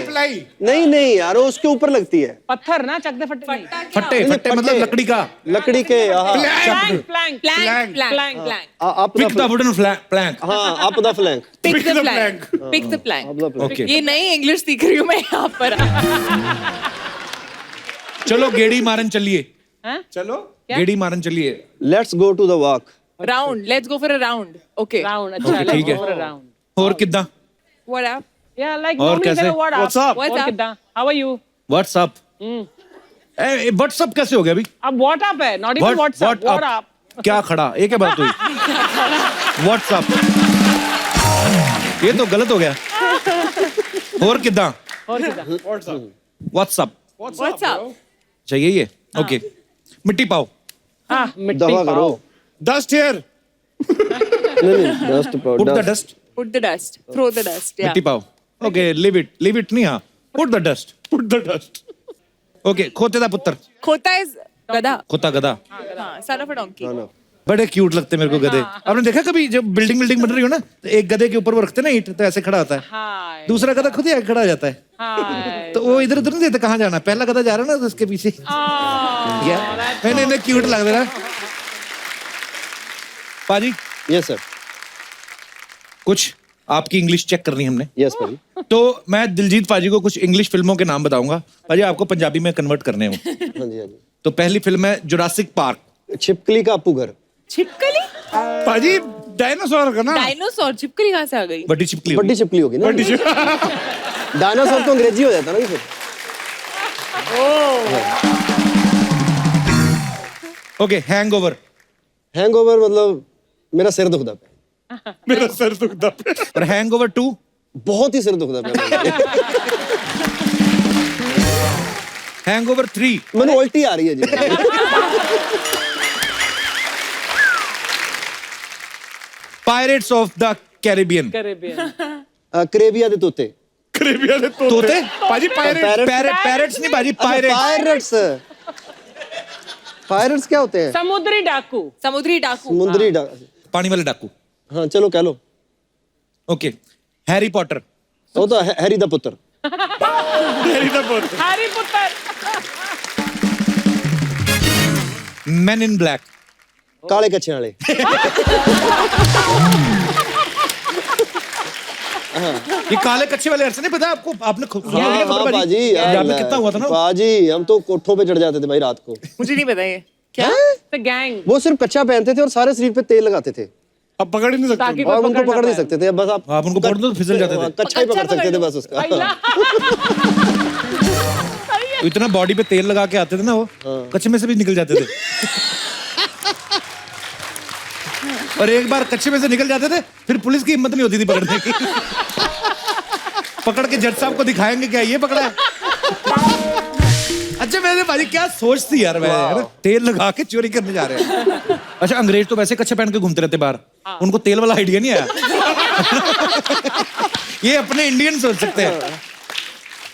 प्लाई। नहीं यार, वो उसके ऊपर लगती है। पत्थर ना, चक दे फटे नहीं। फट्टे मतलब लकड़ी का। लकड़ी के। Plank. Pick the wooden plank. हाँ, up the flank. Pick the plank. ये नई इंग्लिश सीख रही हूँ मैं यहाँ पर। चलो गेड़ी मारन चलिए। चलो गेड़ी मारन चलिए। Let's go to the walk. Round, let's go for a round. Okay round, अच्छा ठीक है। और कितना? What up? या लाइक और कैसे? What's up? How are you? What's up. What's up कैसे हो गया अभी? अब व्हाट्सअप है, नॉट इवन व्हाट्सअप। व्हाट्सअप क्या खड़ा, एक है बात हुई। व्हाट्सअप, ये तो गलत हो गया। और कितना? व्हाट्सअप। अच्छा यही है। ओके, मिट्टी पाओ। दवा करो। Dust here. नहीं, डस्ट पाओ। Put the dust. Put the dust. Throw the dust. Yeah. मिट्टी पाओ। ओके, लीव इट नहीं, हाँ पुट द डस्ट। ओके, खोते दा पुत्र। खोता is गधा। खोता गधा। हाँ, son of a donkey. बड़े क्यूट लगते मेरे को गधे। आपने देखा कभी जब बिल्डिंग बन रही हो ना, तो एक गधे के ऊपर वो रखते ना ईंट, तो ऐसे खड़ा होता है, दूसरा गधा खुद ही आगे खड़ा हो जाता है, तो वो इधर उधर नहीं देते कहाँ जाना, पहला गधा जा रहा है ना तो उसके पीछे। नहीं क्यूट लग रहा। पाजी। Yes sir. कुछ आपकी इंग्लिश चेक करनी हमने। यस पाजी। तो मैं दिलजीत पाजी को कुछ इंग्लिश फिल्मों के नाम बताऊंगा, पाजी आपको पंजाबी में कन्वर्ट करने हो। हाँ जी। तो पहली फिल्म है जुरासिक पार्क। छिपकली का अपू घर। छिपकली? पाजी डायनासोर का ना। डायनासोर, छिपकली कहाँ से आ गई? बड़ी छिपकली होगी ना। डायनासोर तो अंग्रेजी हो जाता ना फिर। Okay, hangover. हैंगओवर मतलब मेरा सिर दुखता है। मेरा सिर दुखता है। और हैंगओवर 2 बहुत ही सिर दुखता है। हैंगओवर 3 मैंने उल्टी आ रही है जी। Pirates of the Caribbean. करेबिया दे तोते। करेबिया दे तोते? पाजी पैरेट्स नहीं पाजी, पायरेट्स। पायरेट्स क्या होते हैं? समुद्री डाकू। समुद्री डाकू। पानी वाले डाकू। हाँ चलो कह लो। Okay, Harry Potter. वो तो हैरी द पुत्र। हैरी पुत्र। Man in black. काले कच्चे वाले। ये काले कच्चे वाले अर्थ नहीं पता आपको? आपने खुद पाजी में कितना हुआ था ना पाजी, हम तो कोठों पे चढ़ जाते थे भाई रात को। मुझे नहीं पता ये क्या। गैंग। वो सिर्फ कच्चा पहनते थे और सारे शरीर पे तेल लगाते थे। अब पकड़ ही नहीं सकते। और उनको पकड़ नहीं सकते थे। बस आप उनको पकड़ दो तो फिसल जाते थे। कच्चा ही पकड़ सकते थे बस उसका। तो इतना बॉडी पे तेल लगा के आते थे ना वो, कच्चे में से भी निकल जाते थे। और एक बार कच्चे में से निकल जाते थे, फिर पुलिस की हिम्मत नहीं होती थी पकड़ने की। पकड़ के जज साहब को दिखाएंगे क्या ये पकड़ा है। अच्छा मैंने भाई क्या सोचती यार, मैं तेल लगा के चोरी करने जा रहे हैं। अच्छा अंग्रेज तो वैसे कच्चे पहन के घूमते रहते बाहर, उनको तेल वाला आइडिया नहीं आया। ये अपने इंडियन सोच सकते हैं।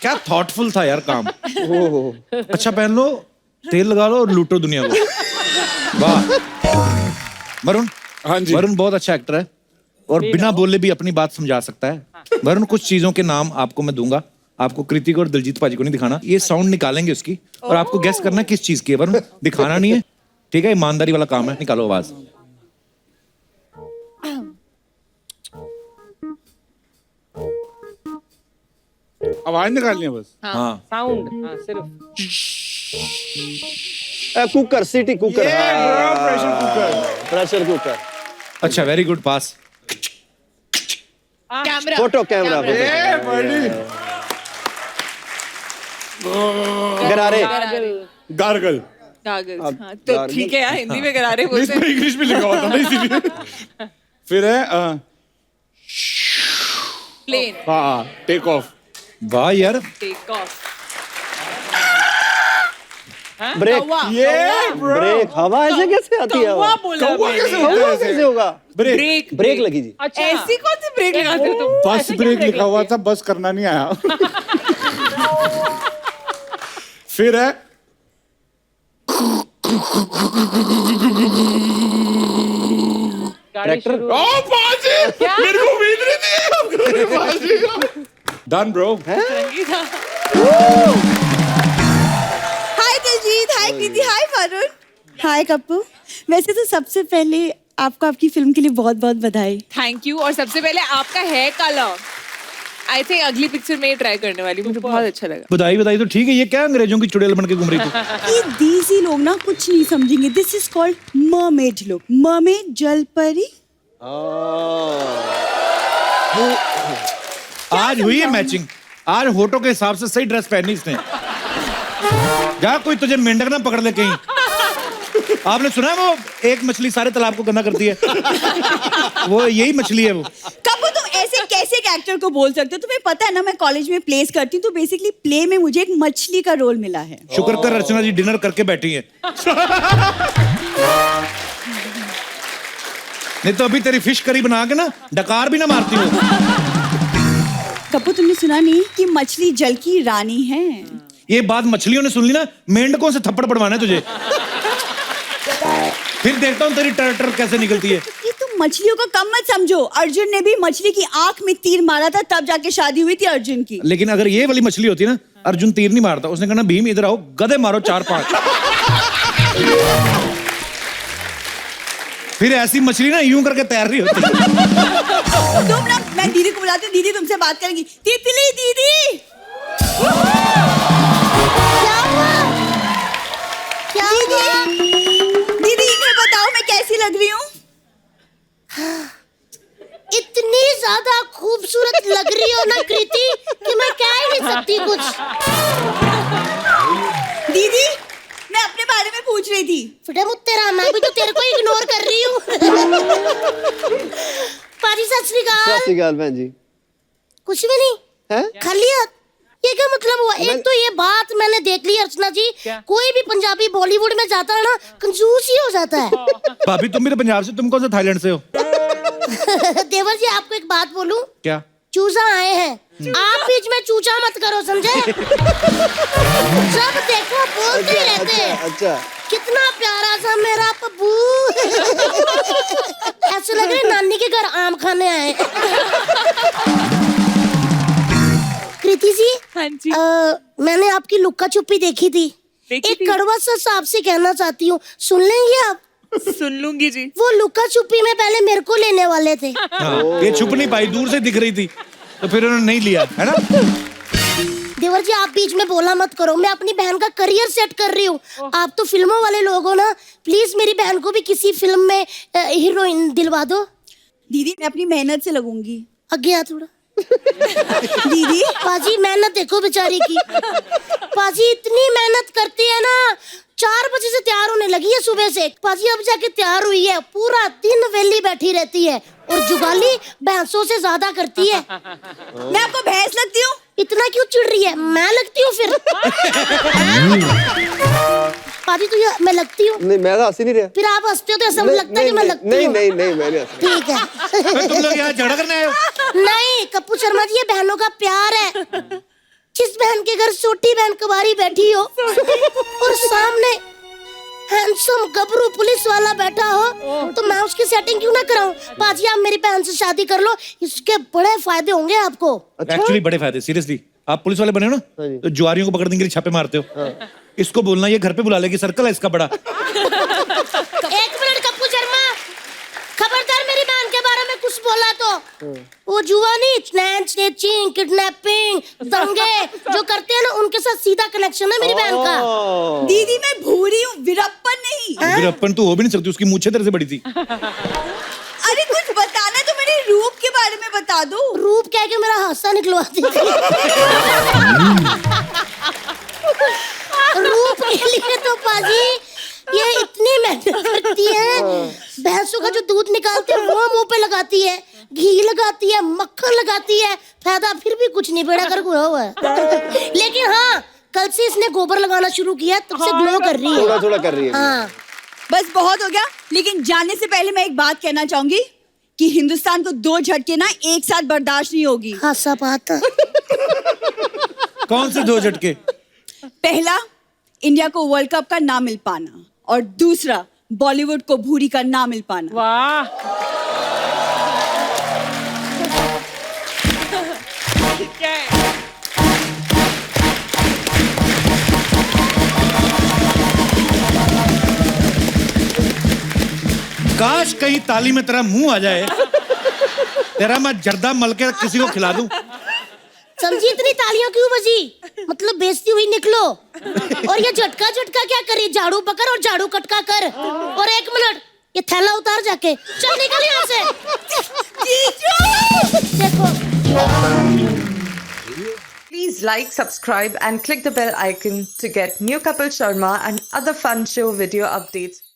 क्या थॉटफुल था यार काम। अच्छा पहन लो, तेल लगा लो और लूटो दुनिया को। वाह वरुण। हाँ जी। वरुण बहुत अच्छा एक्टर है और बिना बोले भी अपनी बात समझा सकता है। वरुण कुछ चीजों के नाम आपको मैं दूंगा, आपको कृतिक और दिलजीत पाजी को नहीं दिखाना। ये साउंड निकालेंगे उसकी और आपको गेस करना किस चीज की है। वरुण दिखाना नहीं है, ठीक है? ईमानदारी वाला काम है। निकालो आवाज। आवाज निकालनी है बस। हाँ साउंड। हाँ सिर्फ। Cooker, city cooker. Pressure cooker. Pressure cooker. अच्छा वेरी गुड, पास। कैमरा। Photo camera. गरारे। गार्गल। गागल्स। हाँ तो ठीक है यार, हिंदी में गरारे बोलते हैं। इंग्लिश में लिखा हुआ था ना इसीलिए। फिर है प्लेन। हाँ टेक ऑफ। वाह यार। Take off. ब्रेक। ब्रेक। हवा ऐसे कैसे आती है? कौवा बोला कौवा कैसे होगा? ब्रेक। ब्रेक लगी जी। अच्छा ऐसी कौन सी ब्रेक लगाते हो तुम? बस ब्रेक लिखा हुआ था, बस करना नहीं आया। फिर है ट्रैक्टर। मेरे को उम्मीद नहीं थी। Done bro. Hi Diljit, hi Kriti, hi Varun, hi Kappu. वैसे तो सबसे पहले आपको आपकी फिल्म के लिए बहुत बहुत बधाई। Thank you. और सबसे पहले आपका हेयर कलर आई थिंक अगली पिक्चर में ट्राई करने वाली, मुझे बहुत अच्छा लगा। बधाई बधाई तो ठीक है, ये क्या अंग्रेजों की चुड़ैल बन के घूम रही थी? ये देसी लोग ना कुछ नहीं समझेंगे। This is called mermaid look. Mermaid, जल परी। आज हुई है मैचिंग। आज होटो के हिसाब से सही ड्रेस पहनी इसने। जा कोई तुझे मेंढक ना पकड़ ले कहीं। आपने सुना है वो एक मछली सारे तालाब को गंदा करती है? वो यही मछली है वो। कब तुम ऐसे कैसे एक एक्टर को बोल सकते हो? तुम्हें पता है ना मैं कॉलेज में प्लेस करती हूँ, तो बेसिकली प्ले में मुझे एक मछली का रोल मिला है। शुक्र कर अर्चना जी डिनर करके बैठी है। नहीं तो अभी तेरी फिश करी बना के ना डकार भी ना मारती हूँ। कपूर तुमने सुना नहीं कि मछली जल की रानी है? ये बात मछलियों ने सुन ली ना, मेंढकों से थप्पड़ पड़वाना है तुझे। फिर देखता हूँ तेरी टर कैसे निकलती है। ये तुम मछलियों को कम मत समझो। अर्जुन ने भी मछली की आंख में तीर मारा था, तब जाके शादी हुई थी अर्जुन की। लेकिन अगर ये वाली मछली होती ना, अर्जुन तीर नहीं मारता, उसने कहना भीम इधर आओ, गधे मारो 4-5। फिर ऐसी मछली ना यूं करके तैर रही होती। तुम ना, मैं दीदी को बुलाती हूँ, दीदी तुमसे बात करेंगी। तितली दीदी, क्या दीदी इन्हें बताओ मैं कैसी लग रही हूँ? इतनी ज्यादा खूबसूरत लग रही हो ना कृति कि मैं कह ही नहीं सकती कुछ। दीदी मैं अपने बारे में पूछ रही थी। फटे मुझ तेरा, मैं भी तो तेरे को इग्नोर कर रही हूँ। पाजी सत श्री अकाल। सत श्री अकाल बहन जी। कुछ भी नहीं है? खाली हाथ? ये क्या मतलब हुआ? एक तो ये बात मैंने देख ली अर्चना जी, कोई भी पंजाबी बॉलीवुड में जाता है ना कंजूस ही हो जाता है। भाभी तुम भी तो पंजाब से, तुम कौन सा थाईलैंड से हो? देवर जी आपको एक बात बोलूं? क्या? चूजा आए हैं, आप बीच में चूचा मत करो, समझे? जब देखो बोलते ही रहते हैं। अच्छा। कितना प्यारा सा मेरा पप्पू। ऐसे लग रहा है नानी के घर आम खाने आए। कृति जी। हाँ जी। मैंने आपकी लुक्का छुपी देखी थी। एक कड़वा सा आपसे कहना चाहती हूँ, सुन लेंगे आप? सुन लूंगी जी। वो लुक्का छुपी में पहले मेरे को लेने वाले थे। हाँ, ये छुप नहीं पाई, दूर से दिख रही थी, तो फिर उन्होंने नहीं लिया, है ना? देवर जी आप बीच में बोला मत करो, मैं अपनी बहन का करियर सेट कर रही हूँ। आप तो फिल्मों वाले लोग हो ना, प्लीज मेरी बहन को भी किसी फिल्म में हीरोइन दिलवा दो। दीदी मैं अपनी मेहनत से लगूंगी। आगे आ थोड़ा। दीदी पाजी मेहनत देखो बेचारी की। पाजी इतनी मेहनत करती है ना, 4 बजे से तैयार होने लगी है सुबह से। पाजी अब जाके तैयार हुई है, पूरा दिन वेली बैठी रहती है और जुगाली भैंसों से ज्यादा करती है। मैं आपको भैंस लगती हूँ? इतना क्यों चिढ़ रही है? मैं लगती हूँ फिर? पाजी तो ये मैं लगती हूँ? नहीं मैं तो हंसी नहीं रहा। फिर आप हंसते हो तो ऐसा लगता है कि मैं लगती हूँ। नहीं मैं नहीं हंस। ठीक है। तुम लोग यहाँ झगड़ा करने आए हो? नहीं कप्पू शर्मा जी, ये बहनों का प्यार है। जिस बहन के घर छोटी बहन कुंवारी बैठी हो और सामने हैंडसम गबरू पुलिस वाला बैठा हो, तो मैं उसकी सेटिंग क्यों ना कराऊं? पाजी आप मेरी बहन से शादी कर लो, इसके बड़े फायदे होंगे आपको। एक्चुअली बड़े फायदे, सीरियसली। आप पुलिस वाले बने हो ना, तो जुआरियों को पकड़ने के लिए छापे मारते हो। इसको बोलना ये घर पे बुला लेगी, सर्कल है इसका बड़ा। एक मिनट कप्पू शर्मा, खबरदार मेरी बहन के बारे में कुछ बोला तो। वो जुआ नहीं, स्नैचिंग, किडनैपिंग, दंगे जो करते हैं ना, उनके साथ सीधा कनेक्शन है मेरी बहन का। दीदी मैं भूरी हूँ, वीरप्पन नहीं। वीरप्पन तू हो भी नहीं सकती, उसकी मूछें तेरे से बड़ी थी। अरे कुछ बताना तो मेरे रूप के बारे में बता दो। रूप कह के मेरा हादसा निकलवाती थी। रूप के लिए तो पाजी ये इतनी मेहनत करती है। भैंसों का जो दूध निकालते हैं वो मुंह पे लगाती है, घी लगाती है, मक्खन लगाती है, फायदा फिर भी कुछ नहीं, बेड़ा कर हुआ है। लेकिन हाँ कल से इसने गोबर लगाना शुरू किया, तब से ग्लो कर रही है। थोड़ा कर रही है। हाँ बस बहुत हो गया। लेकिन जाने से पहले मैं एक बात कहना चाहूंगी कि हिंदुस्तान को 2 झटके ना एक साथ बर्दाश्त नहीं होगी। हाँ सब बात। कौन से 2 झटके? पहला, इंडिया को वर्ल्ड कप का ना मिल पाना, और दूसरा, बॉलीवुड को भूरी का ना मिल पाना। वाह। काश कहीं ताली में तेरा मुंह आ जाए, तेरा मैं जर्दा मल के किसी को खिला दूं। समझी इतनी तालियां क्यों बजी? मतलब बेइज्जती हुई निकलो। और ये झटका क्या करी? झाड़ू पकड़ और झाड़ू कटका कर। और 1 मिनट, ये थैला उतार जाके, चल निकल यहाँ से। देखो। Please like, subscribe and click the bell icon to get new Kapil Sharma and other fun show video updates.